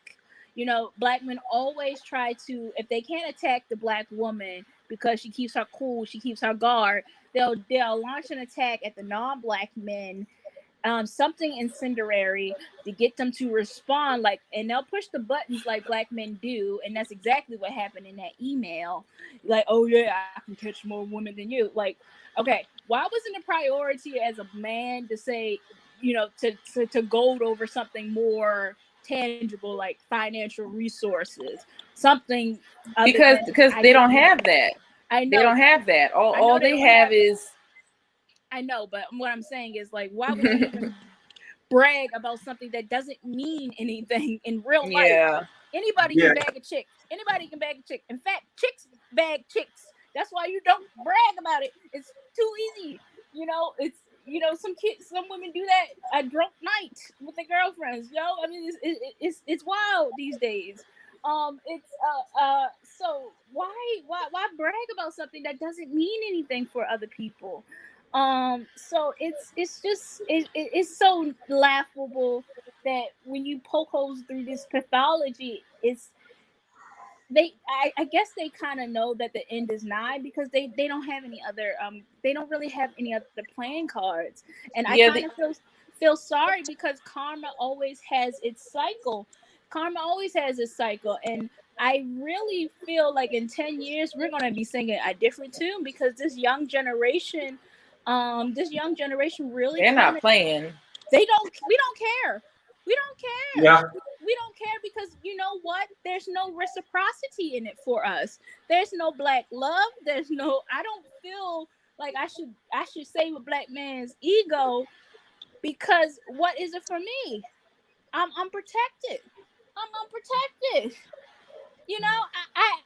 Black men always try to, if they can't attack the black woman because she keeps her cool, she keeps her guard, they'll launch an attack at the non-black men, something incendiary to get them to respond, like, and they'll push the buttons like black men do, and that's exactly what happened in that email. Like, oh yeah, I can catch more women than you. Like, okay, why wasn't a priority as a man to say, to gold over something more tangible, like financial resources, something Because they don't have that. I know they don't have that. All they have is. I know, but what I'm saying is, like, why would you even brag about something that doesn't mean anything in real life? Yeah. Anybody can bag a chick. Anybody can bag a chick. In fact, chicks bag chicks. That's why you don't brag about it. It's too easy. It's some women do that at drunk night with their girlfriends. I mean, it's wild these days. So why brag about something that doesn't mean anything for other people? So it's so laughable that when you poke holes through this pathology, I guess they kind of know that the end is nigh, because they don't have any other they don't really have any other playing cards. And I kind of feel sorry, because karma always has its cycle. And I really feel like in 10 years we're going to be singing a different tune, because this young generation really, they're not playing. We don't care. Yeah. We don't care, because you know what? There's no reciprocity in it for us. There's no black love. I don't feel like I should save a black man's ego, because what is it for me? I'm unprotected. I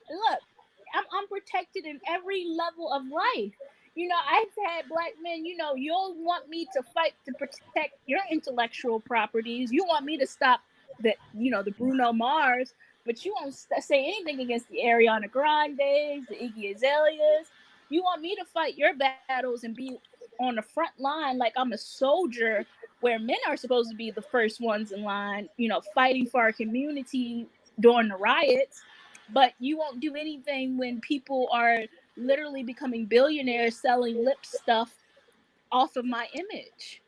look, I'm unprotected in every level of life. I've had black men, you'll want me to fight to protect your intellectual properties. You want me to stop the Bruno Mars, but you won't say anything against the Ariana Grandes, the Iggy Azaleas. You want me to fight your battles and be on the front line like I'm a soldier where men are supposed to be the first ones in line, you know, fighting for our community during the riots, but you won't do anything when people are literally becoming billionaires selling lip stuff off of my image.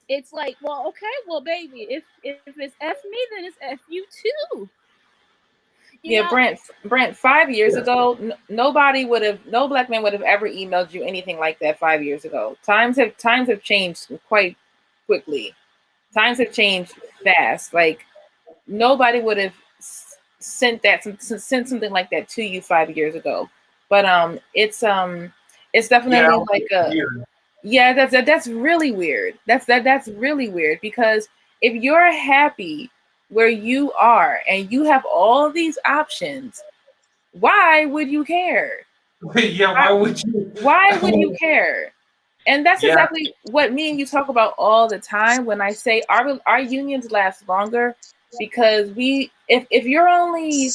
It's like, well, okay, well, baby, if it's F me, then it's F you too. You Yeah, know, Brent, 5 years ago, no black man would have ever emailed you anything like that 5 years ago. Times have changed quite quickly. Times have changed fast. Like nobody would have sent something like that to you 5 years ago. But it's definitely like a yeah, that's really weird. That's really weird, because if you're happy where you are and you have all these options, why would you care? Yeah, why would you? Why would you care? And that's Yeah. exactly what me and you talk about all the time when I say our unions last longer, because if your only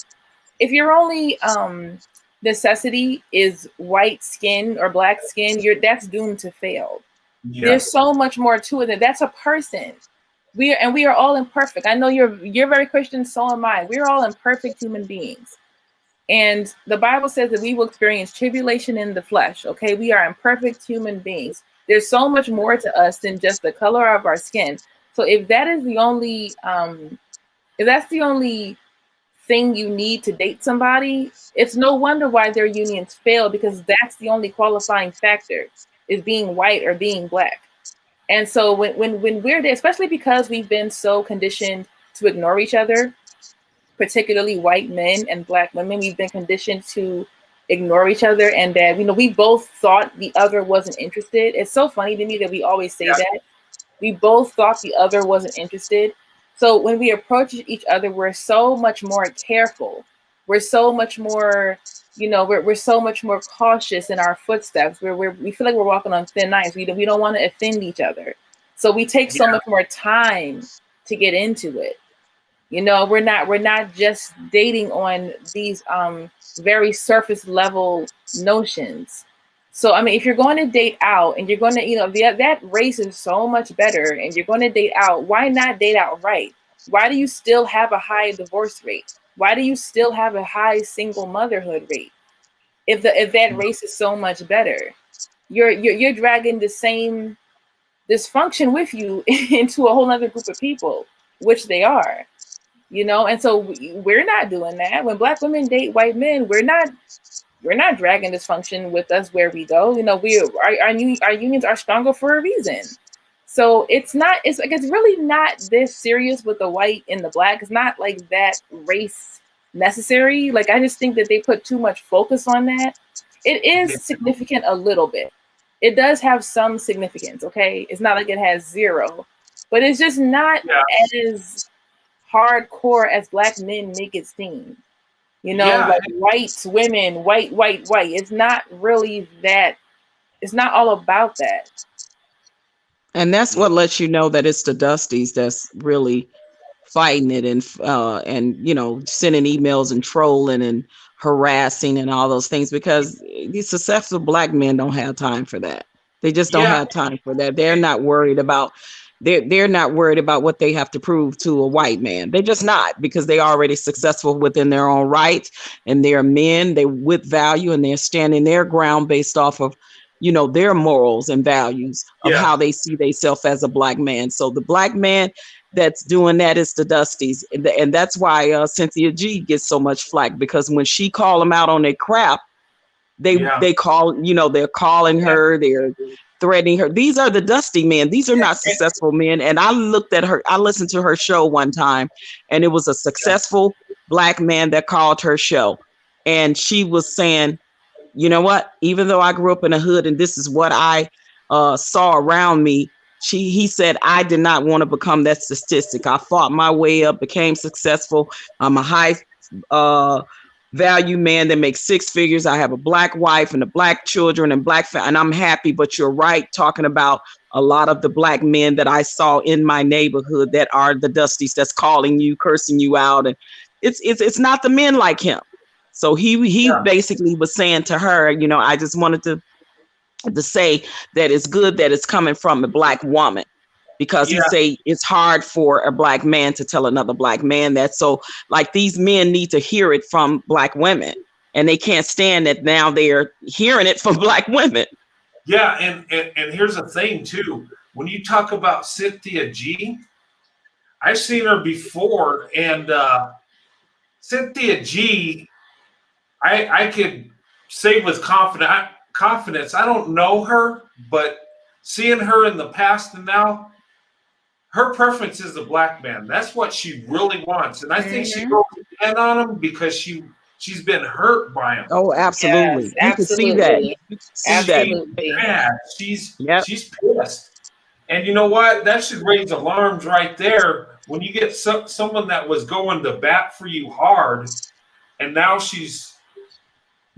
necessity is white skin or black skin, that's doomed to fail. Yeah. There's so much more to it than that's a person. We are all imperfect. I know you're very Christian, so am I. We're all imperfect human beings. And the Bible says that we will experience tribulation in the flesh. Okay, we are imperfect human beings. There's so much more to us than just the color of our skin. So if that is the only if that's the only thing you need to date somebody, it's no wonder why their unions fail, because that's the only qualifying factor, is being white or being black. And so when we're there, especially because we've been so conditioned to ignore each other, particularly white men and black women, we've been conditioned to ignore each other, and that, you know, we both thought the other wasn't interested. It's so funny to me that we always say that. We both thought the other wasn't interested. So when we approach each other, we're so much more careful. We're so much more, you know, we're so much more cautious in our footsteps. We feel like we're walking on thin ice. We don't want to offend each other. So we take so much more time to get into it. You know, we're not just dating on these very surface level notions. So, I mean, if you're going to date out and you're going to, you know, that race is so much better, and you're going to date out, why not date out right? Why do you still have a high divorce rate? Why do you still have a high single motherhood rate? If that race is so much better, you're dragging the same dysfunction with you into a whole other group of people, which they are, you know. And so we're not doing that. When black women date white men, we're not dragging dysfunction with us where we go. You know, our unions are stronger for a reason. So it's really not this serious with the white and the black. It's not like that race necessary. Like, I just think that they put too much focus on that. It is significant a little bit. It does have some significance, okay? It's not like it has zero, but it's just not as hardcore as black men make it seem. You know, like white women, white. It's not really that. It's not all about that. And that's what lets you know that it's the Dusties that's really fighting it, and you know, sending emails and trolling and harassing and all those things, because these successful black men don't have time for that. They just don't have time for that. They're not worried about what they have to prove to a white man. They're just not, because they're already successful within their own right, and they're men, they with value, and they're standing their ground based off of, you know, their morals and values of how they see themselves as a black man. So the black man that's doing that is the Dusties. And that's why Cynthia G gets so much flack, because when she call them out on their crap, they call, you know, they're calling her, they're threatening her. These are the Dusty men. These are not successful men. And I listened to her show one time, and it was a successful black man that called her show. And she was saying, you know what, even though I grew up in a hood and this is what I saw around me, he said, I did not want to become that statistic. I fought my way up, became successful. I'm a high value man that makes six figures. I have a black wife and a black children and and I'm happy. But you're right, talking about a lot of the black men that I saw in my neighborhood that are the Dusties that's calling you, cursing you out. And it's not the men like him. So he basically was saying to her, you know, I just wanted to say that it's good that it's coming from a black woman, because he Yeah. say it's hard for a black man to tell another black man that. So like these men need to hear it from black women, and they can't stand that now they're hearing it from black women. Yeah, and here's the thing too. When you talk about Cynthia G, I've seen her before, and Cynthia G, I could say with confidence, I don't know her, but seeing her in the past and now, her preference is the black man. That's what she really wants, and I think she goes in on him because she's been hurt by him. Oh, absolutely. Yes, You can see that. absolutely. You can see that. Absolutely. Mad. She's Yep. pissed. And you know what? That should raise alarms right there. When you get someone that was going to bat for you hard, and now she's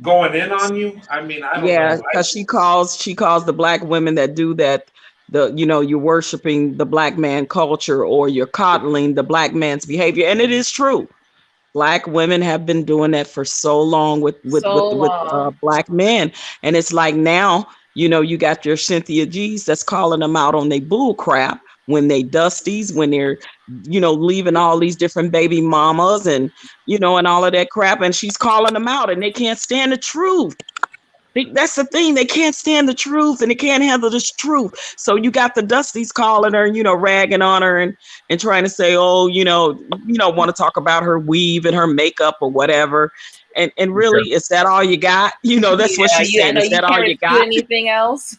going in on you. I mean, I don't Yeah, know. because she calls the black women that do that, you're worshiping the black man culture, or you're coddling the black man's behavior. And it is true. Black women have been doing that for so long with black men. And it's like now, you got your Cynthia G's that's calling them out on their bull crap when they dusties, when they're, leaving all these different baby mamas and, and all of that crap. And she's calling them out, and they can't stand the truth. That's the thing. They can't stand the truth, and they can't handle the truth. So you got the Dusties calling her, ragging on her and trying to say, oh, you don't want to talk about her weave and her makeup or whatever. And really, is that all you got? That's what she's saying. Is that all you got? Anything else?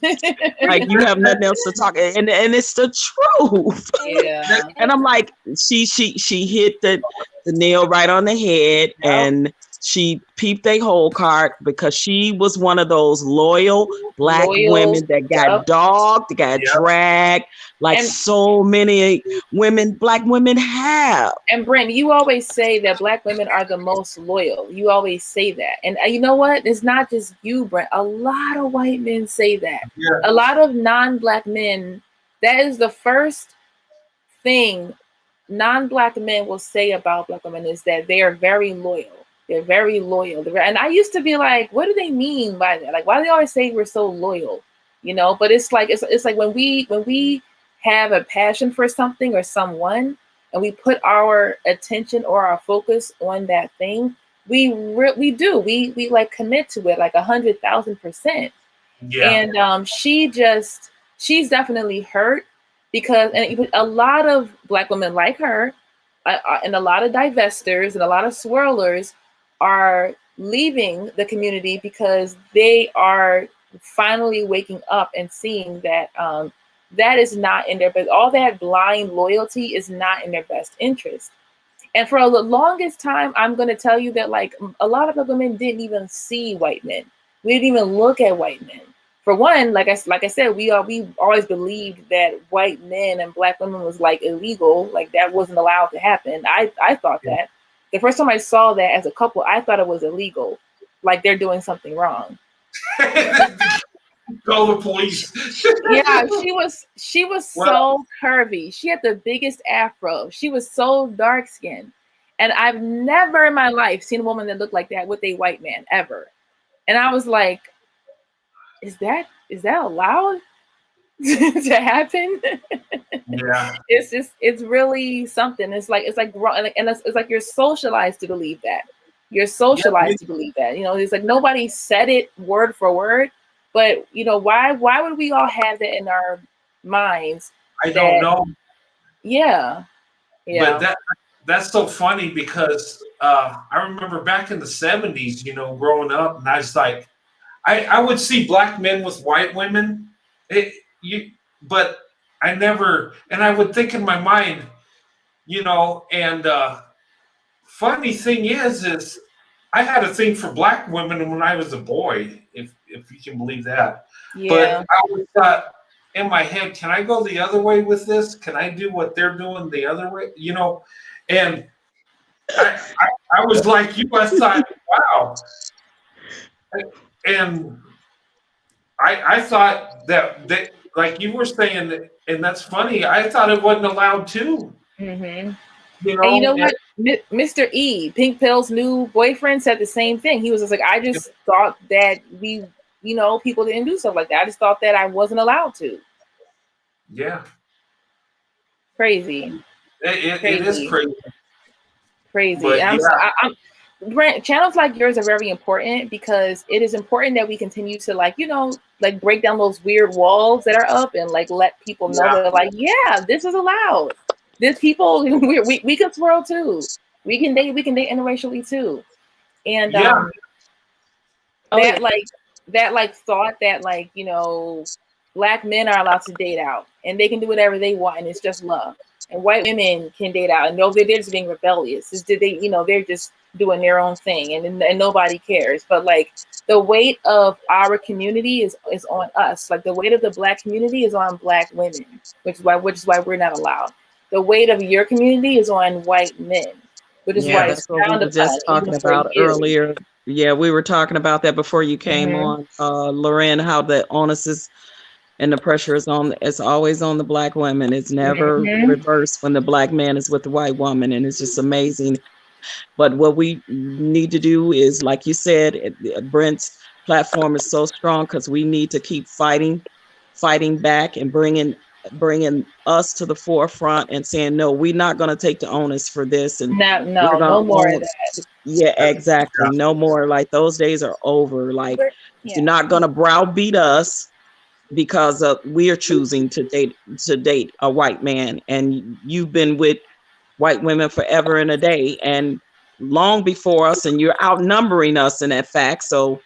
Like you have nothing else to talk. And it's the truth. Yeah. And I'm like, she hit the nail right on the head. Yep. And she peeped a whole cart because she was one of those loyal black women that got dogged, that got dragged, like so many black women have. And Brent, you always say that black women are the most loyal. You always say that. And you know what? It's not just you, Brent. A lot of white men say that. Yeah. A lot of non-black men, that is the first thing non-black men will say about black women, is that they are very loyal. They're very loyal. And I used to be like, what do they mean by that? Like, why do they always say we're so loyal? But it's like when we have a passion for something or someone, and we put our attention or our focus on that thing, we like commit to it like 100,000%. Yeah. And she's definitely hurt because a lot of black women like her, and a lot of divestors and a lot of swirlers are leaving the community because they are finally waking up and seeing that that is not in their best. All that blind loyalty is not in their best interest. And for the longest time, I'm going to tell you that like a lot of women didn't even see white men. We didn't even look at white men. For one, like I said, we always believed that white men and black women was like illegal, like that wasn't allowed to happen. I thought that. The first time I saw that as a couple, I thought it was illegal, like they're doing something wrong. Call the police. Yeah, she was so curvy. She had the biggest afro. She was so dark skinned, and I've never in my life seen a woman that looked like that with a white man ever. And I was like, is that allowed to happen? Yeah. It's really something. It's like you're socialized to believe that. You're socialized to believe that. It's like nobody said it word for word, but why would we all have that in our minds? I don't know. Yeah. Yeah. But that's so funny because I remember back in the 70s, growing up, and I was like, I would see black men with white women, but I never, and I would think in my mind, and funny thing is I had a thing for black women when I was a boy, if you can believe that. Yeah. But I always thought in my head, can I go the other way with this? Can I do what they're doing the other way? And I was like you, I thought, wow. And I thought that like you were saying, and that's funny, I thought it wasn't allowed too. Mm-hmm. And you know what? Mr. E, Pink Pill's new boyfriend, said the same thing. He was just like, I just thought that people didn't do stuff like that. I just thought that I wasn't allowed to. Yeah. Crazy. It is crazy. Crazy. But And yeah, I'm Brent, channels like yours are very important because it is important that we continue to like break down those weird walls that are up and like let people know yeah, that like, yeah, this is allowed. This people we can swirl too. We can date interracially too. And yeah, Oh yeah. that like thought that like, black men are allowed to date out and they can do whatever they want and it's just love. And white women can date out and they're just being rebellious. They're just doing their own thing and nobody cares. But like the weight of our community is on us. Like the weight of the black community is on black women, which is why we're not allowed. The weight of your community is on white men, which is Yeah, why it's that's what we frowned were upon just even talking for about you. earlier. Yeah, we were talking about that before you came Mhm. on, Loren, how the onus is and the pressure is it's always on the black women. It's never Mhm. reversed when the black man is with the white woman. And it's just amazing. But what we need to do is, like you said, Brent's platform is so strong because we need to keep fighting back and bringing us to the forefront and saying, no, we're not going to take the onus for this. And we're going No to more of own. that. Yeah, exactly. No more. Like those days are over. Like Yeah. you're not going to browbeat us because we're choosing to date a white man, and you've been with white women forever and a day and long before us, and you're outnumbering us in that fact. So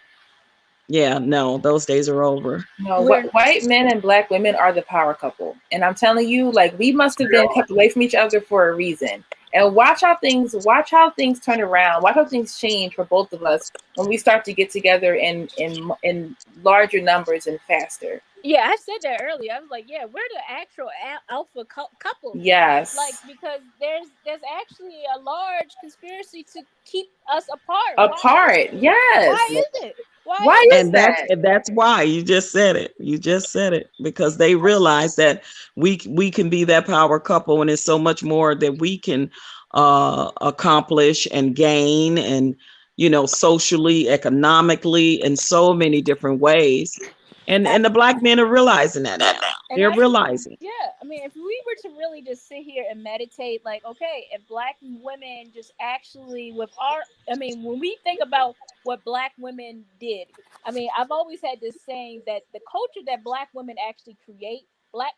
yeah, no, those days are over. No, We're white men and black women are the power couple. And I'm telling you, like we must have been kept away from each other for a reason. And watch how things turn around. Watch how things change for both of us when we start to get together in larger numbers and faster. Yeah, I said that earlier. I was like, yeah, we're the actual alpha couple. Yes. Like because there's actually a large conspiracy to keep us apart. Apart. Yes. Why is it? Why is And that? that's why you just said it. You just said it because they realize that we can be that power couple, and it's so much more that we can accomplish and gain, and socially, economically, in so many different ways. And the black men are realizing that now. And They're realizing. yeah, I mean, if we were to really just sit here and meditate, like, okay, if black women just actually when we think about what black women did, I mean, I've always had this saying that the culture that black women actually create,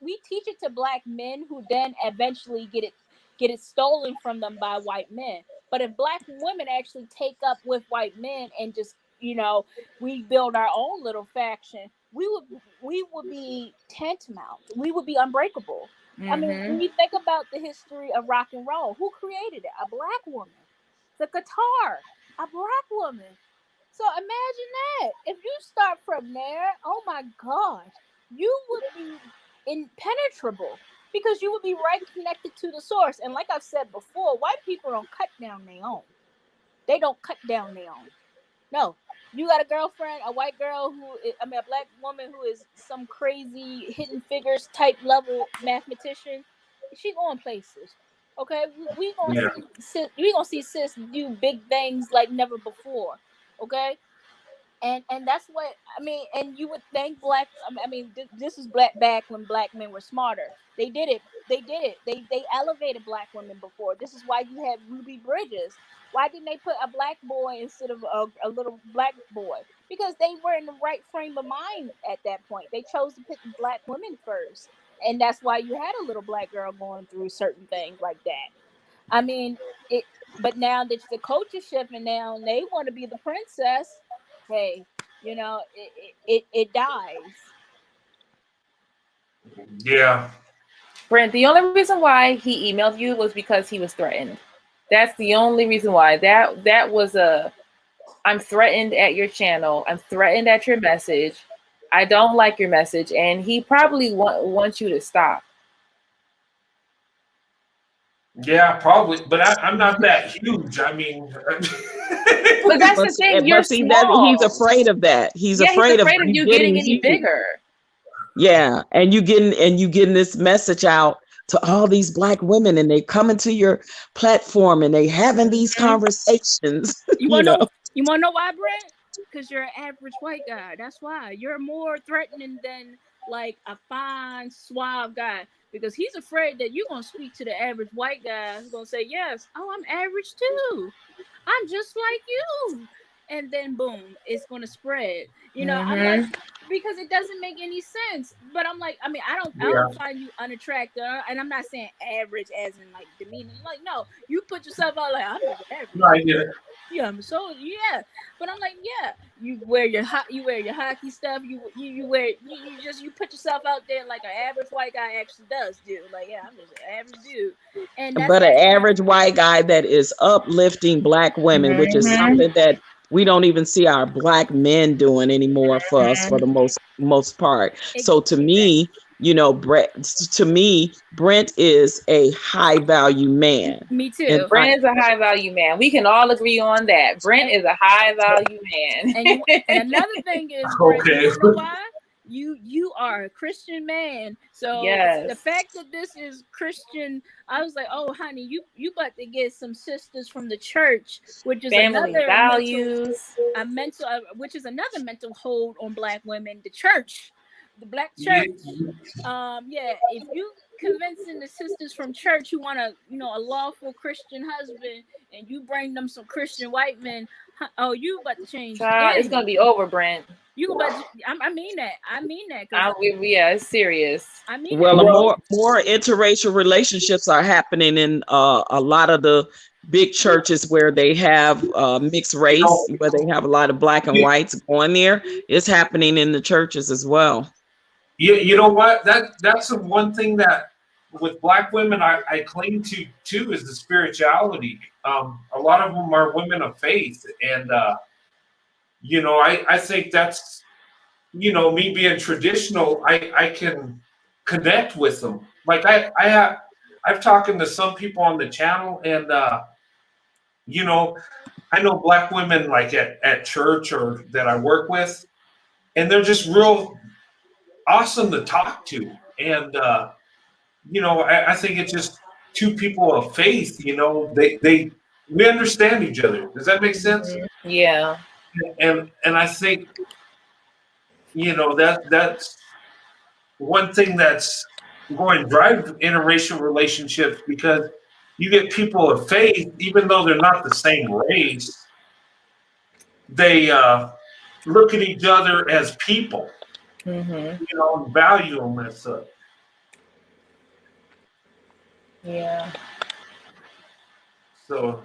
we teach it to black men who then eventually get it stolen from them by white men. But if black women actually take up with white men and just, we build our own little faction, we would be tantamount. We would be unbreakable. I mean, when you think about the history of rock and roll, who created it? A black woman. The guitar, a black woman. So imagine that. If you start from there, oh my God, you would be impenetrable because you would be right connected to the source. And like I've said before, white people don't cut down their own. They don't cut down their own. No, you got a girlfriend, a white girl a black woman who is some crazy hidden figures type level mathematician. She going places. Okay, we gonna yeah, see sis do big things like never before. Okay, and that's what I mean. And you would think this is back when black men were smarter. They did it. They elevated black women before. This is why you had Ruby Bridges. Why didn't they put a black boy instead of a little black boy? Because they were in the right frame of mind at that point. They chose to pick black women first, and that's why you had a little black girl going through certain things like that. I mean, it. But now that the culture shifting now, and they want to be the princess. Hey, it dies. yeah, Brent, the only reason why he emailed you was because he was threatened. That's the only reason why. That was I'm threatened at your channel. I'm threatened at your message. I don't like your message, and he probably wants you to stop. yeah, probably. But I'm not that huge. I mean, But that's the thing. You're see small. that he's afraid of that. He's afraid of you getting any bigger. Yeah, and you getting this message out to all these black women, and they coming to your platform, and they having these conversations. You wanna know why, Brent? Because you're an average white guy. That's why you're more threatening than like a fine, suave guy, because he's afraid that you're gonna speak to the average white guy who's gonna say, yes, oh, I'm average too. I'm just like you. And then boom, it's gonna spread. I'm like, Mm-hmm. because it doesn't make any sense. But I'm like, I mean, I Yeah. don't find you unattractive, and I'm not saying average as in like demeaning. Like, no, you put yourself out like I'm just average. No, I get it. Yeah, so yeah, but I'm like, yeah, you wear your hockey stuff. You wear you put yourself out there like an average white guy actually does do. Like, yeah, I'm just an average dude, and that's But an actually average white guy that is uplifting black women, which is Mm-hmm. something that we don't even see our black men doing anymore for us for the most part. So to me, Brent is a high value man. me And too. Brent is a high value man. We can all agree on that. Brent is a high value man. And another thing is, Brent, Okay. you wanna know why? You are a Christian man, so Yes. the fact that this is Christian, I was like, oh honey, you about to get some sisters from the church, which is Family another values. which is another mental hold on black women. The church, the black Yeah. church. Yeah, if you convincing the sisters from church who want a lawful Christian husband, and you bring them some Christian white men, oh, you about to change the Child, it's game. gonna be over, Brent. You about to, I mean that. I mean that. Yeah, it's serious. I mean well, that. more interracial relationships are happening in a lot of the big churches where they have mixed race, where they have a lot of black and whites going there. It's happening in the churches as well. You know what? That's the one thing that with black women I cling to too is the spirituality. A lot of them are women of faith, and I think that's me being traditional. I can connect with them. Like I've talking to some people on the channel, and I know black women like at church or that I work with, and they're just real awesome to talk to, and I think it's just two people of faith. We understand each other. Does that make sense? Yeah. And I think that's one thing that's going to drive interracial relationships, because you get people of faith, even though they're not the same race, they look at each other as people, Mm-hmm. and value them as such. Yeah. So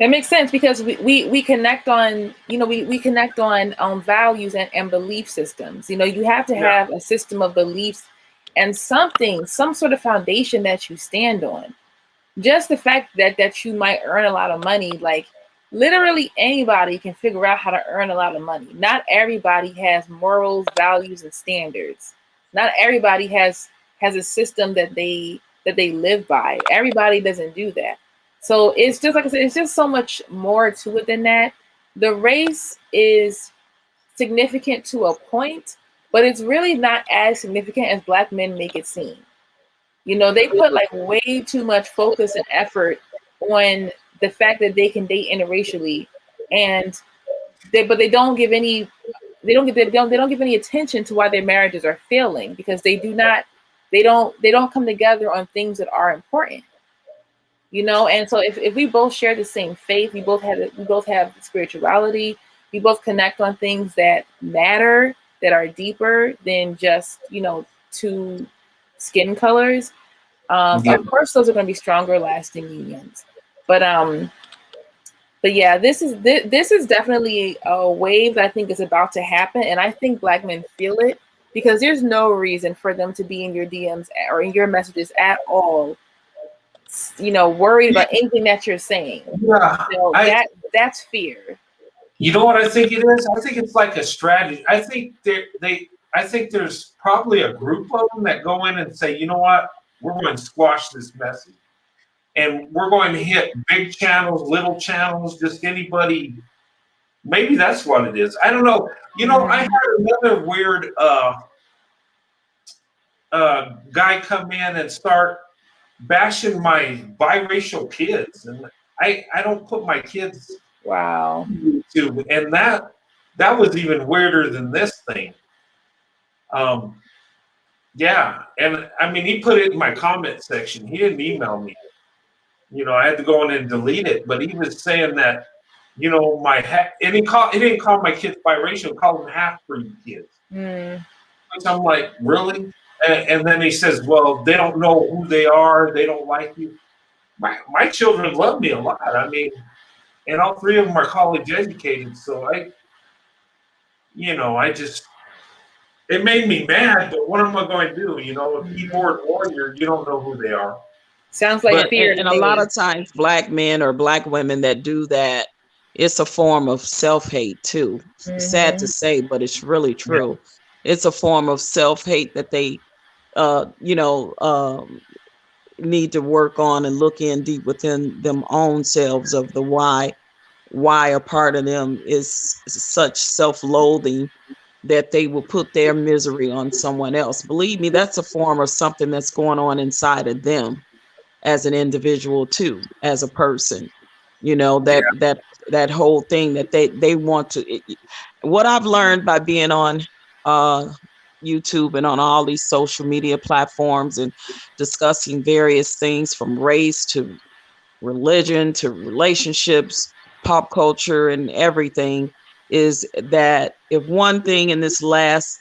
That makes sense, because we connect on, we connect on values and belief systems. You have to have a system of beliefs and some sort of foundation that you stand on. Just the fact that you might earn a lot of money, like literally anybody can figure out how to earn a lot of money. Not everybody has morals, values, and standards. Not everybody has a system that they live by. Everybody doesn't do that. So it's just, like I said, it's just so much more to it than that. The race is significant to a point, but it's really not as significant as black men make it seem. They put like way too much focus and effort on the fact that they can date interracially, and but they don't give any attention to why their marriages are failing, because they don't come together on things that are important. And so if we both share the same faith, we both have spirituality, we both connect on things that matter, that are deeper than just two skin colors. Of course, those are going to be stronger, lasting unions. But yeah, this is definitely a wave that I think is about to happen, and I think black men feel it, because there's no reason for them to be in your DMs or in your messages at all, worried about anything that you're saying. Yeah, That's fear. you know what I think it is? I think it's like a strategy. I think I think there's probably a group of them that go in and say, you know what, we're going to squash this message, and we're going to hit big channels, little channels, just anybody. Maybe that's what it is. I don't know. I had another weird guy come in and start bashing my biracial kids, and I don't put my kids Wow. to, and that was even weirder than this thing. Yeah, and I mean, he put it in my comment section. He didn't email me. I had to go in and delete it. But he was saying that, and he didn't call my kids biracial. He called them half-breed kids. Mm. Which I'm like, really? And then he says, well, they don't know who they are. They don't like you. My children love me a lot. I mean, and all three of them are college educated. So I just, it made me mad. But what am I going to do? A keyboard warrior, you don't know who they are. Sounds like But fear and to a lot me. of times black men or black women that do that, it's a form of self-hate too. Sad to say, but it's really true. It's a form of self-hate that they need to work on and look in deep within them own selves of the why a part of them is such self-loathing that they will put their misery on someone else. Believe me, that's a form of something that's going on inside of them as an individual too, as a person. That whole thing that they want to. What I've learned by being on YouTube and on all these social media platforms and discussing various things from race to religion to relationships, pop culture, and everything, is that if one thing in this last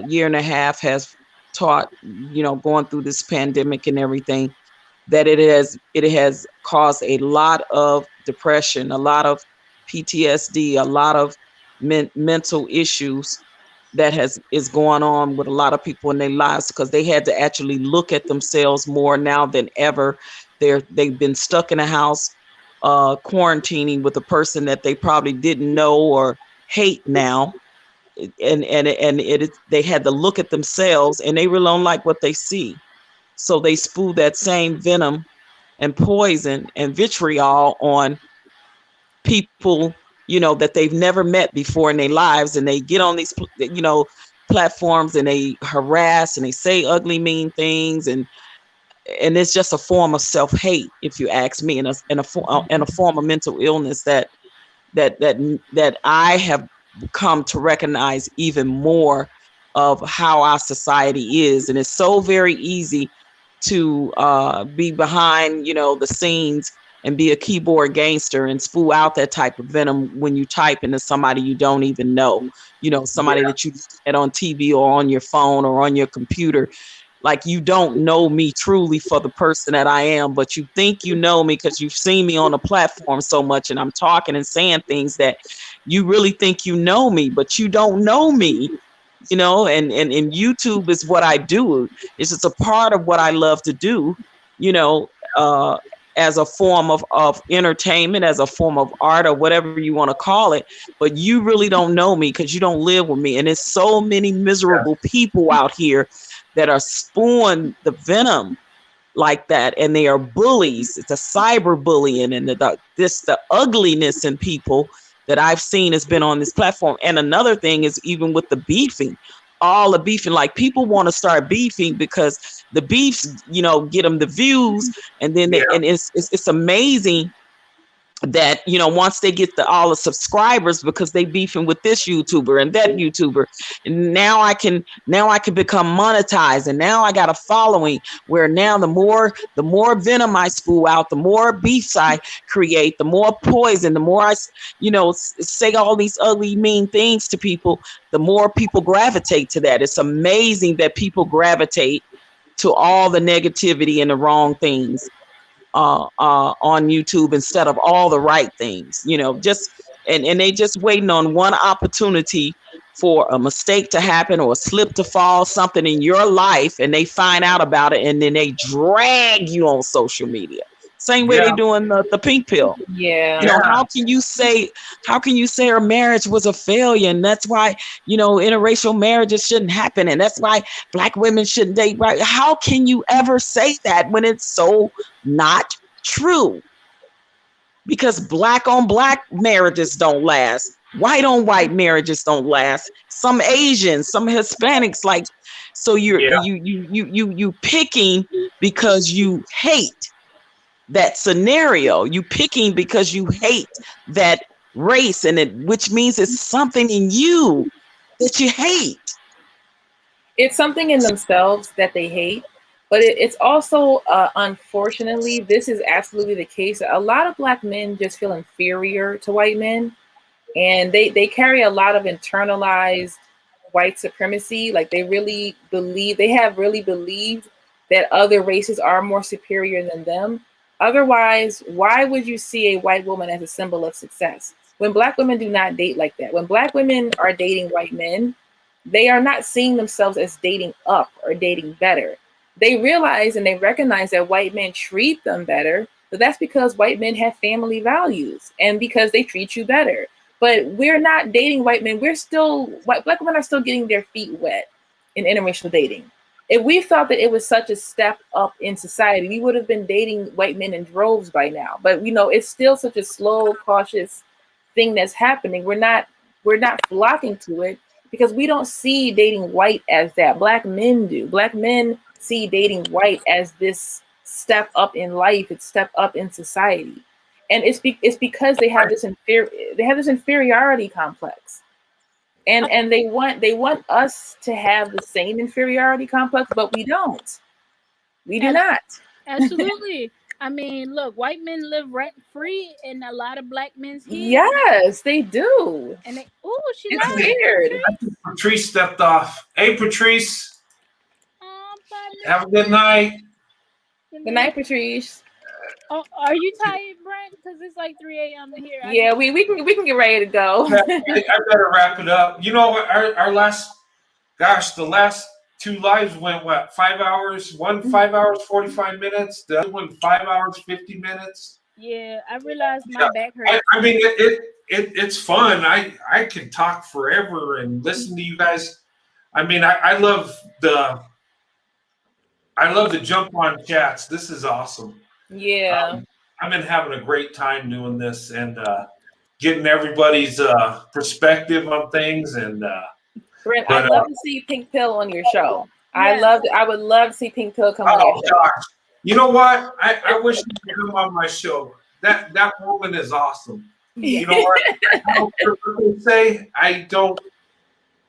year and a half has taught, going through this pandemic and everything, that it has caused a lot of depression, a lot of PTSD, a lot of mental issues that is going on with a lot of people in their lives, because they had to actually look at themselves more now than ever. They've been stuck in a house, quarantining with a person that they probably didn't know or hate now, and they had to look at themselves, and they really don't like what they see. So they spew that same venom and poison and vitriol on people, that they've never met before in their lives. And they get on these, platforms, and they harass and they say ugly, mean things. And it's just a form of self-hate, if you ask me, and a form of mental illness that I have come to recognize even more of how our society is. And it's so very easy to be behind, the scenes and be a keyboard gangster and spew out that type of venom when you type into somebody you don't even know, somebody that you get on TV or on your phone or on your computer. Like, you don't know me truly for the person that I am, but you think you know me because you've seen me on a platform so much, and I'm talking and saying things that you really think you know me, but you don't know me, and YouTube is what I do. It's just a part of what I love to do, as a form of entertainment, as a form of art, or whatever you want to call it. But you really don't know me because you don't live with me. And there's so many miserable people out here that are spewing the venom like that, and they are bullies. It's a cyber bullying, and the ugliness in people that I've seen has been on this platform. And another thing is, even with the beefing, all the beefing, like, people want to start beefing because the beefs, get them the views, and then and it's amazing that once they get all the subscribers, because they beefing with this YouTuber and that YouTuber, and now I can become monetized, and now I got a following, where now the more venom I spew out, the more beefs I create, the more poison, the more I say all these ugly, mean things to people, the more people gravitate to that. It's amazing that people gravitate to all the negativity and the wrong things on YouTube instead of all the right things, and they just waiting on one opportunity for a mistake to happen or a slip to fall, something in your life, and they find out about it, and then they drag you on social media. Same way they doing the pink pill. How can you say her marriage was a failure, and that's why interracial marriages shouldn't happen, and that's why black women shouldn't date? Right? How can you ever say that when it's so not true? Because black on black marriages don't last. White on white marriages don't last. Some Asians, some Hispanics, like, so you picking because you hate that scenario. You picking because you hate that race, and which means it's something in you that you hate. It's something in themselves that they hate, but it's also, unfortunately, this is absolutely the case. A lot of Black men just feel inferior to white men, and they carry a lot of internalized white supremacy. Like they have really believed that other races are more superior than them. Otherwise, why would you see a white woman as a symbol of success? When Black women do not date like that, when Black women are dating white men, they are not seeing themselves as dating up or dating better. They realize and they recognize that white men treat them better, but that's because white men have family values and because they treat you better. But we're not dating white men. Black women are still getting their feet wet in interracial dating. If we felt that it was such a step up in society, we would have been dating white men in droves by now. But it's still such a slow, cautious thing that's happening. We're not flocking to it because we don't see dating white as that. Black men do. Black men see dating white as this step up in life. It's step up in society, and it's because they have this inferiority complex, and they want us to have the same inferiority complex, but we don't. We do not. Absolutely. I mean, look, white men live rent free in a lot of Black men's heads. Yes, they do. And she It's lied. weird. Patrice stepped off. Hey, Patrice. Oh, bye, Have a good night. Good night, Patrice. Oh, are you tired, Brent? Because it's like 3 a.m. here. Yeah, we can get ready to go. I better wrap it up. You know, the last two lives went what, 5 hours? One 5 hours 45 minutes. The other one 5 hours 50 minutes. Yeah, I realized my back hurts. I mean, it's fun. I can talk forever and listen to you guys. I mean, I love the jump on chats. This is awesome. Yeah. I've been having a great time doing this and getting everybody's perspective on things. And Brent, I'd love to see Pink Pill on your show. Yes. I would love to see Pink Pill come on your show. Gosh. You know what? I wish you could come on my show. That woman is awesome. You know what? I don't care what they say. I don't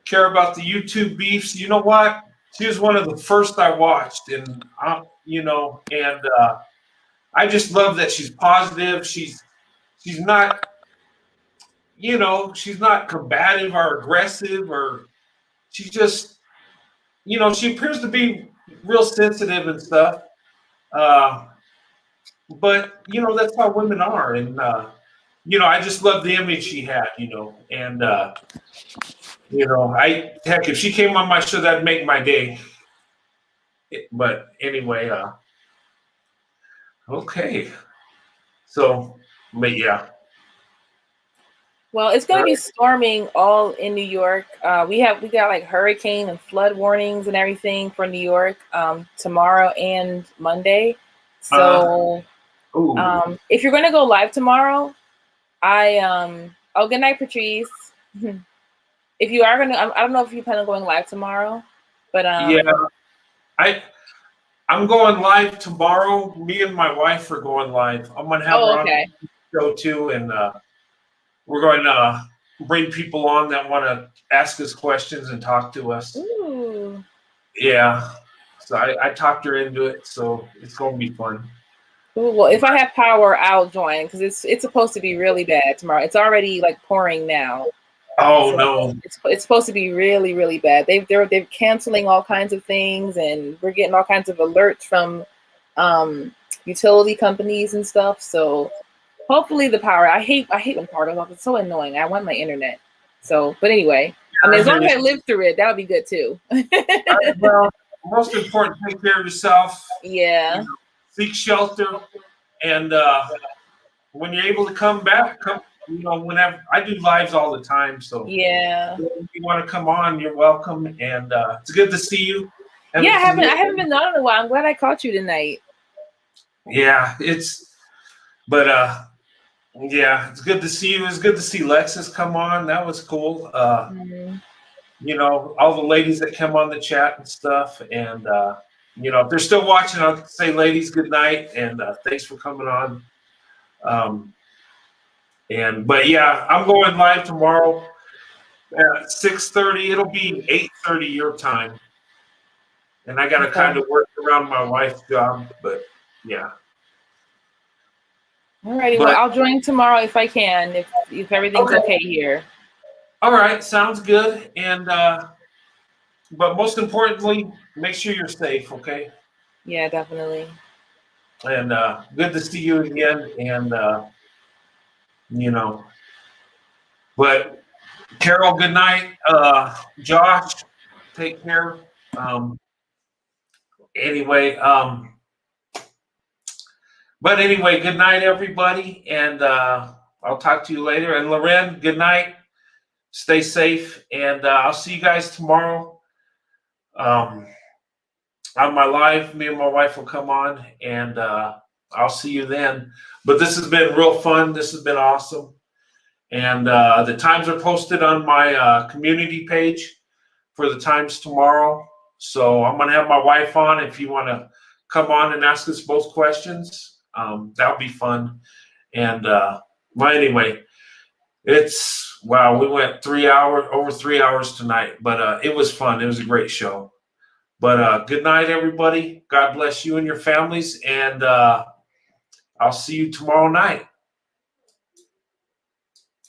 care about the YouTube beefs. You know what? She was one of the first I watched, and and I just love that she's positive. She's not, she's not combative or aggressive, or she's just, she appears to be real sensitive and stuff. But that's how women are, and I just love the image she had, and if she came on my show, that'd make my day. But anyway, okay. So, but yeah. Well, it's going to be storming all in New York. We got like hurricane and flood warnings and everything for New York tomorrow and Monday. So, if you're going to go live tomorrow, good night, Patrice. If you are gonna, I don't know if you plan on going live tomorrow, but yeah, I'm going live tomorrow. Me and my wife are going live. I'm gonna have her on the show too, and we're going to bring people on that want to ask us questions and talk to us. Ooh. Yeah, so I talked her into it, so it's going to be fun. Ooh, well, if I have power, I'll join because it's supposed to be really bad tomorrow. It's already like pouring now. Oh so no! It's supposed to be really, really bad. They're canceling all kinds of things, and we're getting all kinds of alerts from utility companies and stuff. So hopefully the power. I hate when power goes off. It's so annoying. I want my internet. So, but anyway, I mean, as long as I live through it, that would be good too. Well, most important, take care of yourself. Yeah. Seek shelter, and when you're able to come back, whenever. I do lives all the time, so yeah. If you want to come on, you're welcome, and it's good to see you. And yeah, I haven't been on in a while. I'm glad I caught you tonight. Yeah, it's good to see you. It's good to see Lexus come on. That was cool. All the ladies that come on the chat and stuff, and if they're still watching, I'll say, ladies, good night, and thanks for coming on. But yeah, I'm going live tomorrow at 6:30. It'll be 8:30 your time. And I got to Okay. kind of work around my wife's job, but yeah. Alrighty, But- well, I'll join tomorrow if I can, if everything's okay here. All right, sounds good. And but most importantly, make sure you're safe, okay? Yeah, definitely. And good to see you again. And you know, but Carol, good night. Josh, take care. Anyway, but anyway, good night, everybody, and I'll talk to you later. And Loren, good night. Stay safe, and I'll see you guys tomorrow. On my live, me and my wife will come on, and I'll see you then. But this has been real fun. This has been awesome. And the times are posted on my community page for the times tomorrow. So I'm going to have my wife on if you want to come on and ask us both questions. That'll be fun. And well, anyway, wow, we went over 3 hours tonight, but it was fun. It was a great show. But good night, everybody. God bless you and your families. And I'll see you tomorrow night.